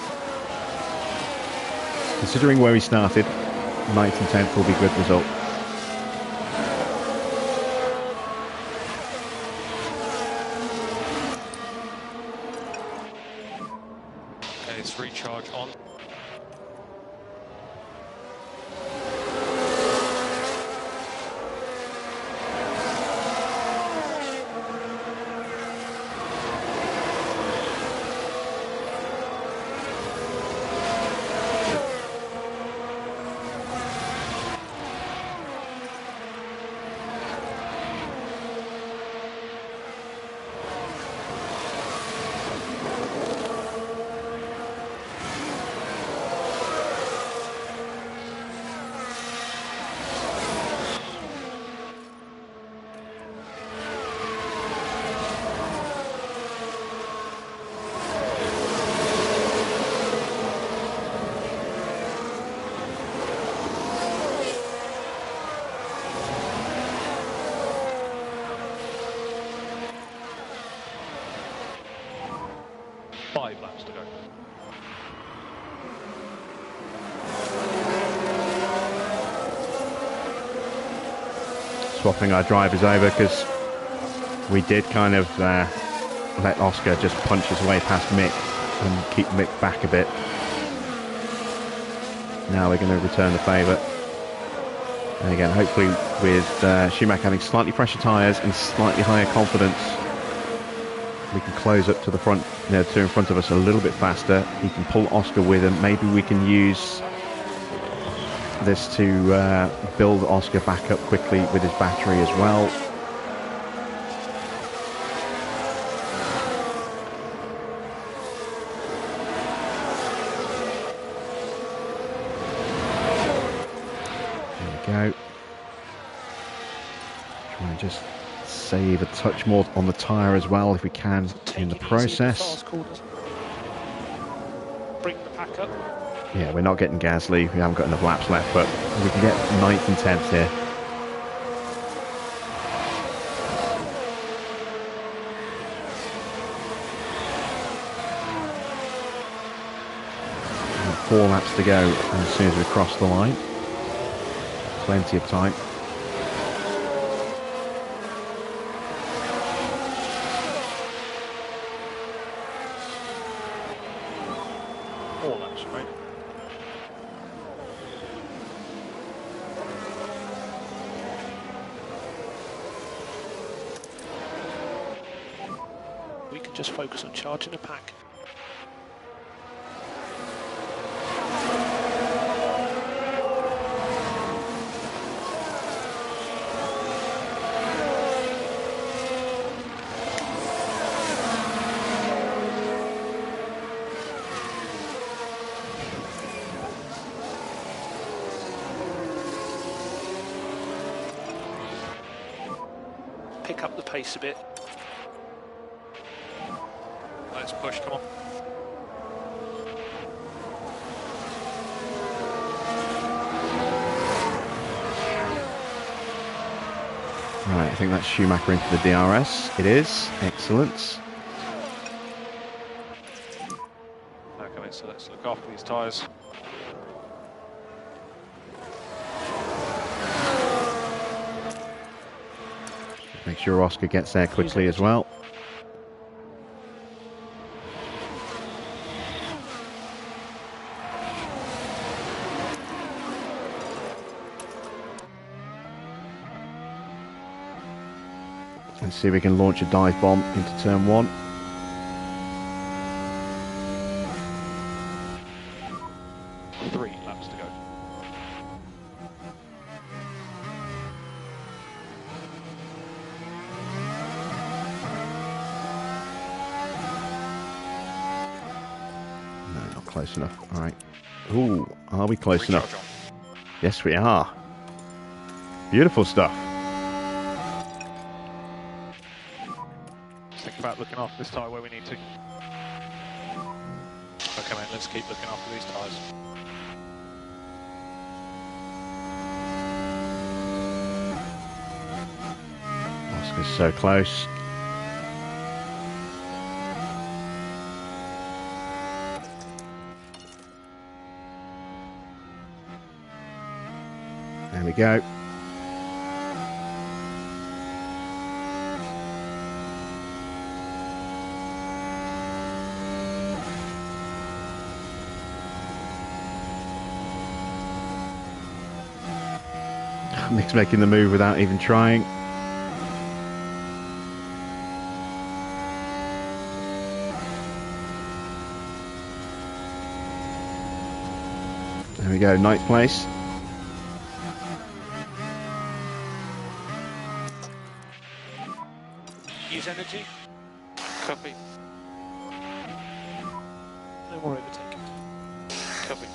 Considering where he started, 9th and 10th will be a good result. Okay, it's recharge on. 8 laps to go. Swapping our drivers over because we did kind of let Oscar just punch his way past Mick and keep Mick back a bit. Now we're going to return the favour. And again, hopefully with Schumacher having slightly fresher tyres and slightly higher confidence, we can close up to the front, to in front of us a little bit faster. He can pull Oscar with him. Maybe we can use this to build Oscar back up quickly with his battery as well. There we go. Try and just save a touch more on the tyre as well if we can in the process. Bring the pack up. Yeah, we're not getting Gasly. We haven't got enough laps left, but we can get 9th and 10th here. And 4 laps to go as soon as we cross the line. Plenty of time. Just focus on charging the pack. Pick up the pace a bit. Let's push, come on. Right, I think that's Schumacher into the DRS. It is. Excellent. Okay, so let's look after these tyres. Make sure Oscar gets there quickly as well. Let's see if we can launch a dive bomb into turn 1. Three laps to go. No, not close enough. All right. Ooh, are we close enough? Yes, we are. Beautiful stuff. Think about looking after this tyre where we need to. Okay, mate, let's keep looking after these tyres. Oscar's so close. There we go. Mick's making the move without even trying. There we go, 9th place. Use energy. Copy. No more overtaking. Copy.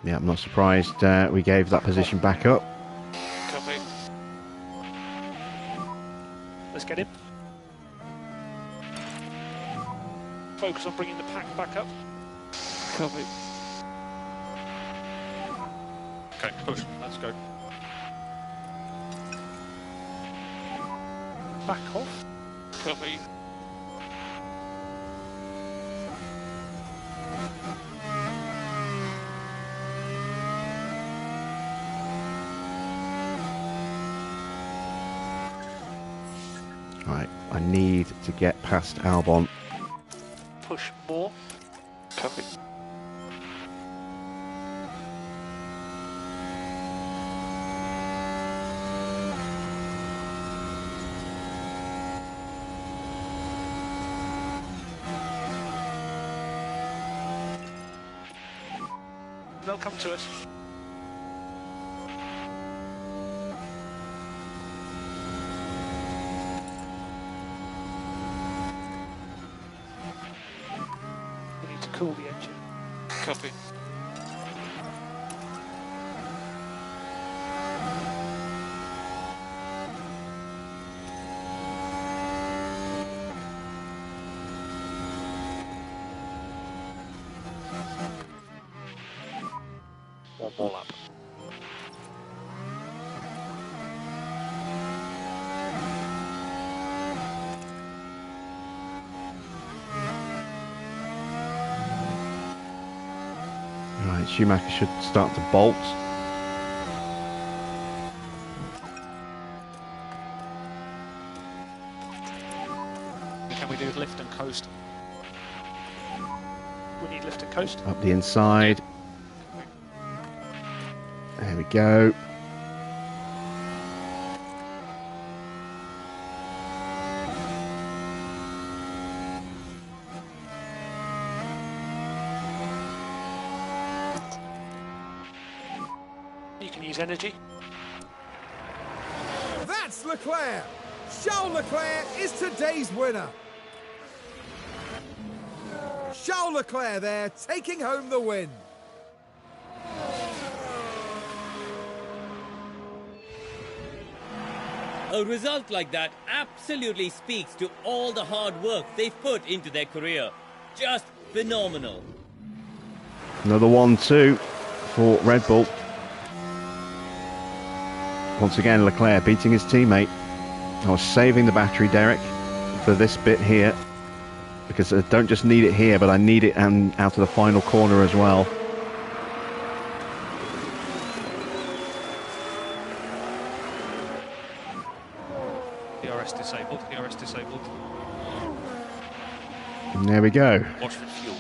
Yeah, I'm not surprised we gave that position back up. Copy. Let's get him. Focus on bringing the pack back up. Copy. Okay, push. Let's go. Back off. Copy. Right, I need to get past Albon. Push more. Copy. They'll come to us. We need to cool the engine. Copy. One more lap. Right, Schumacher should start to bolt. Can we do lift and coast? We need lift and coast. Up the inside. There we go. You can use energy. That's Leclerc! Charles Leclerc is today's winner. Charles Leclerc there, taking home the win. A result like that absolutely speaks to all the hard work they've put into their career. Just phenomenal. Another 1-2 for Red Bull. Once again, Leclerc beating his teammate. I was saving the battery, Derek, for this bit here, because I don't just need it here, but I need it out of the final corner as well. DRS disabled. DRS disabled. And there we go. Watch for fuel.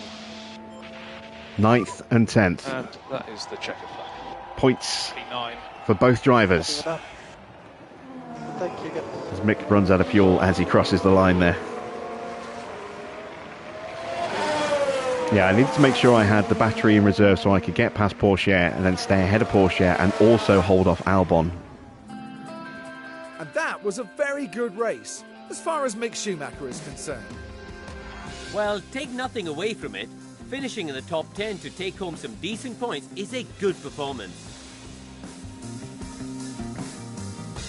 9th and 10th. And that is the checker flag. Points P9. for both drivers. Thank you again. As Mick runs out of fuel as he crosses the line there. Yeah, I needed to make sure I had the battery in reserve so I could get past Porsche and then stay ahead of Porsche and also hold off Albon. And that was a very good race, as far as Mick Schumacher is concerned. Well, take nothing away from it. Finishing in the top 10 to take home some decent points is a good performance.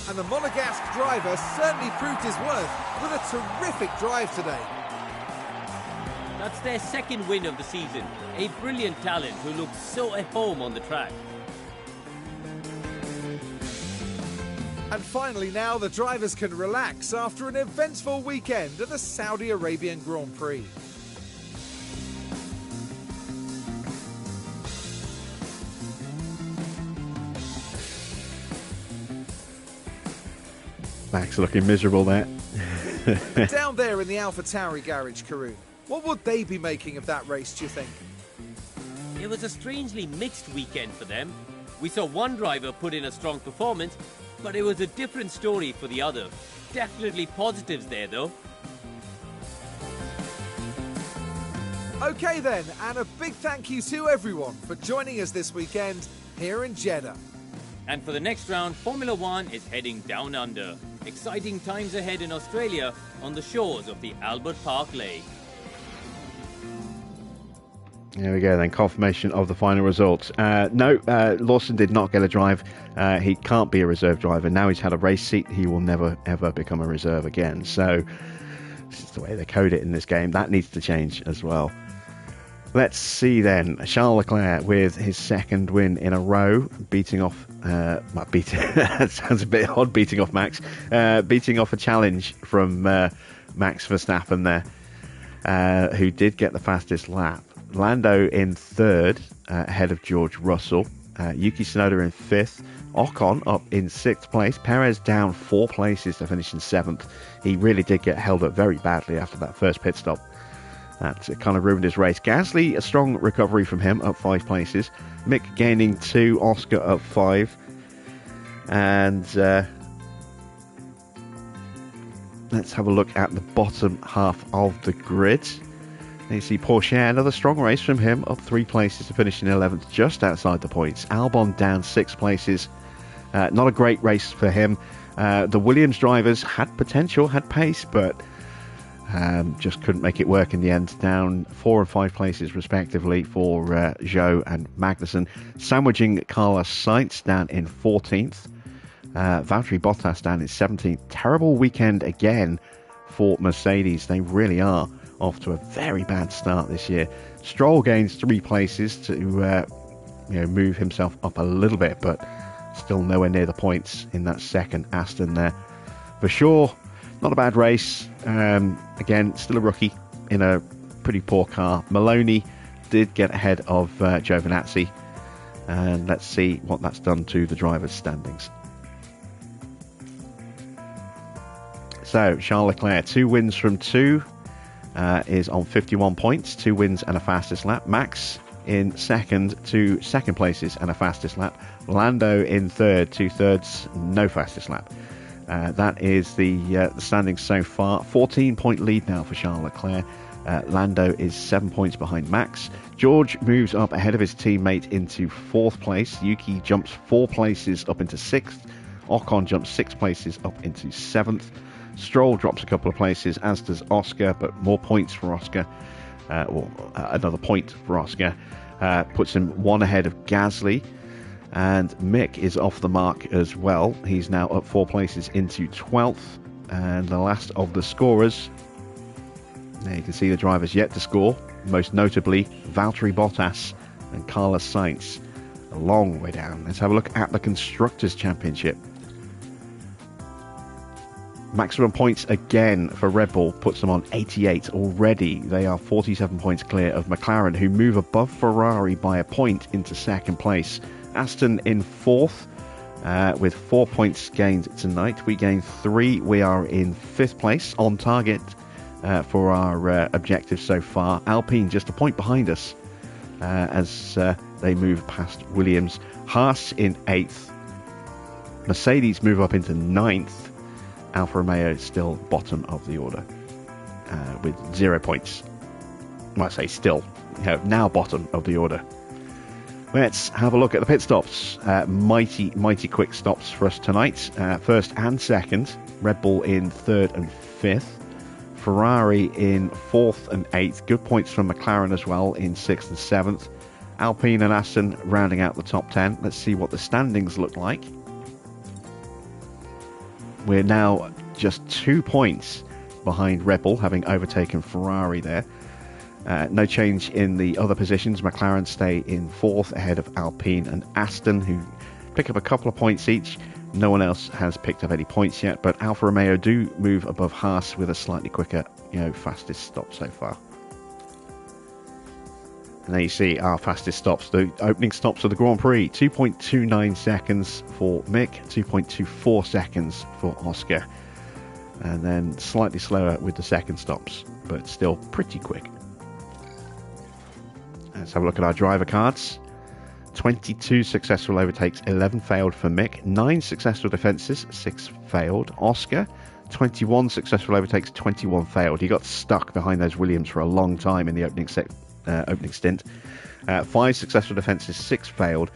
And the Monegasque driver certainly proved his worth with a terrific drive today. That's their second win of the season. A brilliant talent who looks so at home on the track. And finally now the drivers can relax after an eventful weekend at the Saudi Arabian Grand Prix. Max looking miserable there. Down there in the Alpha Tauri garage, Karun, what would they be making of that race, do you think? It was a strangely mixed weekend for them. We saw one driver put in a strong performance, but it was a different story for the other. Definitely positives there though. Okay then, and a big thank you to everyone for joining us this weekend here in Jeddah. And for the next round, Formula One is heading down under. Exciting times ahead in Australia on the shores of the Albert Park Lake. There we go then, confirmation of the final results. No, Lawson did not get a drive. He can't be a reserve driver. Now he's had a race seat, he will never ever become a reserve again. So this is the way they code it in this game. That needs to change as well. Let's see then. Charles Leclerc with his second win in a row, beating off... that sounds a bit odd, beating off Max. Beating off a challenge from Max Verstappen there, who did get the fastest lap. Lando in third, ahead of George Russell. Yuki Tsunoda in fifth. Ocon up in sixth place. Perez down 4 places to finish in seventh. He really did get held up very badly after that first pit stop. That kind of ruined his race. Gasly, a strong recovery from him, up 5 places. Mick gaining 2, Oscar up 5. And let's have a look at the bottom half of the grid. You see Porsche, another strong race from him, up 3 places to finish in 11th, just outside the points. Albon down 6 places. Not a great race for him. The Williams drivers had potential, had pace, but just couldn't make it work in the end. Down 4 and 5 places respectively for Zhou and Magnussen. Sandwiching Carlos Sainz down in 14th. Valtteri Bottas down in 17th. Terrible weekend again for Mercedes. They really are off to a very bad start this year. Stroll gains 3 places to move himself up a little bit, but still nowhere near the points in that second Aston there. For sure, not a bad race. Again, still a rookie in a pretty poor car. Maloney did get ahead of Giovinazzi, and let's see what that's done to the drivers' standings. So, Charles Leclerc, 2 wins from 2, is on 51 points, 2 wins and a fastest lap. Max in second, 2 second places and a fastest lap. Lando in third, 2 thirds, no fastest lap. That is the standings so far. 14-point lead now for Charles Leclerc. Lando is 7 points behind Max. George moves up ahead of his teammate into 4th place. Yuki jumps 4 places up into 6th. Ocon jumps 6 places up into 7th. Stroll drops a couple of places, as does Oscar, but more points for Oscar. Another point for Oscar. Puts him 1 ahead of Gasly. And Mick is off the mark as well. He's now up 4 places into 12th. And the last of the scorers, there you can see the drivers yet to score. Most notably, Valtteri Bottas and Carlos Sainz. A long way down. Let's have a look at the Constructors' Championship. Maximum points again for Red Bull puts them on 88 already. They are 47 points clear of McLaren, who move above Ferrari by a point into 2nd place. Aston in 4th with 4 points gained tonight. We gained 3. We are in 5th place, on target for our objectives so far. Alpine just a point behind us as they move past Williams. Haas in 8th. Mercedes move up into 9th. Alfa Romeo still bottom of the order with 0 points. Well, I say still, now bottom of the order. Let's have a look at the pit stops. Mighty quick stops for us tonight. First and second. Red Bull in 3rd and 5th. Ferrari in 4th and 8th. Good points from McLaren as well in 6th and 7th. Alpine and Aston rounding out the top 10. Let's see what the standings look like. We're now just 2 points behind Red Bull, having overtaken Ferrari there. No change in the other positions. McLaren stay in 4th ahead of Alpine and Aston, who pick up a couple of points each. No one else has picked up any points yet, but Alfa Romeo do move above Haas with a slightly quicker, fastest stop so far. And there you see our fastest stops, the opening stops of the Grand Prix. 2.29 seconds for Mick, 2.24 seconds for Oscar. And then slightly slower with the second stops, but still pretty quick. Let's have a look at our driver cards. 22 successful overtakes, 11 failed for Mick. 9 successful defences, 6 failed. Oscar, 21 successful overtakes, 21 failed. He got stuck behind those Williams for a long time in the opening stint. 5 successful defences, 6 failed.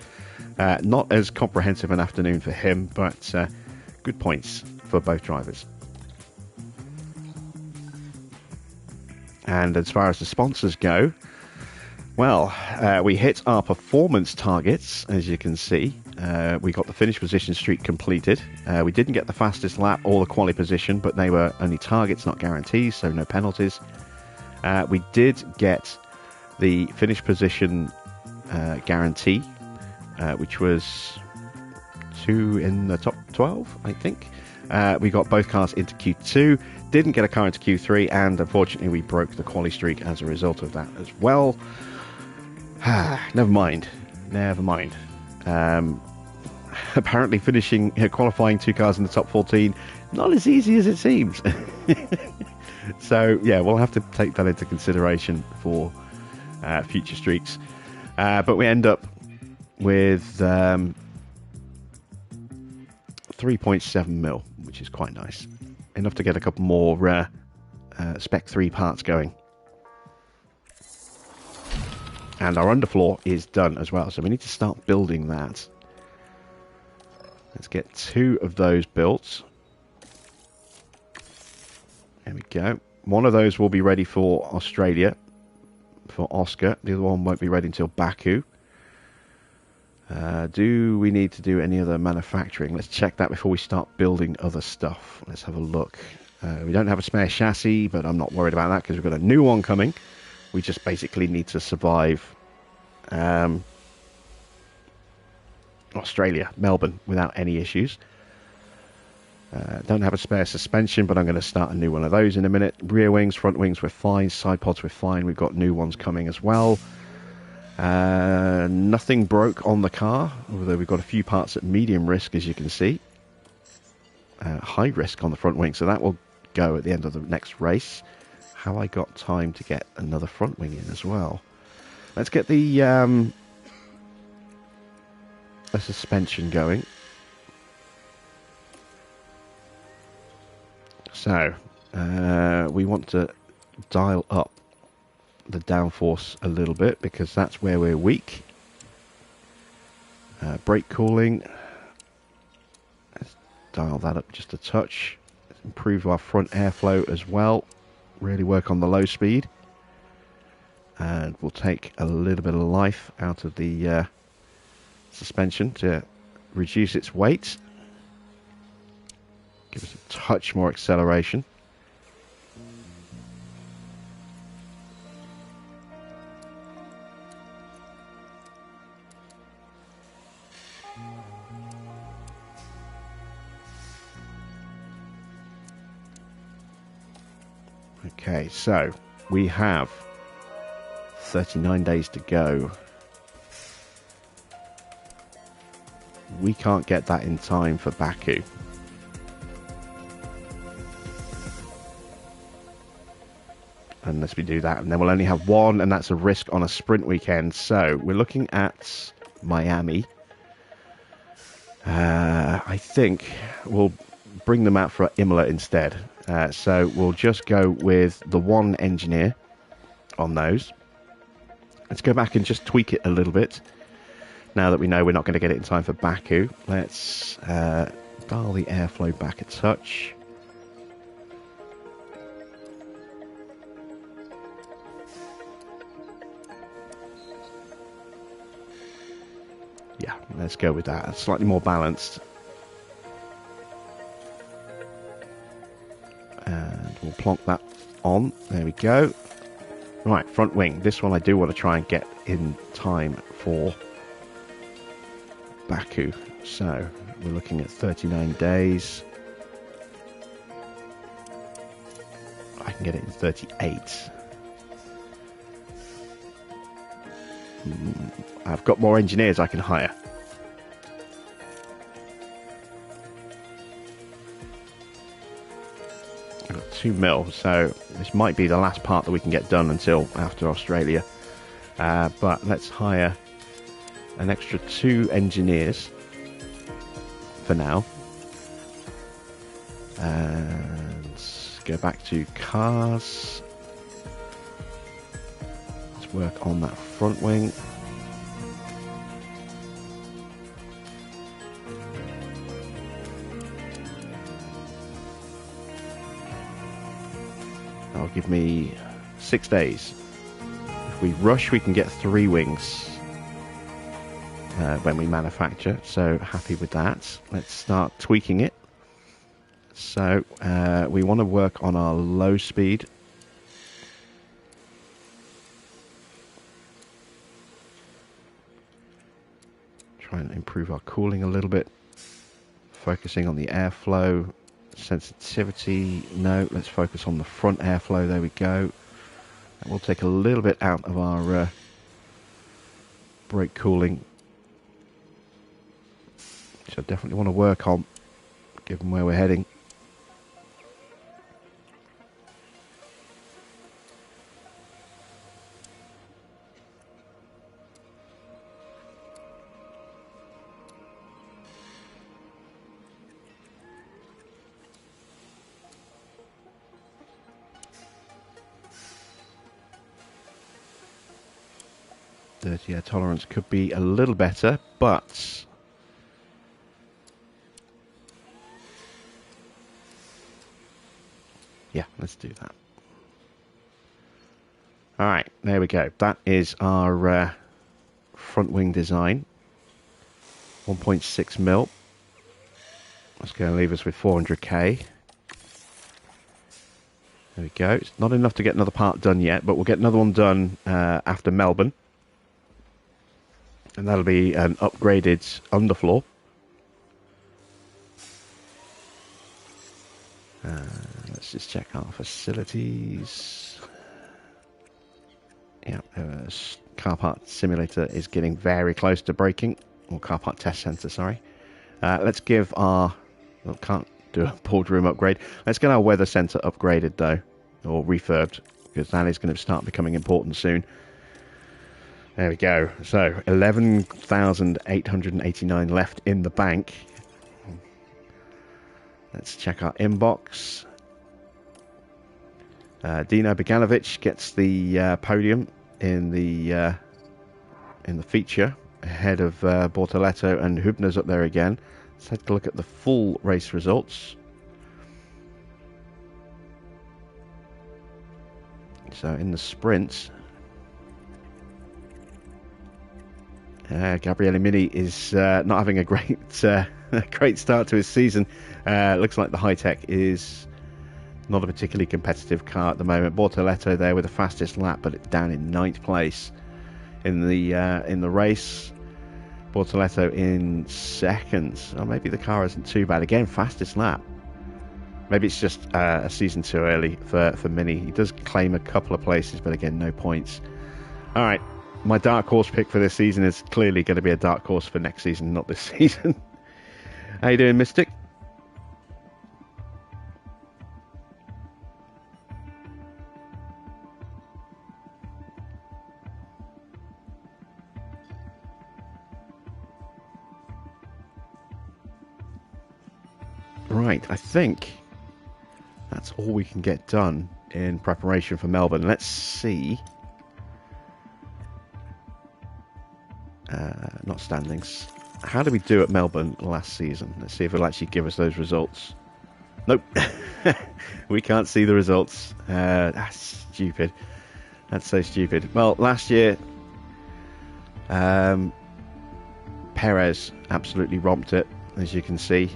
Not as comprehensive an afternoon for him, but good points for both drivers. And as far as the sponsors go, well, we hit our performance targets, as you can see. We got the finish position streak completed. We didn't get the fastest lap or the quali position, but they were only targets, not guarantees, so no penalties. We did get the finish position guarantee, which was 2 in the top 12, I think. We got both cars into Q2, didn't get a car into Q3, and unfortunately we broke the quali streak as a result of that as well. Never mind. Apparently qualifying 2 cars in the top 14, not as easy as it seems. So yeah, we'll have to take that into consideration for future streaks. But we end up with 3.7 mil, which is quite nice. Enough to get a couple more Spec 3 parts going. And our underfloor is done as well, so we need to start building that. Let's get 2 of those built. There we go. One of those will be ready for Australia, for Oscar. The other one won't be ready until Baku. Do we need to do any other manufacturing? Let's check that before we start building other stuff. Let's have a look. We don't have a spare chassis, but I'm not worried about that because we've got a new one coming. We just basically need to survive Australia, Melbourne, without any issues. Don't have a spare suspension, but I'm going to start a new one of those in a minute. Rear wings, front wings, we're fine. Side pods, we're fine. We've got new ones coming as well. Nothing broke on the car, although we've got a few parts at medium risk, as you can see. High risk on the front wing, so that will go at the end of the next race. Have I got time to get another front wing in as well? Let's get the suspension going. So, we want to dial up the downforce a little bit because that's where we're weak. Brake cooling. Let's dial that up just a touch. Let's improve our front airflow as well. Really work on the low speed. And we'll take a little bit of life out of the suspension to reduce its weight. Give us a touch more acceleration. Okay, so we have 39 days to go. We can't get that in time for Baku. Unless we do that, and then we'll only have one, and that's a risk on a sprint weekend. So we're looking at Miami. I think we'll bring them out for Imola instead. So we'll just go with the one engineer on those. Let's go back and just tweak it a little bit. Now that we know we're not going to get it in time for Baku, let's dial the airflow back a touch. Yeah, let's go with that. It's slightly more balanced. And we'll plonk that on. There we go. Right, front wing. This one I do want to try and get in time for Baku. So we're looking at 39 days. I can get it in 38. I've got more engineers I can hire. I've got 2 mil, so this might be the last part that we can get done until after Australia. But let's hire an extra 2 engineers for now. And go back to cars. Let's work on that front wing. That'll give me 6 days. If we rush, we can get 3 wings when we manufacture, so happy with that. Let's start tweaking it. So we want to work on our low speed. Try and improve our cooling a little bit. Focusing on the airflow. Sensitivity, no. Let's focus on the front airflow. There we go. And we'll take a little bit out of our brake cooling, which I definitely want to work on, given where we're heading. Dirty air tolerance could be a little better, but yeah, let's do that. Alright, there we go. That is our front wing design. 1.6 mil. That's going to leave us with 400k. There we go. It's not enough to get another part done yet, but we'll get another one done after Melbourne. And that'll be an upgraded underfloor. Let's just check our facilities. Yeah, car part simulator is getting very close to breaking. Or car part test center, sorry. Let's give our... Well, can't do a boardroom upgrade. Let's get our weather center upgraded, though. Or refurbed. Because that is going to start becoming important soon. There we go. So, 11,889 left in the bank. Let's check our inbox. Dino Beganovic gets the podium in the feature ahead of Bortoletto, and Hübner's up there again. Let's take a look at the full race results. So in the sprint, Gabriele Mini is not having a great great start to his season. Looks like the High-Tech is not a particularly competitive car at the moment. Bortoletto there with the fastest lap, but it's down in 9th place in the race. Bortoletto in 2nd. Or maybe the car isn't too bad. Again, fastest lap. Maybe it's just a season too early for Mini. He does claim a couple of places, but again, no points. All right. My dark horse pick for this season is clearly going to be a dark horse for next season, not this season. How you doing, Mystic? Right, I think that's all we can get done in preparation for Melbourne. Let's see. Not standings. How did we do at Melbourne last season? Let's see if it'll actually give us those results. Nope. We can't see the results. That's stupid. That's so stupid. Well, last year, Perez absolutely romped it, as you can see.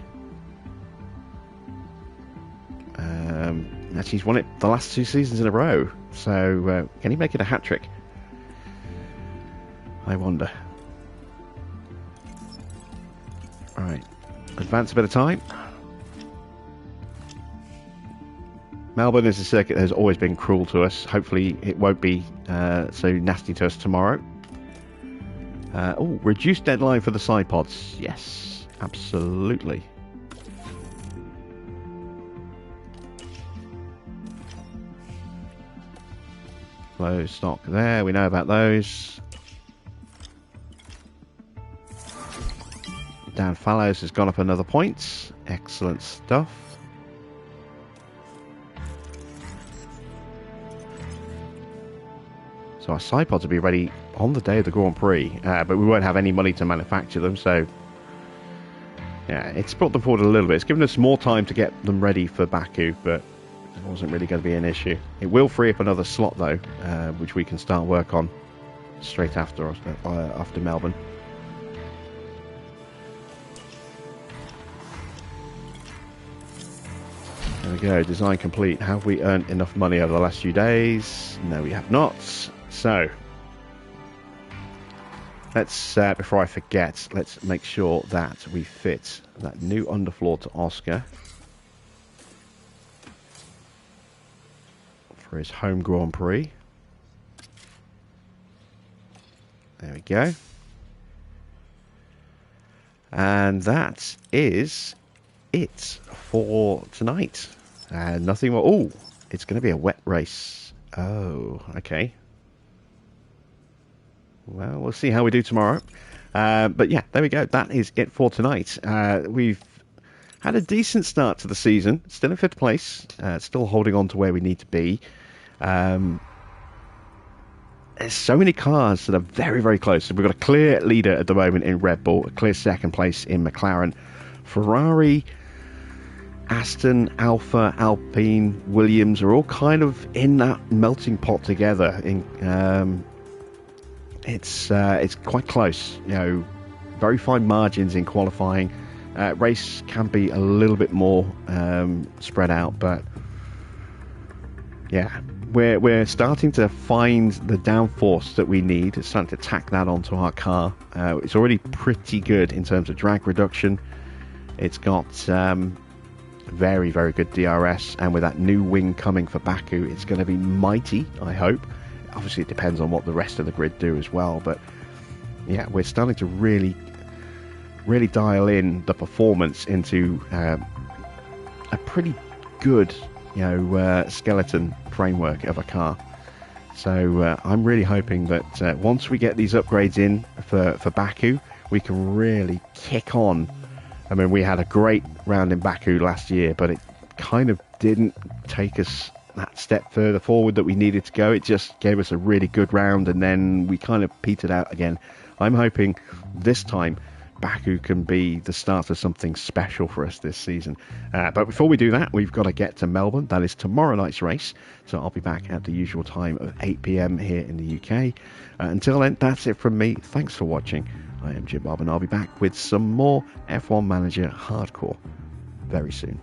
Actually, he's won it the last 2 seasons in a row. So, can he make it a hat-trick? I wonder. Right, advance a bit of time. Melbourne is a circuit that has always been cruel to us. Hopefully it won't be so nasty to us tomorrow. Oh, reduced deadline for the side pods. Yes, absolutely. Low stock there, we know about those. Dan Fallows has gone up another point. Excellent stuff. So our side pods will be ready on the day of the Grand Prix, but we won't have any money to manufacture them, so yeah, it's brought them forward a little bit. It's given us more time to get them ready for Baku, but it wasn't really going to be an issue. It will free up another slot though, which we can start work on straight after Melbourne. There we go, design complete. Have we earned enough money over the last few days? No, we have not. So, let's before I forget, let's make sure that we fit that new underfloor to Oscar for his home Grand Prix. There we go. And that is it for tonight. Nothing more. Oh, it's going to be a wet race. Oh, okay. Well, we'll see how we do tomorrow. But yeah, there we go. That is it for tonight. We've had a decent start to the season. Still in 5th place. Still holding on to where we need to be. There's so many cars that are very, very close. We've got a clear leader at the moment in Red Bull, a clear 2nd place in McLaren. Ferrari, Aston, Alfa, Alpine, Williams are all kind of in that melting pot together. It's quite close. You know, very fine margins in qualifying. Race can be a little bit more spread out, but yeah. We're starting to find the downforce that we need. It's starting to tack that onto our car. It's already pretty good in terms of drag reduction. It's got very, very good DRS, and with that new wing coming for Baku, it's going to be mighty, I hope. Obviously, it depends on what the rest of the grid do as well, but yeah, we're starting to really, really dial in the performance into a pretty good, skeleton framework of a car. So I'm really hoping that once we get these upgrades in for Baku, we can really kick on. I mean, we had a great round in Baku last year, but it kind of didn't take us that step further forward that we needed to go. It just gave us a really good round, and then we kind of petered out again. I'm hoping this time Baku can be the start of something special for us this season. But before we do that, we've got to get to Melbourne. That is tomorrow night's race. So I'll be back at the usual time of 8 p.m. here in the UK. Until then, that's it from me. Thanks for watching. I am Jim Bob, and I'll be back with some more F1 Manager Hardcore very soon.